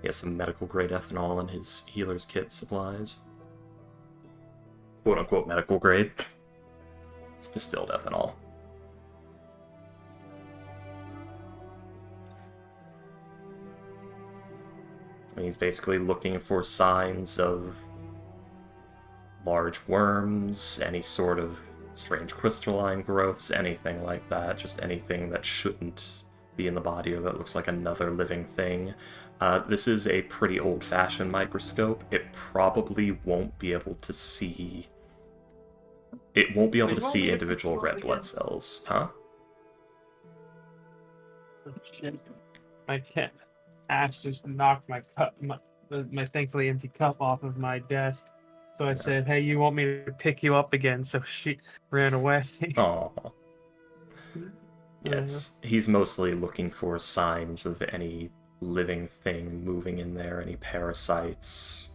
He has some medical grade ethanol in his healer's kit supplies. Quote unquote medical grade. It's distilled ethanol. And he's basically looking for signs of large worms, any sort of strange crystalline growths, anything like that. Just anything that shouldn't be in the body or that looks like another living thing. This is a pretty old-fashioned microscope. It probably won't be able to see... It won't be able to see individual red blood cells, huh? Oh, shit. My cat Ash just knocked my cup, my thankfully empty cup off of my desk. So I said, "Hey, you want me to pick you up again?" So she ran away. Aww. Yeah, he's mostly looking for signs of any living thing moving in there, any parasites.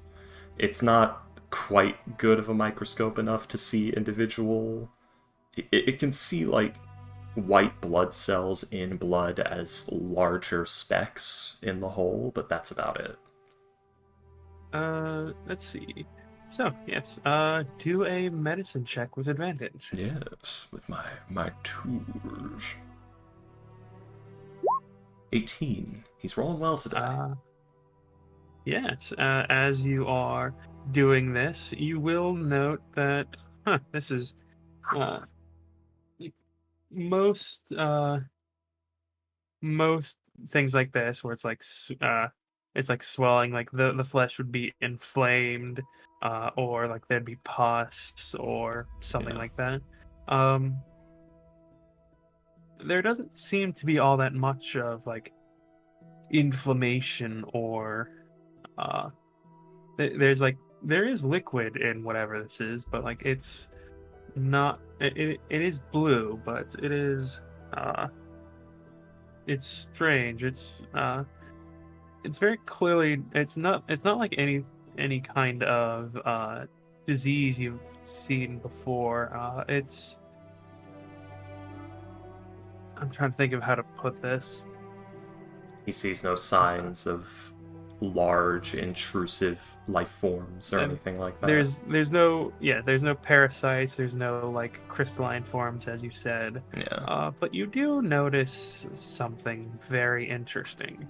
It's not quite good of a microscope enough to see individual... It can see, like, white blood cells in blood as larger specks in the whole, but that's about it. Let's see. So, yes, do a medicine check with advantage. Yes, with my tools. 18. He's rolling well today. Yes, as you are doing this, you will note that, this is, most things like this, where it's like swelling, like the flesh would be inflamed, or like there'd be pus or something like that. There doesn't seem to be all that much of like inflammation or there is liquid in whatever this is, but like it's not it is blue, but it is it's strange. It's very clearly it's not like any kind of disease you've seen before. It's I'm trying to think of how to put this. He sees no signs of large, intrusive life forms or anything like that. There's no parasites, there's no like crystalline forms, as you said. Yeah. But you do notice something very interesting.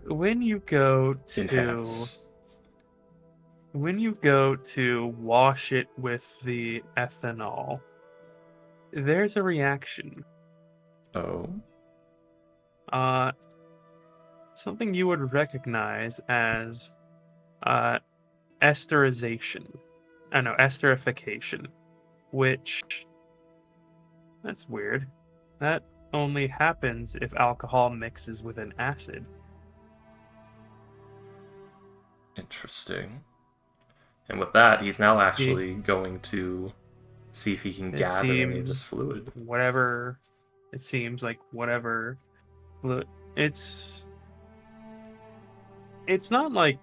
When you go to wash it with the ethanol, there's a reaction. Oh. Something you would recognize as esterization. No, esterification. Which, that's weird. That only happens if alcohol mixes with an acid. Interesting. And with that, he's now actually going to See if he can It gather any of this seems fluid. whatever. It seems like whatever fluid. It's not like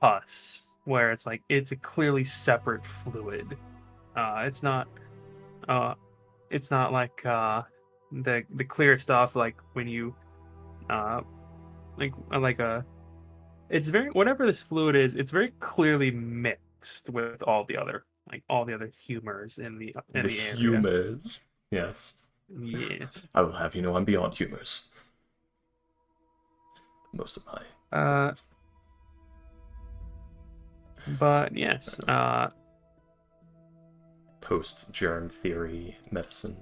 pus, where it's like it's a clearly separate fluid. It's not. It's not like the clear stuff like when you uh like a. It's very whatever this fluid is. It's very clearly mixed with all the other humors in the The area. humors. Yes. Yes. I will have you know I'm beyond humors. Most of my. But yes. Post germ theory medicine.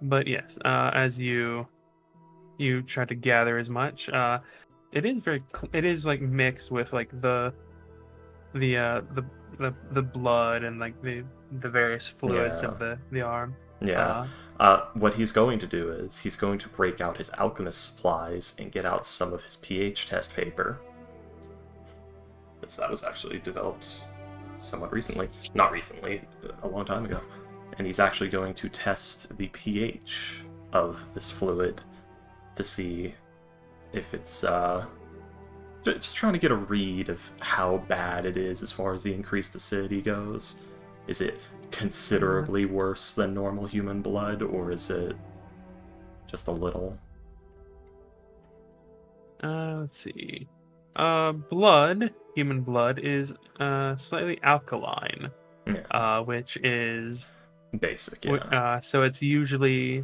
But yes. As you try to gather as much, it is it is like mixed with like the blood and like the various fluids Yeah. of the arm. Yeah. What he's going to do is he's going to break out his alchemist supplies and get out some of his pH test paper. Because that was actually developed somewhat recently. Not recently, a long time ago. And he's actually going to test the pH of this fluid to see if it's just trying to get a read of how bad it is as far as the increased acidity goes. Is it considerably worse than normal human blood, or is it just a little? Let's see. Human blood is slightly alkaline, which is basic, yeah. so it's usually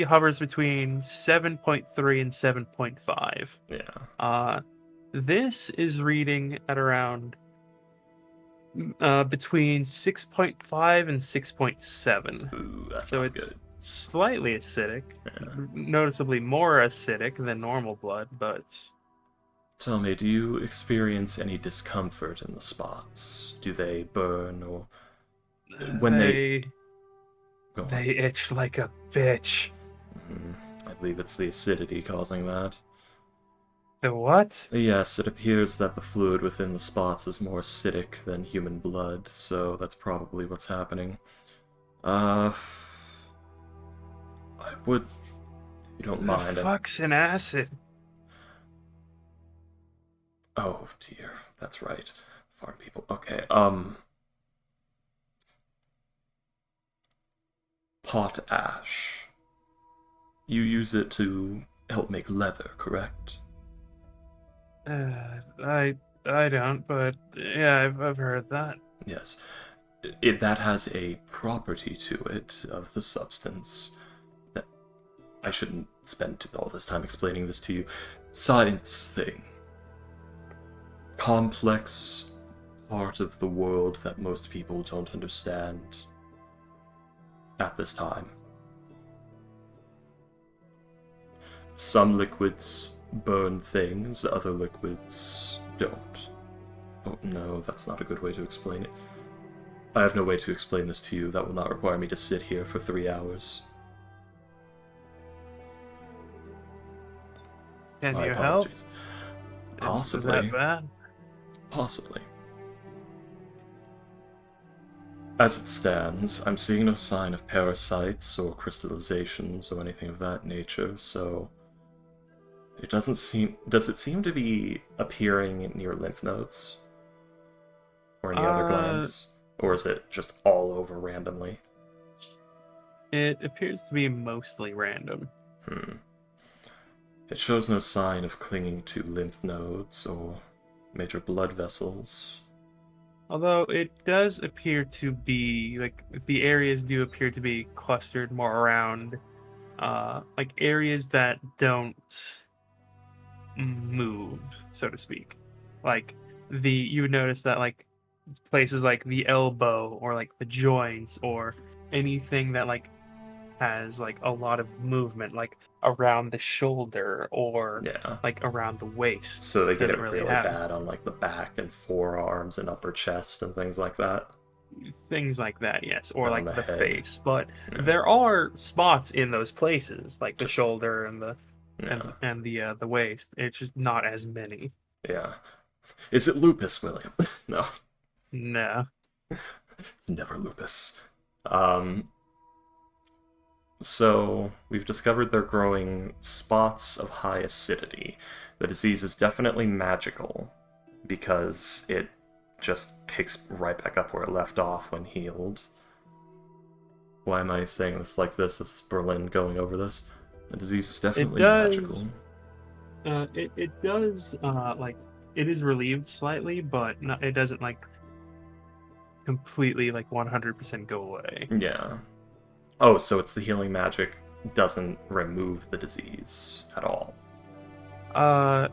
hovers between 7.3 and 7.5. Yeah. This is reading at around between 6.5 and 6.7. Ooh, that's So not it's good. slightly acidic, Yeah. noticeably more acidic than normal blood, but Tell me, do you experience any discomfort in the spots? Do they burn, or when they Go on. they itch like a bitch. I believe it's the acidity causing that. The what? Yes, it appears that the fluid within the spots is more acidic than human blood, so that's probably what's happening. I would, if you don't mind. The fuck's an acid? Oh dear, that's right. Farm people. Okay, pot ash. You use it to help make leather, correct? I don't, but yeah, I've heard that. Yes. That has a property to it of the substance that I shouldn't spend all this time explaining this to you. Science thing. Complex part of the world that most people don't understand at this time. Some liquids burn things, other liquids don't. Oh, no, that's not a good way to explain it. I have no way to explain this to you. That will not require me to sit here for 3 hours. Can My you apologies. help? Is Possibly. that bad? Possibly. As it stands, I'm seeing no sign of parasites or crystallizations or anything of that nature, so it doesn't seem... Does it seem to be appearing in your lymph nodes? Or any other glands? Or is it just all over randomly? It appears to be mostly random. It shows no sign of clinging to lymph nodes or major blood vessels. Although it does appear to be like the areas do appear to be clustered more around like areas that don't move, so to speak. Like you would notice that like places like the elbow or like the joints or anything that like has like a lot of movement, like around the shoulder or Yeah. like around the waist. So they get it doesn't really have bad on like the back and forearms and upper chest and things like that. things like that, yes, or On like the the head. face. But Yeah. there are spots in those places, like the Just- shoulder and the Yeah. and the waist. It's just not as many. Yeah. Is it lupus, William? No. No. It's never lupus. So, we've discovered they're growing spots of high acidity. The disease is definitely magical, because it just picks right back up where it left off when healed. Why am I saying this like this? This is Berlin going over this. The disease is definitely magical. It does like it is relieved slightly, but it doesn't like completely like 100% go away. Yeah. Oh, so it's the healing magic doesn't remove the disease at all. I'm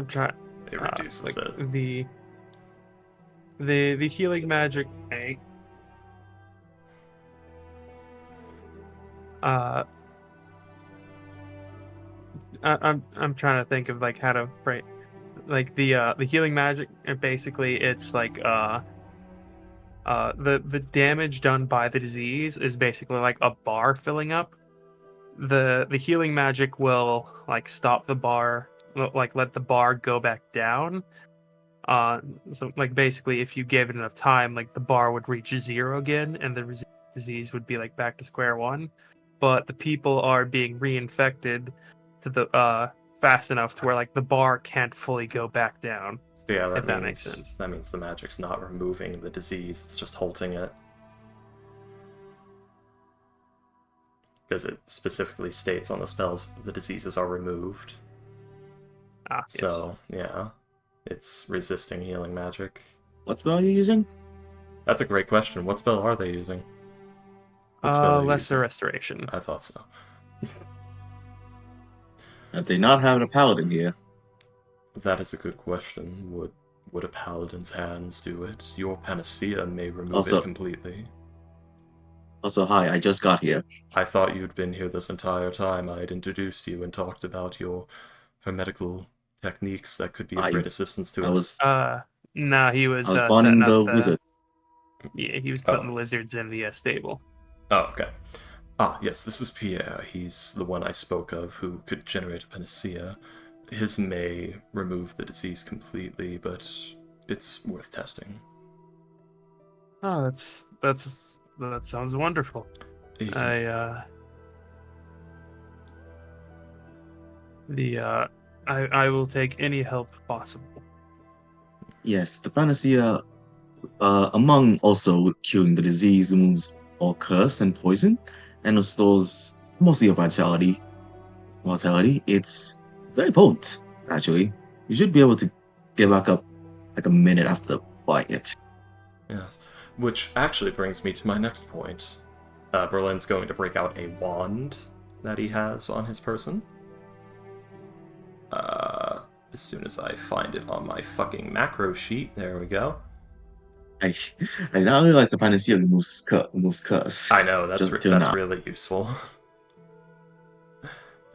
trying. It reduces like it. the healing magic. I'm trying to think of like how to phrase like the healing magic. Basically, it's like the damage done by the disease is basically like a bar filling up. The healing magic will like stop the bar, like let the bar go back down. So like basically, if you gave it enough time, like the bar would reach zero again, and the disease would be like back to square one. But the people are being reinfected to the fast enough to where like the bar can't fully go back down. So yeah, if that makes sense. That means the magic's not removing the disease, it's just halting it. Because it specifically states on the spells the diseases are removed. Yes. So, yeah. It's resisting healing magic. What spell are you using? That's a great question. What spell are they using? What spell are you Lesser using? restoration. I thought so. Have they not having a paladin here? That is a good question. Would a paladin's hands do it? Your panacea may remove Also- it completely. Also, hi, I just got here. I thought you'd been here this entire time. I had introduced you and talked about your hermetical techniques that could be of great assistance to I us. No, he was, I was setting bonding up the wizard. Yeah, he was putting the lizards in the stable. Oh, okay. Ah, yes, this is Pierre. He's the one I spoke of who could generate a panacea. His may remove the disease completely, but it's worth testing. Oh, that sounds wonderful. I will take any help possible. Yes, the panacea, among also curing the disease, removes all curse and poison, and restores mostly your mortality. It's very potent, actually. You should be able to get back up like a minute after buying it. Yes. Which actually brings me to my next point. Berlin's going to break out a wand that he has on his person. As soon as I find it on my fucking macro sheet, there we go. I now realize the panacea removes curse. I know, that's Just till now. really useful.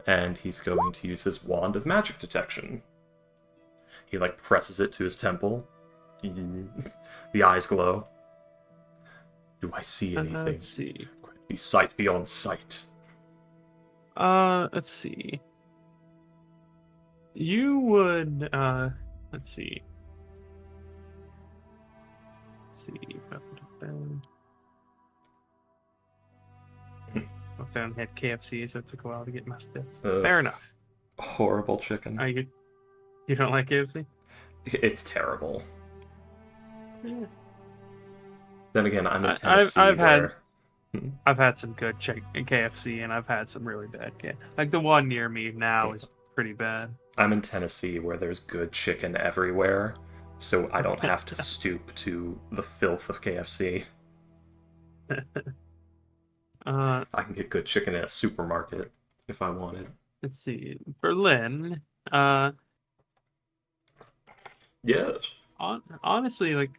And he's going to use his wand of magic detection. He like presses it to his temple. The eyes glow. Do I see anything? Let's see. Be sight beyond sight. Let's see. You would let's see. My phone had KFC, so it took a while to get my stuff. Ugh. Fair enough. Horrible chicken. You don't like KFC? It's terrible. Yeah. Then again, I'm in Tennessee. I've had some good KFC, and I've had some really bad KFC. Like the one near me now is pretty bad. I'm in Tennessee, where there's good chicken everywhere, so I don't have to stoop to the filth of KFC. I can get good chicken in a supermarket if I wanted. Let's see, Berlin. Yes. Honestly, like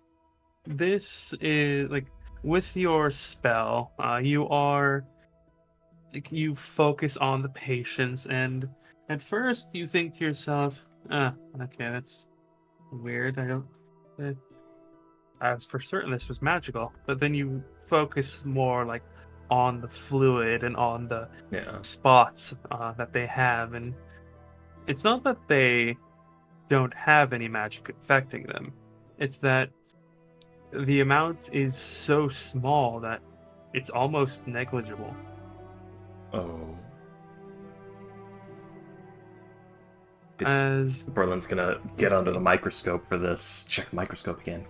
this is like with your spell, you are like you focus on the patients, and at first you think to yourself, okay, that's weird. I was for certain this was magical, but then you focus more like on the fluid and on the spots that they have, and it's not that they don't have any magic affecting them. It's that the amount is so small that it's almost negligible. Oh. As Berlin's gonna get let's under see. the microscope for this. Check the microscope again.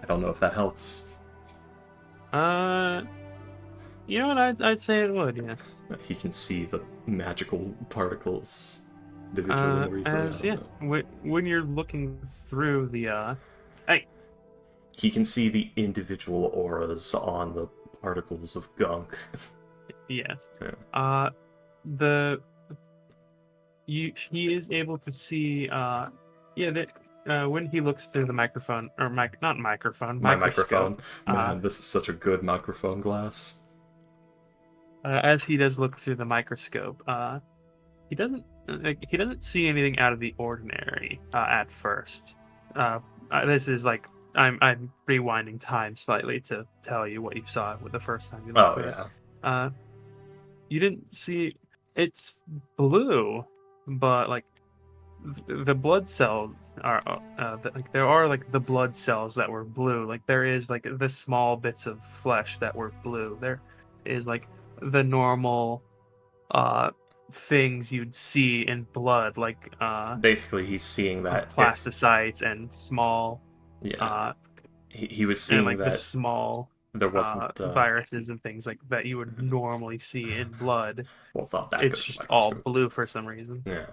I don't know if that helps. You know what? I'd say it would. Yes. He can see the magical particles individually more easily. I As don't yeah, know. when you're looking through the hey, He can see the individual auras on the particles of gunk. yes. Yeah. The he is able to see yeah that when he looks through the microphone or not microphone My microscope microphone. Man, this is such a good microphone glass. as he does look through the microscope he doesn't see anything out of the ordinary at first. This is like I'm rewinding time slightly to tell you what you saw with the first time you looked Oh, through yeah. it. You didn't see it's blue, but like the blood cells are like there are like the blood cells that were blue. Like there is like the small bits of flesh that were blue. There is like the normal uh things you'd see in blood, like Basically, he's seeing that it's... plastocytes and small Yeah. He was and seeing like the that small there wasn't... viruses and things like that you would normally see in blood. Well, it's not that good It's of a just all microscope. blue for some reason. Yeah.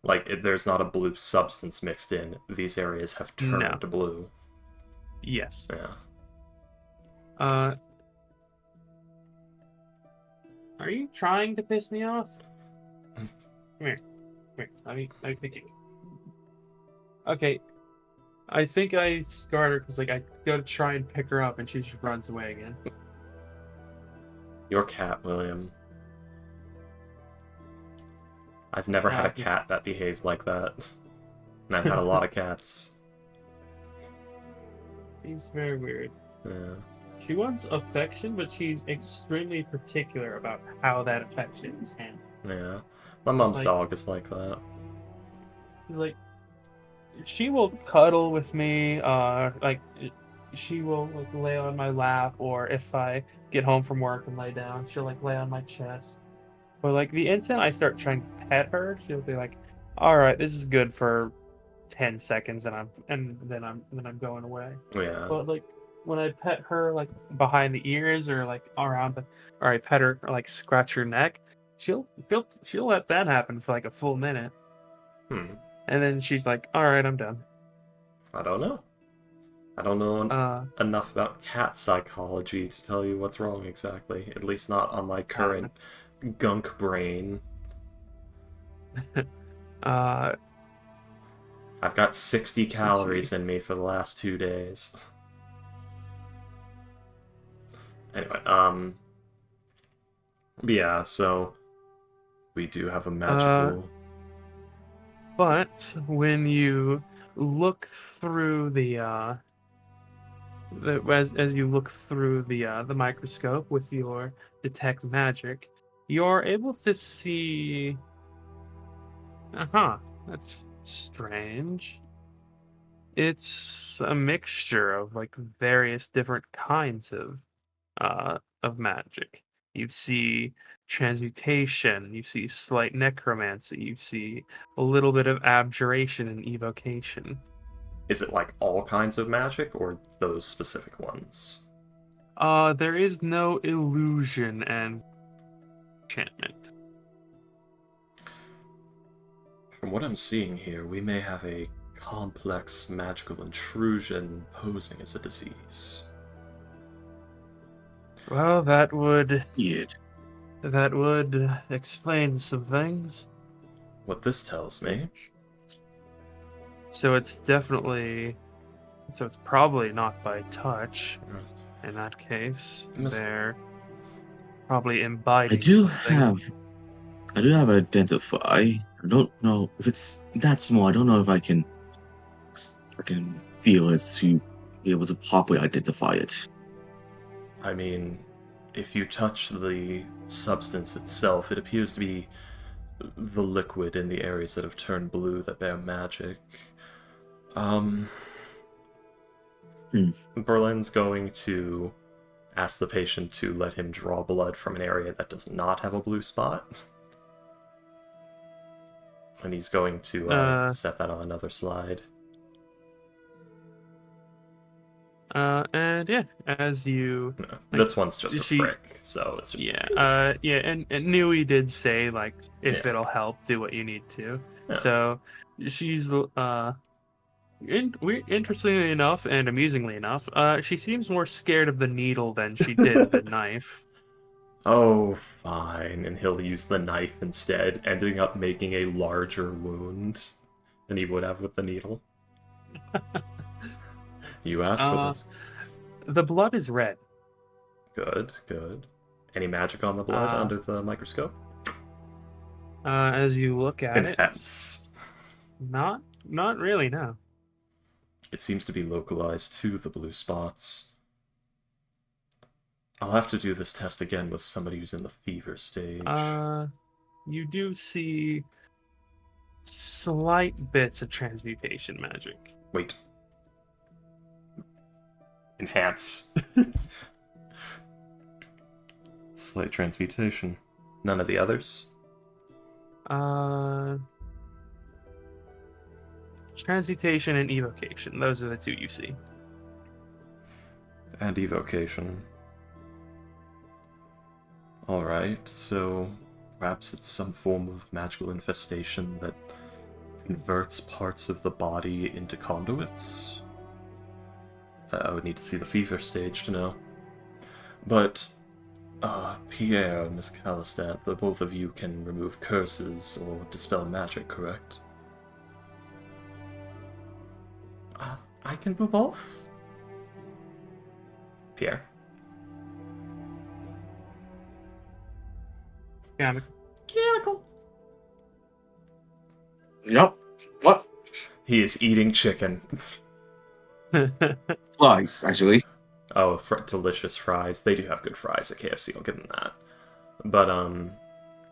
Like, there's not a blue substance mixed in. These areas have turned blue. Yes. Yeah. Are you trying to piss me off? Come here. Let me think. Okay. I think I scarred her because like I go to try and pick her up and she just runs away again. Your cat, William. I've never had a cat that behaved like that. And I've had a lot of cats. He's very weird. Yeah. She wants affection, but she's extremely particular about how that affection is handled. Yeah. My mom's dog is like that. He's like, she will cuddle with me, like, she will like lay on my lap, or if I get home from work and lay down, she'll like lay on my chest. But like the instant I start trying to pet her, she'll be like, "All right, this is good for 10 seconds," and then I'm going away. Yeah. But like when I pet her like behind the ears or like around or I pet her or like scratch her neck, she'll let that happen for like a full minute. And then she's like, "All right, I'm done." I don't know. I don't know enough about cat psychology to tell you what's wrong exactly. At least not on my current gunk brain. I've got 60 calories in me for the last 2 days. Anyway, yeah, so we do have a magical... But when you look through as you look through the microscope with your detect magic, you're able to see. That's strange. It's a mixture of like various different kinds of magic. You see transmutation, you see slight necromancy, you see a little bit of abjuration and evocation. Is it like all kinds of magic, or those specific ones? There is no illusion and enchantment. From what I'm seeing here, we may have a complex magical intrusion posing as a disease. Well, that would Weird. explain some things. What this tells me... So it's probably not by touch. In that case, they're probably imbibing. I do have identify. I don't know if it's that small. I don't know if I can feel it to be able to properly identify it. I mean, if you touch the substance itself, it appears to be the liquid in the areas that have turned blue that bear magic. Berlin's going to ask the patient to let him draw blood from an area that does not have a blue spot. And he's going to set that on another slide. And yeah, as you No, this one's just a prick, so it's just and Nui did say like if Yeah. it'll help, do what you need to. Yeah. So she's interestingly enough and amusingly enough, she seems more scared of the needle than she did the knife. Oh, fine. And he'll use the knife instead, ending up making a larger wound than he would have with the needle. You asked for this. The blood is red. Good, good. Any magic on the blood under the microscope? As you look at Enhance. it, not really, no. It seems to be localized to the blue spots. I'll have to do this test again with somebody who's in the fever stage. You do see slight bits of transmutation magic. Wait. Enhance. Slight transmutation. None of the others? Transmutation and evocation. Those are the two you see. And evocation. Alright, so perhaps it's some form of magical infestation that converts parts of the body into conduits? I would need to see the fever stage to know. But, Pierre and Miss Callistat, the both of you can remove curses or dispel magic, correct? I can do both? Pierre? Mechanical. Yep. What? He is eating chicken. Flies, actually. Oh, delicious fries. They do have good fries at KFC, I'll give them that. But,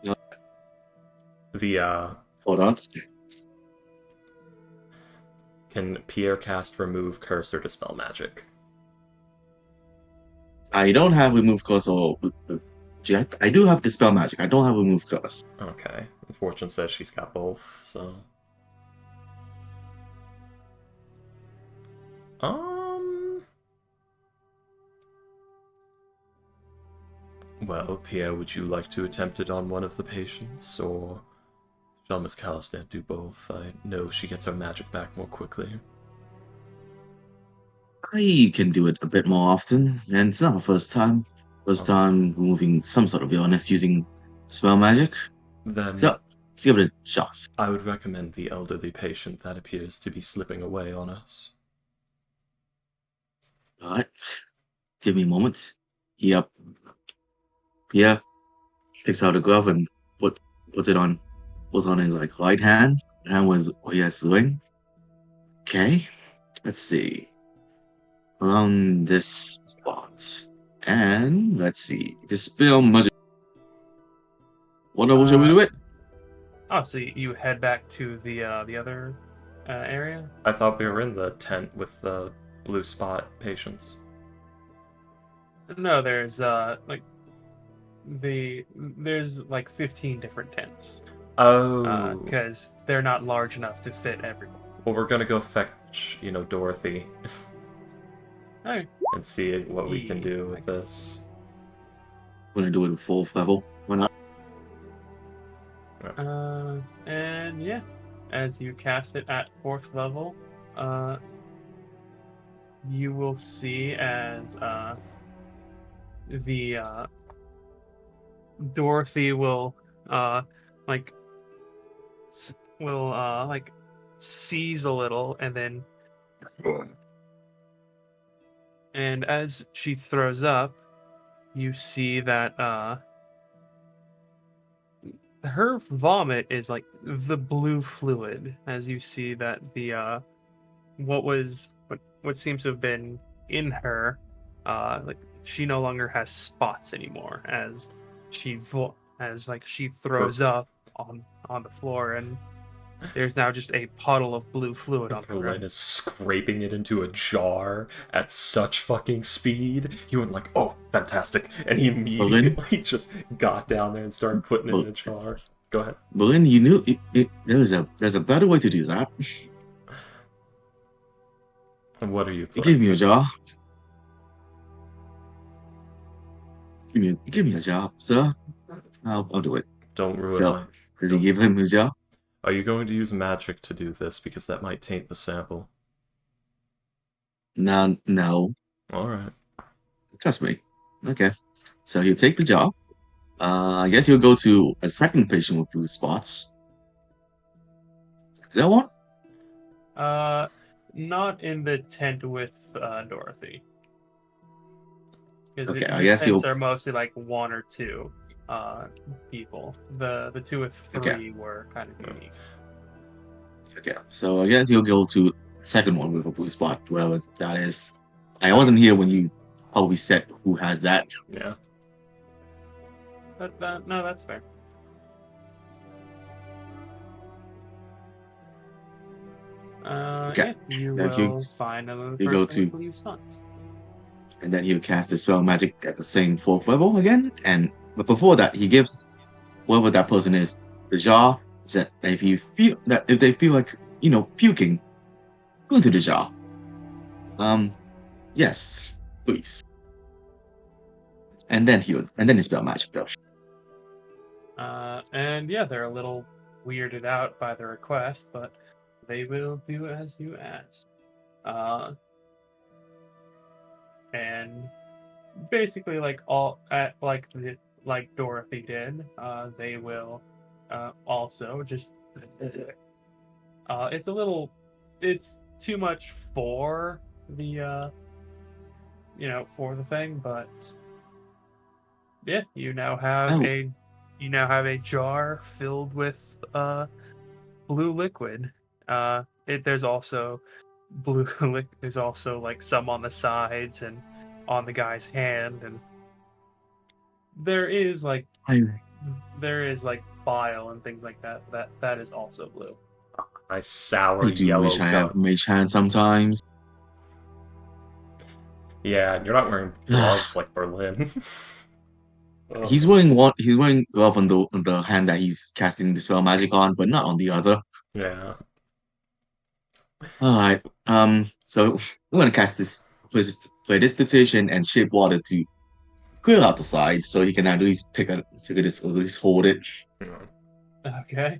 Yeah. the, Hold on. Can Pierre cast Remove Curse or Dispel Magic? I don't have remove curse or jet. I do have dispel magic. I don't have remove curse. Okay. Fortune says she's got both, so... Well, Pierre, would you like to attempt it on one of the patients, or shall Miss Callistat do both? I know she gets her magic back more quickly. I can do it a bit more often, and it's not my first time. First time removing some sort of illness using spell magic. Then So, let's give it a shot. I would recommend the elderly patient that appears to be slipping away on us. Alright. Give me a moment. Yep. Yeah. Takes out a glove and puts it on his like right hand. And was what he has doing. Okay. Let's see. Around this spot. And let's see. Dispel magic. What level should we do it? Oh, so you head back to the other area? I thought we were in the tent with the blue spot patients. No, there's like 15 different tents. Oh. Because they're not large enough to fit everyone. Well, we're gonna go fetch, Dorothy. Alright. And see what we can do with this. I'm gonna do it at 4th level. Why not? And yeah, as you cast it at 4th level, you will see as the Dorothy will seize a little, and then and as she throws up, you see that her vomit is like the blue fluid, as you see that the what seems to have been in her, like she no longer has spots anymore, as she throws up on the floor, and there's now just a puddle of blue fluid on the Berlin ground. is scraping it into a jar at such fucking speed. He went like, "Oh, fantastic!" and he immediately just got down there and started putting it in a jar. Go ahead. Berlin, you knew there's a better way to do that. And what are you You putting? give me a jar. Give me a jar, sir. I'll do it. Don't ruin So, my. does he give him his jar? Are you going to use magic to do this? Because that might taint the sample. No, no. Alright. Trust me. Okay. So he'll take the jar. I guess he'll go to a second patient with blue spots. Is that one? Not in the tent with Dorothy. Because Okay, I the guess tents he'll. are mostly like one or two people. The two with three were kind of unique. Okay, so I guess you'll go to the second one with a blue spot, whoever that is. I wasn't here when you probably said who has that. Yeah. No, that's fair. Okay. Yeah, you Then will find another you go person with to, blue spots. and then he'll cast the spell magic at the same fourth level again. But before that, he gives whoever that person is the jar. That if they feel like puking, go into the jar. Yes, please. And then he spell magic though. And yeah, they're a little weirded out by the request, but they will do as you ask. And basically, like Dorothy did, they will also just. It's too much for the for the thing, but yeah, you now have Oh, a jar filled with blue liquid. There's also there's also like some on the sides and on the guy's hand, and there is like I bile and things like that. That is also blue. Nice sour I do yellow wish I have gunk. mage hand sometimes. Yeah, and you're not wearing gloves like Berlin. He's Oh. wearing one. He's wearing glove on the hand that he's casting the spell magic on, but not on the other. Yeah. All right. So I'm gonna cast this prestidigitation and shape water to clear out the sides, so he can at least pick it, at least hold it. Okay.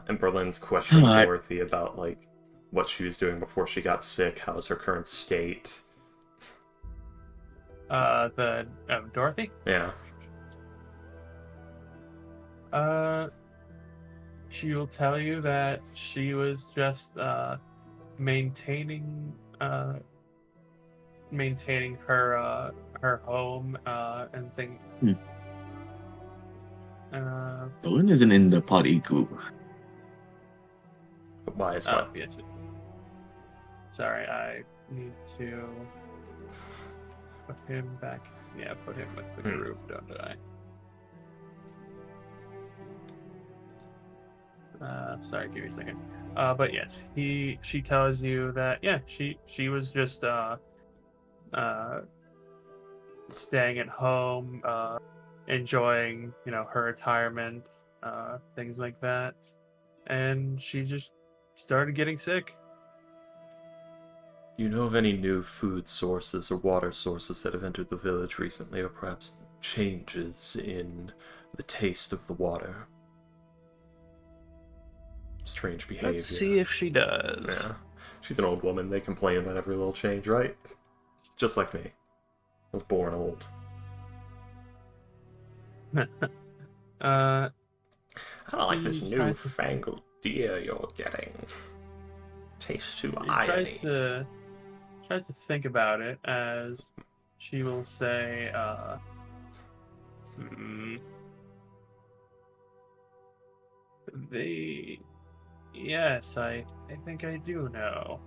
And Berlin's All questioning right. Dorothy about like what she was doing before she got sick. How's her current state? The Dorothy. Yeah. She will tell you that she was just maintaining her home and thing. Hmm. Uh, Owen isn't in the party group. Why is what? yes. Sorry, I need to put him back. Yeah, put him with the group, don't I? Sorry, give me a second. But yes, she tells you that she was just staying at home, enjoying her retirement, things like that, and she just started getting sick. You know of any new food sources or water sources that have entered the village recently, or perhaps changes in the taste of the water? Strange behavior. Let's see if she does. Yeah. She's an old woman. They complain about every little change, right? Just like me. I was born old. uh, I don't like this He tries to- newfangled deer you're getting. Tastes too She irony. tries to think about it as she will say, hmm, yes, I think I do know.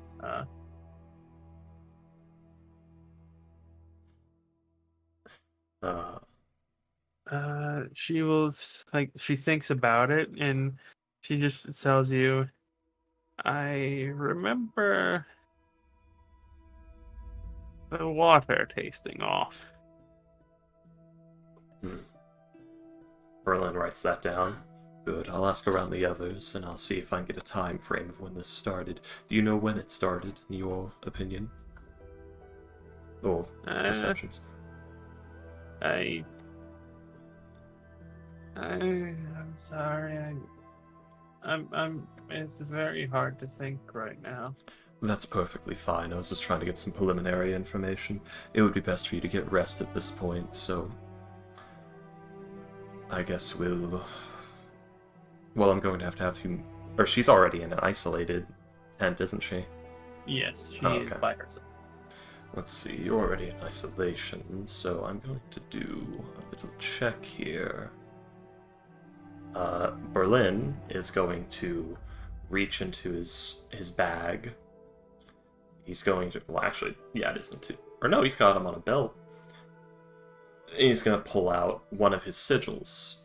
She will she thinks about it, and She just tells you, I remember the water tasting off. Berlin writes that down. Good, I'll ask around the others, and I'll see if I can get a time frame of when this started. Do you know when it started, in your opinion? Or perceptions? I'm sorry. I'm. It's very hard to think right now. That's perfectly fine. I was just trying to get some preliminary information. It would be best for you to get rest at this point, so I guess we'll... Well, I'm going to have you... Or she's already in an isolated tent, isn't she? Yes, she Oh, is okay. by herself. Let's see, you're already in isolation, so I'm going to do a little check here. Berlin is going to reach into his bag. He's going to... Well, actually, yeah, it isn't too... Or no, he's got him on a belt. He's going to pull out one of his sigils.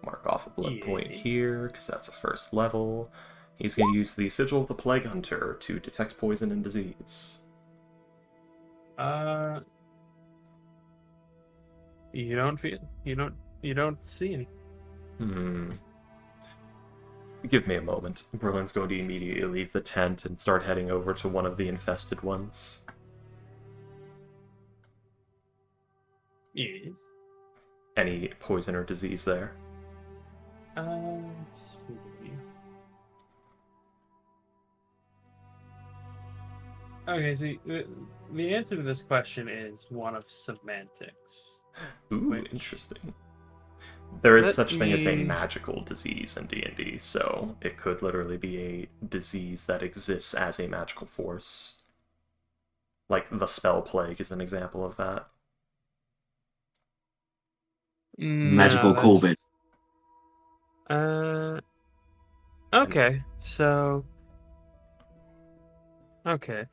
Mark off a blood point here, because that's a first level. He's going to use the Sigil of the Plague Hunter to detect poison and disease. You don't feel... You don't see any. Give me a moment. Berlin's going to immediately leave the tent and start heading over to one of the infested ones. Yes. Any poison or disease there? Let's see. Okay, see, the answer to this question is one of semantics. Ooh, interesting. There is Let such thing as a me- magical disease in D&D, so it could literally be a disease that exists as a magical force. Like the spell plague is an example of that. Magical No, COVID. Okay, so... Okay.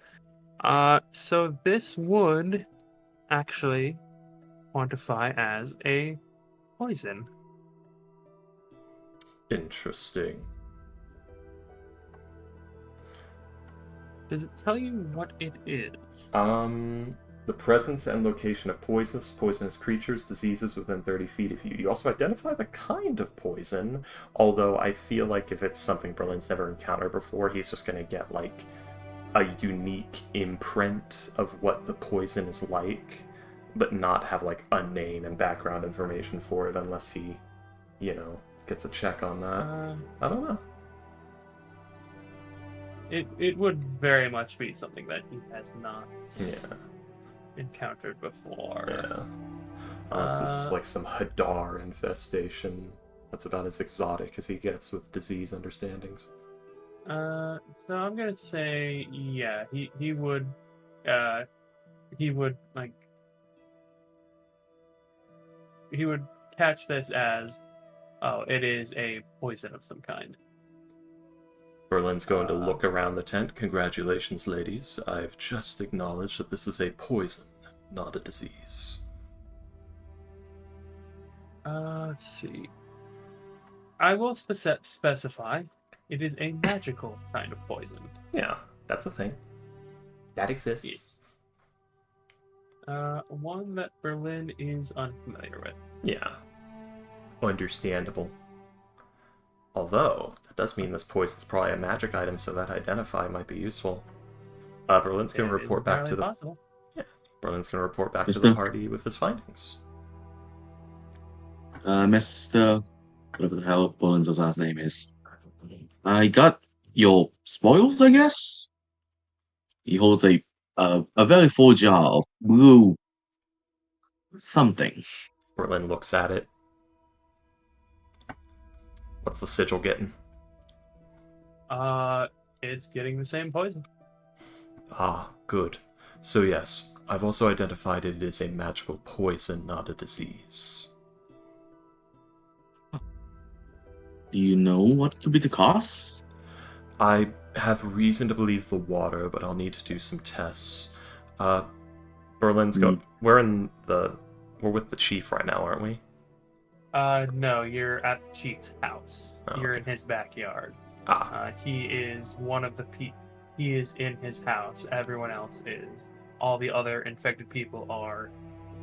So this would actually quantify as a poison. Interesting. Does it tell you what it is? The presence and location of poisonous creatures, diseases within 30 feet of you. You also identify the kind of poison, although I feel like if it's something Berlin's never encountered before, he's just going to get, like, a unique imprint of what the poison is like, but not have, like, a name and background information for it unless he, gets a check on that. I don't know. It would very much be something that he has not Yeah. encountered before. Yeah. Unless it's like some Hadar infestation. That's about as exotic as he gets with disease understandings. So I'm gonna say, yeah, he would catch this as, oh, it is a poison of some kind. Berlin's going to look around the tent. Congratulations, ladies. I've just acknowledged that this is a poison, not a disease. Let's see. I will specify it is a magical kind of poison. Yeah, that's a thing. That exists. Yes. One that Berlin is unfamiliar with. Yeah. Understandable. Although, that does mean this poison's probably a magic item, so that identify might be useful. Berlin's going to report back to the... Possible. Yeah, Berlin's going to report back to the party with his findings. Mr. Whatever the hell Berlin's last name is. I got your spoils, I guess? He holds a very full jar of blue something. Berlin looks at it. What's the sigil getting? It's getting the same poison. Ah, good. So yes, I've also identified it as a magical poison, not a disease. Do you know what could be the cause? I have reason to believe the water, but I'll need to do some tests. Berlin's going... We're with the chief right now, aren't we? No, you're at the chief's house. Oh, You're okay. in his backyard. Ah, He is one of the He is in his house. Everyone else is. All the other infected people are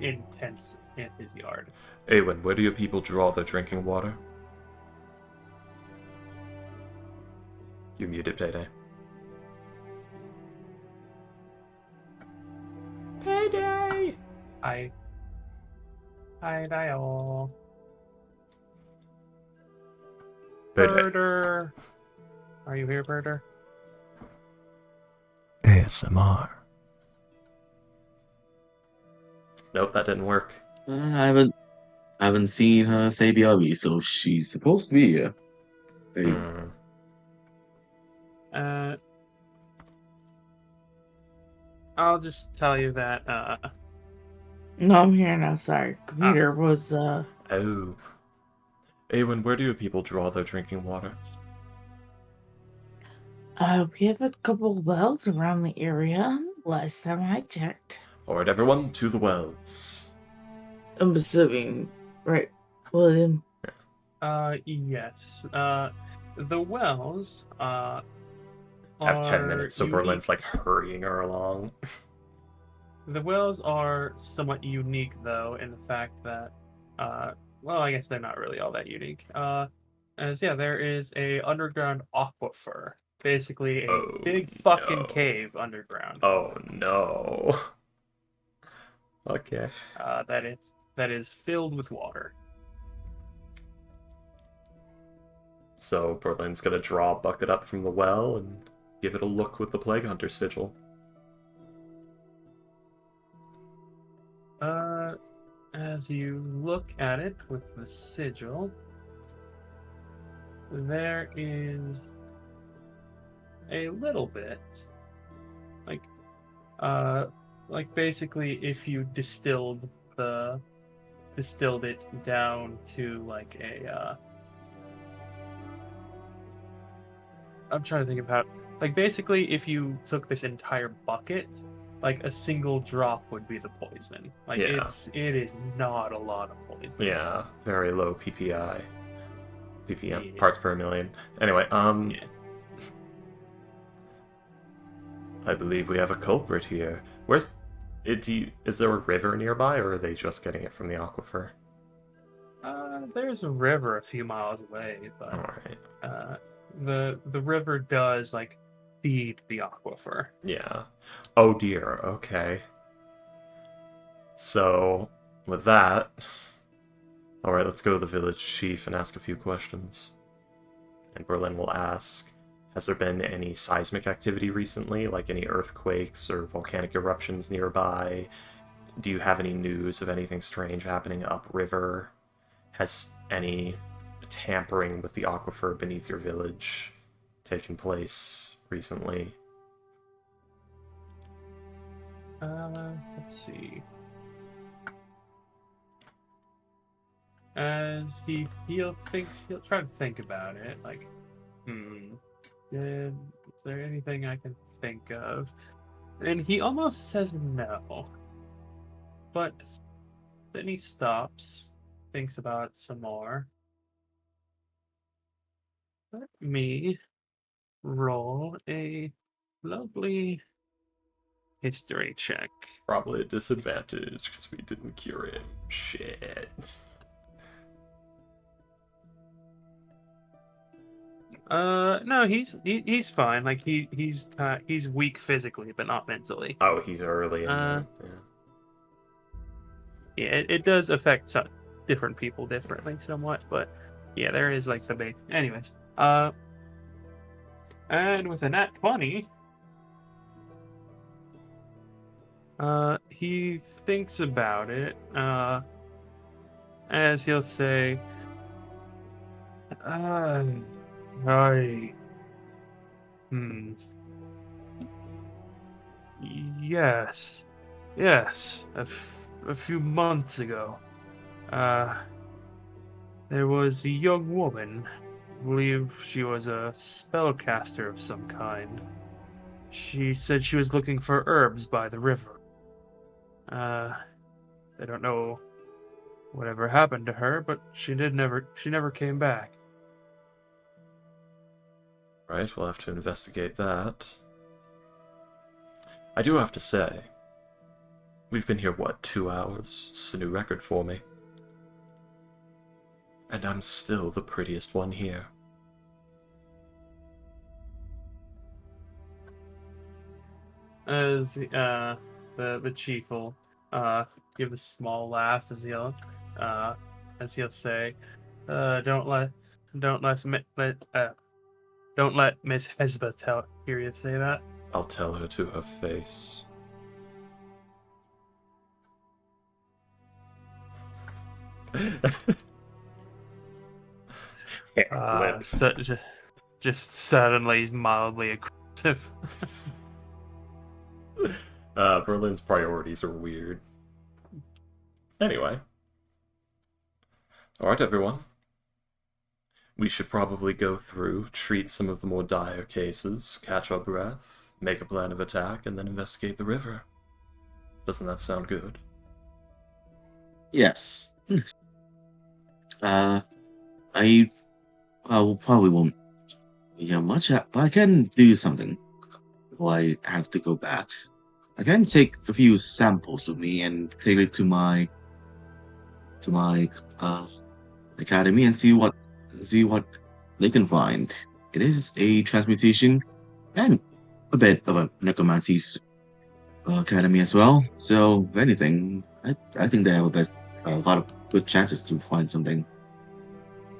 in tents in his yard. Awen, where do your people draw their drinking water? You muted, Payday. Payday! Hi. Hi, Dial. Payday. Birder. Are you here, Birder? ASMR. Nope, that didn't work. I haven't seen her say BRB, so she's supposed to be here. Hey, Hmm. I'll just tell you that No, I'm here now. Sorry, computer was Oh. Awen, where do your people draw their drinking water? we have a couple wells around the area. Last time I checked, Alright, everyone, to the wells. I'm assuming, right, William? yes. The wells I have 10 are minutes, so unique. Berlin's like hurrying her along. The wells are somewhat unique, though, in the fact that, well, I guess they're not really all that unique. There is a underground aquifer, basically a Oh, big fucking no. cave underground. Oh no. Okay. That is filled with water. So Berlin's gonna draw a bucket up from the well and give it a look with the Plague Hunter sigil. As you look at it with the sigil, there is a little bit, like, basically if you distilled it down to like a, I'm trying to think about, like, basically if you took this entire bucket, like a single drop would be the poison. Like Yeah. it is not a lot of poison. Yeah, very low PPI. PPM, Yeah. parts per million. Anyway, Yeah. I believe we have a culprit here. Where's it? Is there a river nearby, or are they just getting it from the aquifer? There's a river a few miles away, but Alright. the river does like feed the aquifer. Yeah. Oh dear, okay. So, with that, alright, let's go to the village chief and ask a few questions. And Berlin will ask, has there been any seismic activity recently, like any earthquakes or volcanic eruptions nearby? Do you have any news of anything strange happening upriver? Has any tampering with the aquifer beneath your village taken place recently? Let's see. As he'll try to think about it. Like, is there anything I can think of? And he almost says no, but then he stops, thinks about it some more. Let me roll a lovely history check. Probably a disadvantage because we didn't cure it. Shit. No, he's fine. Like he's weak physically, but not mentally. Oh, he's early in the... Yeah, it does affect some different people differently somewhat, but yeah, there is like the base. Anyways, and with a nat 20, he thinks about it, as he'll say, yes, yes, a few months ago, there was a young woman, I believe she was a spellcaster of some kind. She said she was looking for herbs by the river. I don't know whatever happened to her, but she never came back. Right, we'll have to investigate that. I do have to say, we've been here, what, 2 hours? It's a new record for me. And I'm still the prettiest one here. As the chief will give a small laugh as he'll say, don't let Miss Hesba hear you say that. I'll tell her to her face. Lips. Just suddenly mildly aggressive. Berlin's priorities are weird. Anyway. Alright, everyone. We should probably go through, treat some of the more dire cases, catch our breath, make a plan of attack, and then investigate the river. Doesn't that sound good? Yes. I probably won't hear much, but I can do something before I have to go back. I can take a few samples with me and take it to my academy and see what they can find. It is a transmutation and a bit of a necromancy's academy as well. So if anything, I think they have a lot of good chances to find something.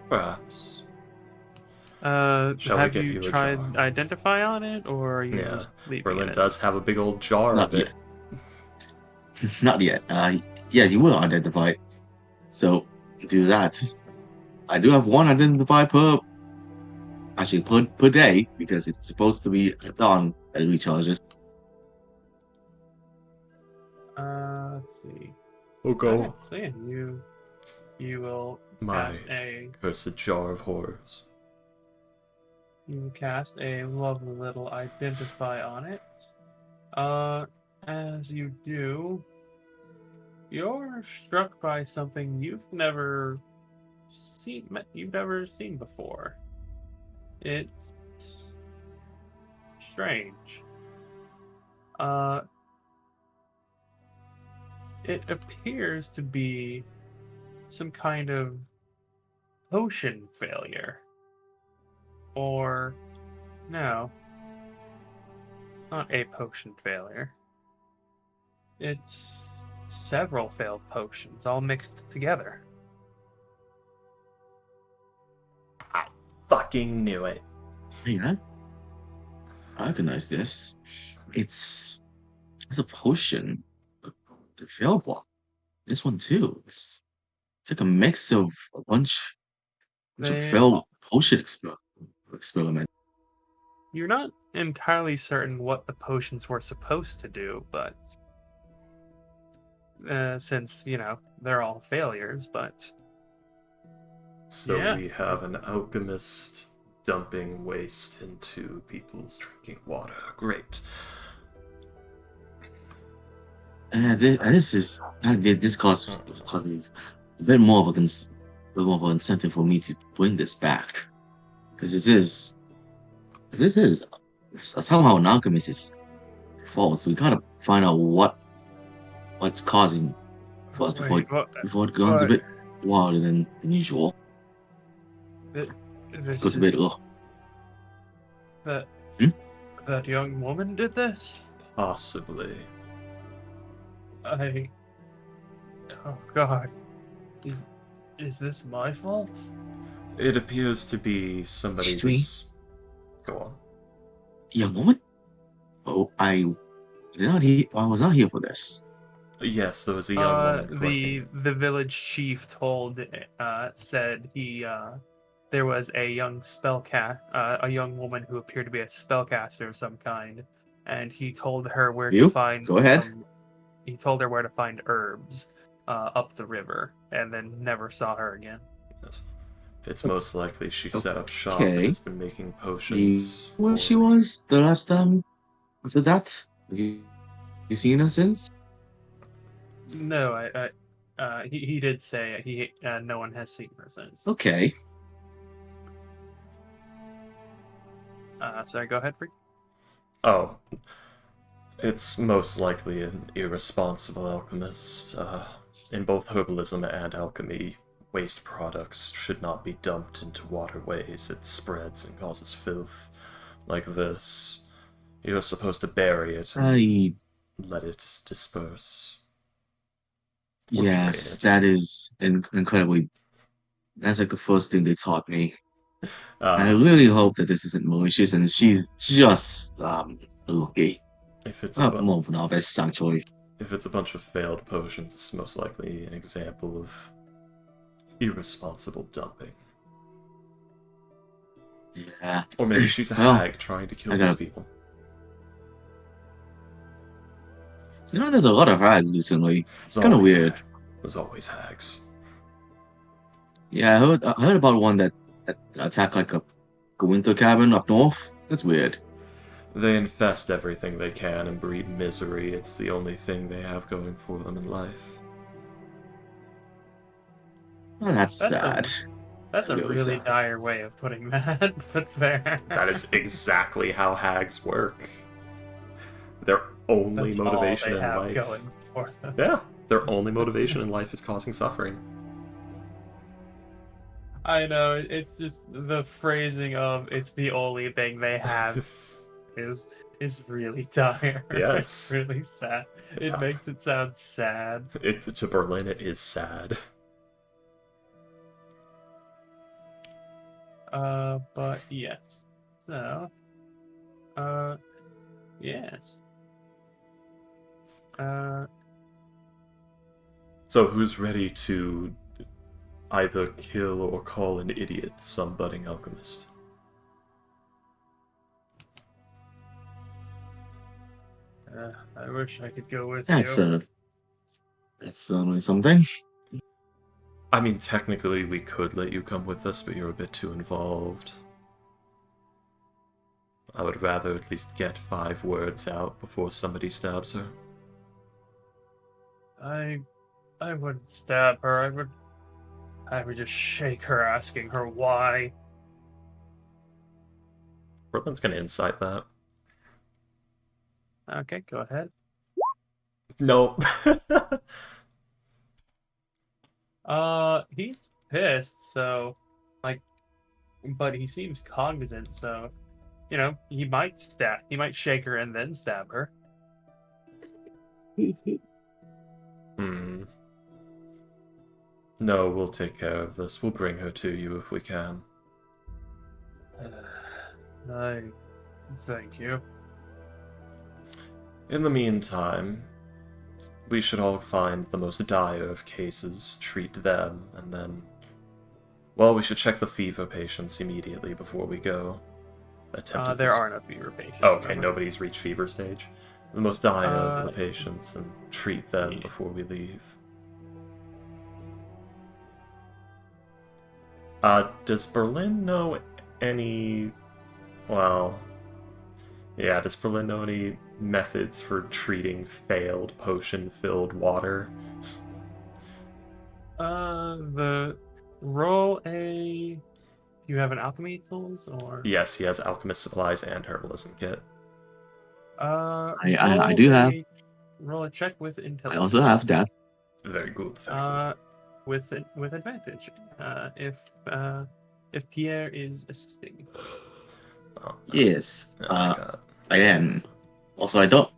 Perhaps. Have we get you you a tried jar? identify on it, or are you Yeah, just leaving Berlin it? does have a big old jar Not of it. Not yet. Yeah, you will identify it. So do that. I do have one identify per day because it's supposed to be at dawn that it recharges. Let's see. Oh, go. Okay, so yeah, you will My cast a cursed jar of horrors. lovely little identify on it. As you do, you're struck by something you've never seen before. It's strange. It appears to be some kind of potion failure. Or, no, it's not a potion failure. It's several failed potions all mixed together. I fucking knew it. Hey, I recognize this. It's a potion. The failed one. This one too. It's like a mix of a bunch of They, failed potion experiment. you're not entirely certain what the potions were supposed to do, but since, they're all failures, but So yeah, we have an it's- alchemist dumping waste into people's drinking water. Great. This causes a bit more of an incentive for me to bring this back, because this is somehow an alchemist's fault. We gotta find out what's causing for us Wait, before it goes a bit wilder than usual. this Goes a bit is that Hmm? that young woman did this? Possibly. Oh God, is this my fault? It appears to be somebody Excuse me? just... Go on. Young woman? Oh, I was not here for this. Yes, there was a young woman collecting. The village chief said there was a young a young woman who appeared to be a spellcaster of some kind, and he told her where to You? find Go ahead. he told her where to find herbs up the river, and then never saw her again. Yes. It's most likely she set up shop and Okay. has been making potions. Where she for- was the last time after that? Have you seen her since? No, he did say no one has seen her since. Okay. Sorry, go ahead, Freak. Oh, it's most likely an irresponsible alchemist. In both herbalism and alchemy, waste products should not be dumped into waterways. It spreads and causes filth. Like this, you're supposed to bury it and let it disperse. Or Yes, drain that is incredibly. That's like the first thing they taught me. it. I really hope that this isn't malicious and she's just okay. If it's More of an novice, actually. if it's a bunch of failed potions, it's most likely an example of irresponsible dumping. Yeah. Or maybe she's a Well, hag trying to kill I these gotta- people. You know, there's a lot of hags recently. It's kind of always weird. There's always hags. Yeah, I heard about one that attacked like a winter cabin up north. That's weird. They infest everything they can and breed misery. It's the only thing they have going for them in life. Oh, that's That's sad. That's a Really really sad. dire way of putting that, but fair. That is exactly how hags work. Their only That's motivation all they in have life. going for them. Yeah, their only motivation in life is causing suffering. I know, it's just the phrasing of "it's the only thing they have" is really dire. Yes. It's really sad. It's It makes it sound sad. To Berlin, it is sad. But yes. So, yes. So who's ready to either kill or call an idiot some budding alchemist? I wish I could go with That's you. that's certainly something. I mean, technically we could let you come with us, but you're a bit too involved. I would rather at least get 5 words out before somebody stabs her. I wouldn't stab her. I would just shake her, asking her why. Brooklyn's gonna incite that. Okay, go ahead. Nope. He's pissed, so but he seems cognizant, so he might shake her and then stab her. No, we'll take care of this. We'll bring her to you if we can. I thank you. In the meantime, we should all find the most dire of cases, treat them, and then... Well, we should check the fever patients immediately before we go. There are no fever patients. Okay, remember? nobody's reached fever stage. The most dire of the patients, and treat them before we leave. Does Berlin know any... Well... Yeah, does Berlin know any methods for treating failed potion-filled water? Roll a... You have an alchemy tools, or... Yes, he has alchemist supplies and herbalism kit. I do have. Roll a check with I intelligence. also have that. Very good. Very good. With advantage. If Pierre is assisting. Oh, Yes. oh my God. I am. Also, I don't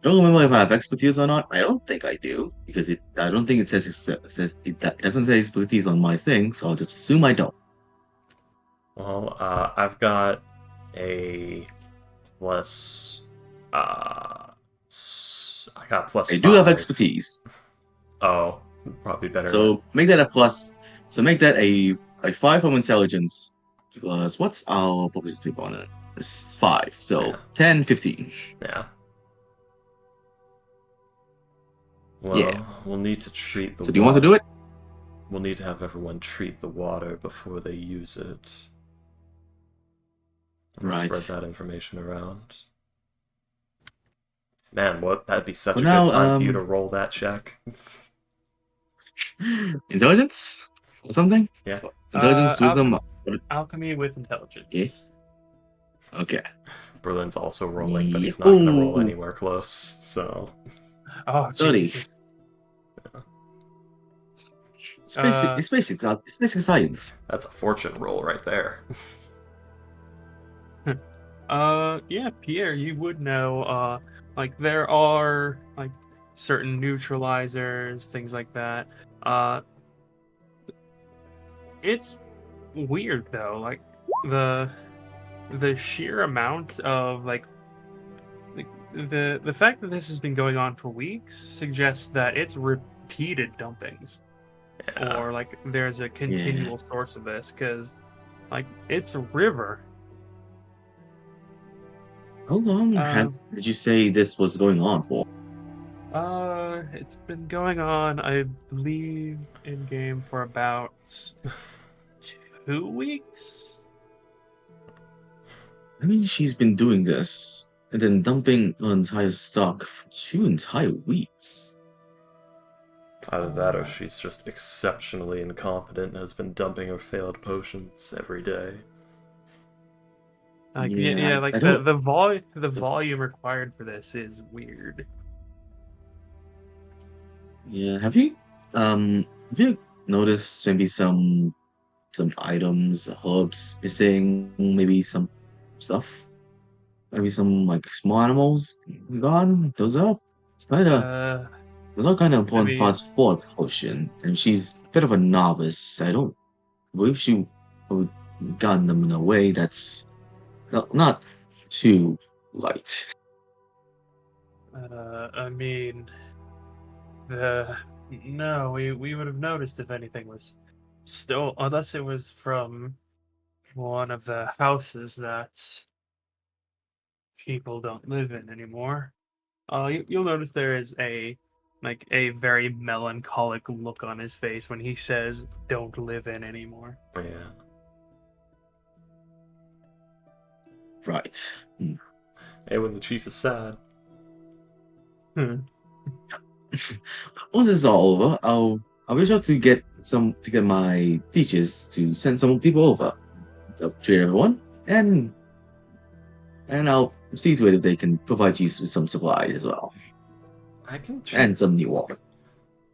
remember if I have expertise or not. I don't think I do because I don't think it it doesn't say expertise on my thing, so I'll just assume I don't. Well, I've got a plus. I got plus. I do have 5. expertise, Oh, probably better. so make that a plus. So make that a 5 from intelligence. Plus, what's our proficiency bonus? It's 5, so Yeah. 10, 15. Yeah. Well, Yeah. we'll need to treat the. So do you want to do it? We'll need to have everyone treat the water before they use it. And Right. spread that information around. Man, that'd be such For a now, good time for you to roll that check. Intelligence or something? Yeah. Intelligence, wisdom. Alchemy with intelligence. Okay. Berlin's also rolling, but Yeah. he's not going to roll Ooh. anywhere close. So Oh 30. Jesus. It's basic. It's basic. It's basic science. that's a fortune roll right there. Yeah, Pierre, you would know, like there are like certain neutralizers, things like that. It's weird though, like the sheer amount of the fact that this has been going on for weeks suggests that it's repeated dumpings, Yeah. or like there's a continual source of this, because like it's a river. How long did you say this was going on for? It's been going on, I believe, in game for about 2 weeks. I mean, she's been doing this and then dumping her entire stock for 2 entire weeks. Either that or she's just exceptionally incompetent and has been dumping her failed potions every day. Like Yeah, like I don't- the volume required for this is weird. Yeah, have you noticed maybe some items, herbs missing, maybe some stuff? Maybe some like small animals gone? Uh, Those are kind of important mean- parts for a potion, and she's a bit of a novice. I don't believe she would gotten them in a way that's not too light. I mean, the no, we would have noticed if anything was still, unless it was from one of the houses that people don't live in anymore. You'll notice there is a very melancholic look on his face when he says "don't live in" anymore. Yeah. Right. Hey, when the chief is sad. Once it's all over, I'll be sure to get my teachers to send some people over. They'll treat everyone, and I'll see to it if they can provide you with some supplies as well, I can and some new water.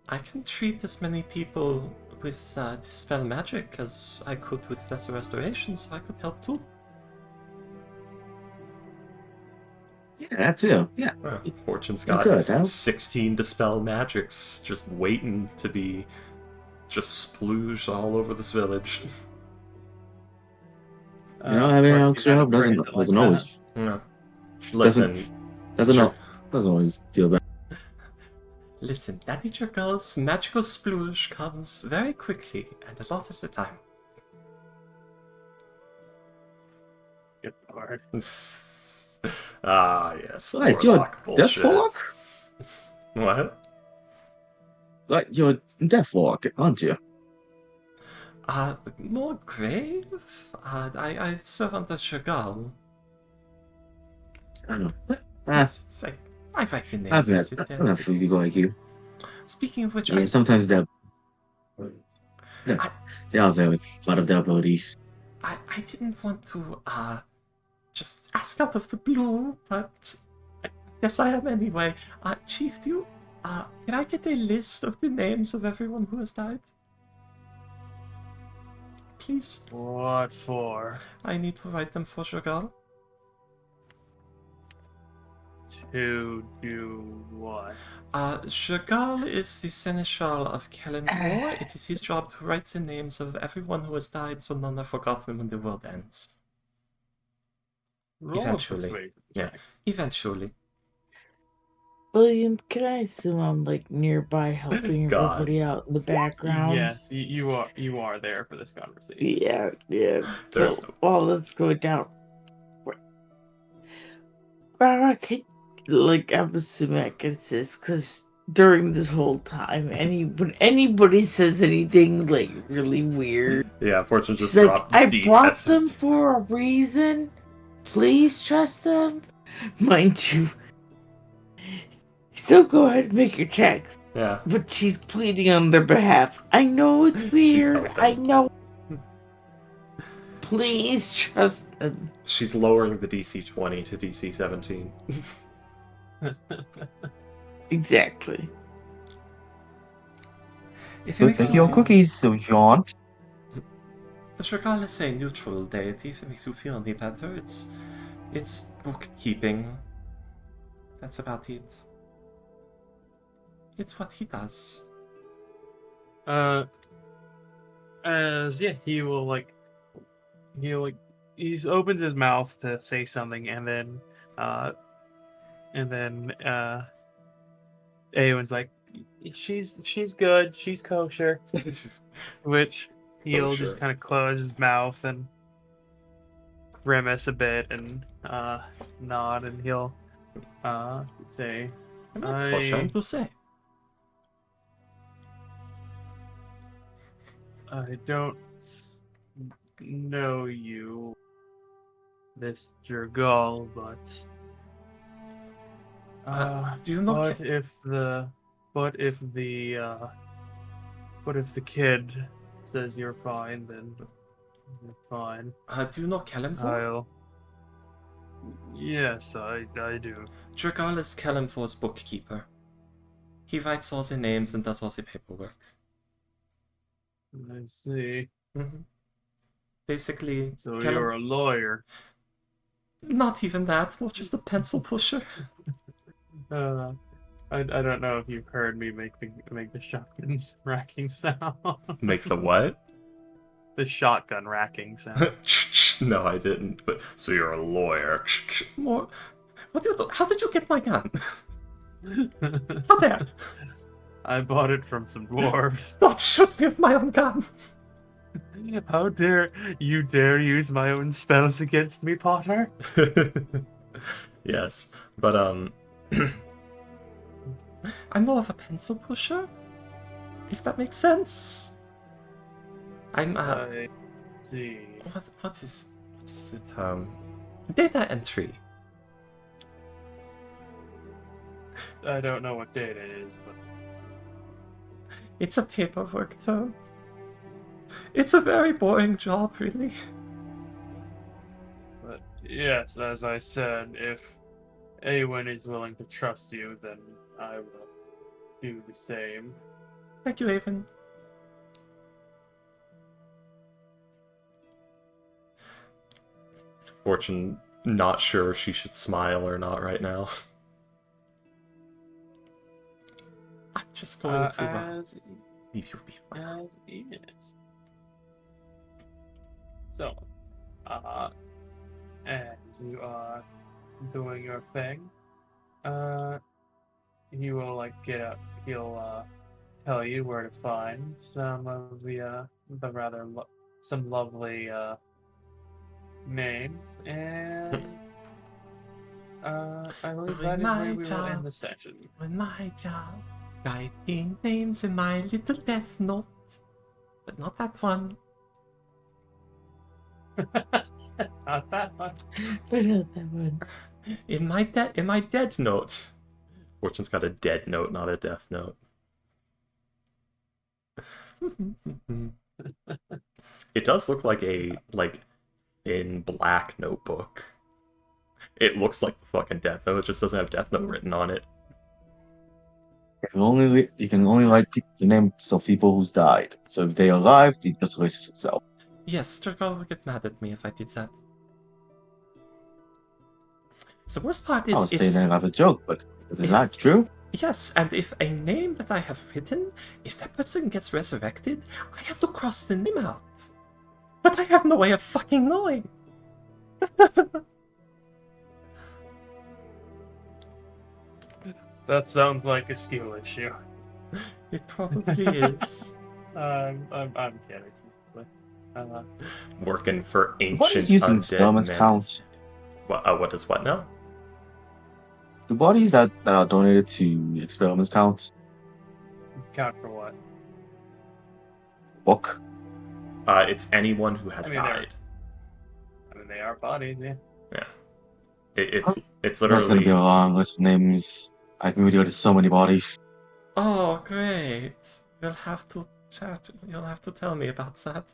I can treat as many people with dispel magic as I could with lesser restoration, so I could help too. Yeah, that too. Yeah. Fortune's Oh, got good, huh? 16 dispel magics just waiting to be just splooged all over this village. Having an extra help doesn't always No. Listen, doesn't always feel bad. listen, that little girl's magical splooge comes very quickly and a lot at a time. Good lord. Ah, yes. Right, you're warlock bullshit. Deathlock? What? Like, you're Deathlock, aren't you? More grave? I serve under Chagall. I don't know. It's like, I write the names. I've met a few people like you. Speaking of which, Yeah, sometimes they are very proud of their abilities. I didn't want to, just ask out of the blue, but I guess I am anyway. Chief, can I get a list of the names of everyone who has died? Please? What for? I need to write them for Chagall. To do what? Chagall is the Seneschal of Kellenvor. It is his job to write the names of everyone who has died so none are forgotten when the world ends. Roll a Eventually. persuasion Yeah. check. Eventually. William, can I assume I'm like nearby helping God. everybody out in the background? Yes, you are there for this conversation. Yeah. There's So no- while that's going down, Rara, I'm assuming I can assist because during this whole time, when anybody says anything like really weird, Yeah, Fortune just she's like, dropped I deep. brought That's them it. for a reason. Please trust them. Mind you, still go ahead and make your checks. Yeah. But she's pleading on their behalf. I know it's She's weird. helping. I know. Please trust them. She's lowering the DC 20 to DC 17. Exactly. If it Good, makes take you your feel... cookies so if you want. But regardless a neutral deity, if it makes you feel any better, it's bookkeeping. That's about it. It's what he does. He will like he opens his mouth to say something, and then Awen's like, she's good, she's kosher, She's which he'll kosher. just kind of close his mouth and grimace a bit and nod, and he'll say, I'm not kosher to say. I don't know you, Mr. Gull, but do you know but if the kid says you're fine, then you're fine. do you know Kelemvor? Yes, I do. Dragal is Kelemvor's bookkeeper. He writes all the names and does all the paperwork. I see. Basically, So you're a lawyer. Not even that, more just a pencil pusher. I don't know if you've heard me make the shotgun racking sound. Make the what? The shotgun racking sound. No, I didn't. But so you're a lawyer. More. How did you get my gun? How dare? I bought it from some dwarves. Not shoot me with my own gun. How dare you use my own spells against me, Potter? Yes, but I'm more of a pencil pusher, if that makes sense. I'm I see. what is the term? Data entry. I don't know what data is, but It's a paperwork term. It's a very boring job, really. but yes, as I said, if Awen is willing to trust you, then I will do the same. Thank you, Avon. Fortune, not sure if she should smile or not right now. I'm just going to leave you be fine. As is. So, as you are doing your thing, he will get up. He'll tell you where to find some of the some lovely names, and I believe that is where we will end the session. Doing my job, writing names in my little death note, but not that one. Not that one. But not that one. In my dead note. Fortune's got a dead note, not a death note. It does look like a thin black notebook. It looks like the fucking death note. It just doesn't have death note written on it. You can only write the names of people who's died. So if they are alive, it just erases itself. Yes, Dragal would get mad at me if I did that. The worst part is I was saying I have a joke, but is that true? Yes, and if a name that I have written, if that person gets resurrected, I have to cross the name out. But I have no way of fucking knowing. That sounds like a skill issue. It probably is. I'm kidding. Working for ancient What is using undead experiments men. count? What does what now? Do bodies that are donated to experiments count? Count for what? Book? It's anyone who has I mean, died. They are bodies, yeah. Yeah. It's That's gonna literally be a long list of names. I've moved to so many bodies. Oh, great. You'll have to chat. You'll have to tell me about that.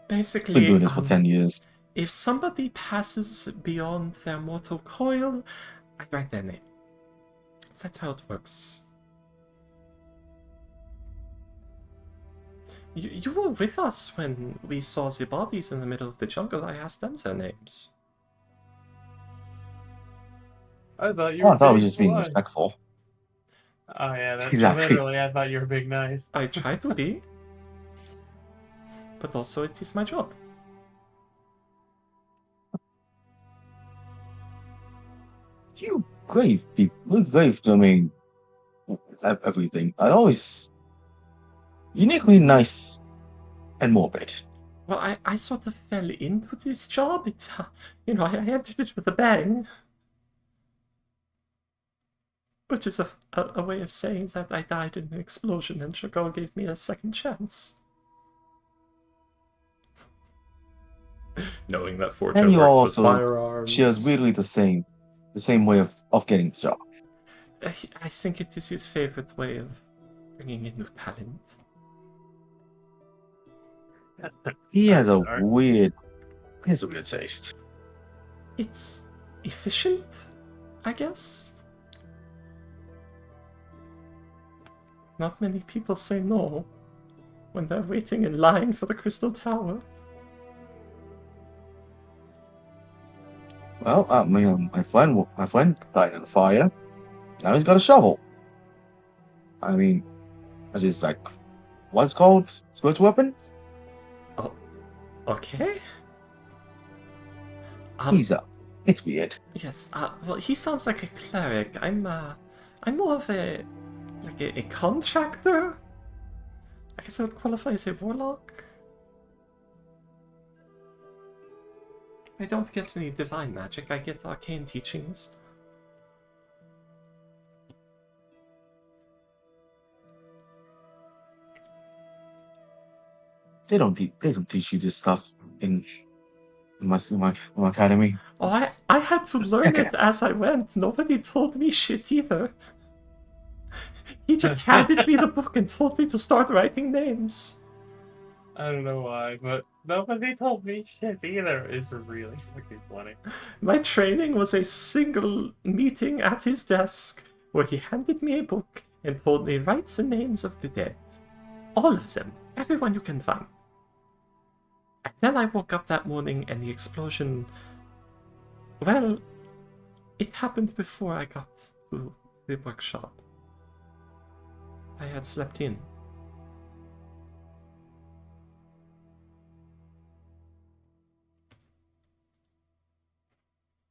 Basically, Been doing this for 10 years. if somebody passes beyond their mortal coil, I write their name. That's how it works. You were with us when we saw the bodies in the middle of the jungle. I asked them their names. I thought you Oh, were I thought I was being just being polite. respectful. Oh yeah, that's Exactly. literally. I thought you were being nice. I try to be, but also it is my job. You grave people, grave, I mean, everything. I always uniquely nice and morbid. Well, I sort of fell into this job. It, I entered it with a bang. Which is a way of saying that I died in an explosion and Chagall gave me a second chance. Knowing that And Fortune you works with also firearms. shares weirdly the same way of getting the job. I think it is his favorite way of bringing in new talent. He has a Sorry. weird taste. It's efficient, I guess. Not many people say no when they're waiting in line for the Crystal Tower. Well, my friend died in a fire. Now he's got a shovel. I mean, as his what's called spiritual weapon. Oh, okay. He's it's weird. Yes, well, he sounds like a cleric. I'm more of a contractor. I guess I would qualify as a warlock. I don't get any divine magic, I get arcane teachings. They don't teach you this stuff in my academy. Oh, I had to learn it as I went. Nobody told me shit either. He just handed me the book and told me to start writing names. I don't know why, but nobody told me shit either. It's really fucking funny. My training was a single meeting at his desk where he handed me a book and told me write the names of the dead. All of them. Everyone you can find. And then I woke up that morning and the explosion... Well, it happened before I got to the workshop. I had slept in.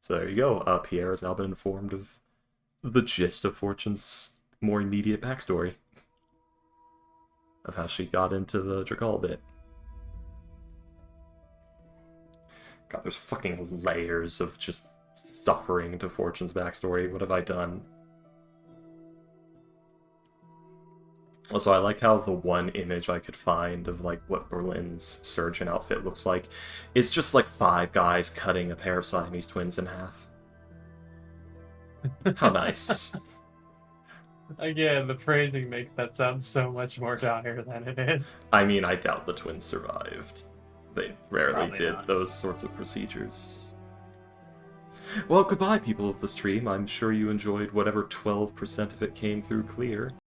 So there you go. Pierre has now been informed of the gist of Fortune's more immediate backstory. Of how she got into the Drakal bit. God, there's fucking layers of just suffering to Fortune's backstory. What have I done? Also, I like how the one image I could find of like what Berlin's surgeon outfit looks like is just like 5 guys cutting a pair of Siamese twins in half. How nice. Again, the phrasing makes that sound so much more dire than it is. I mean, I doubt the twins survived. They rarely Probably did not. those sorts of procedures. Well, goodbye, people of the stream. I'm sure you enjoyed whatever 12% of it came through clear.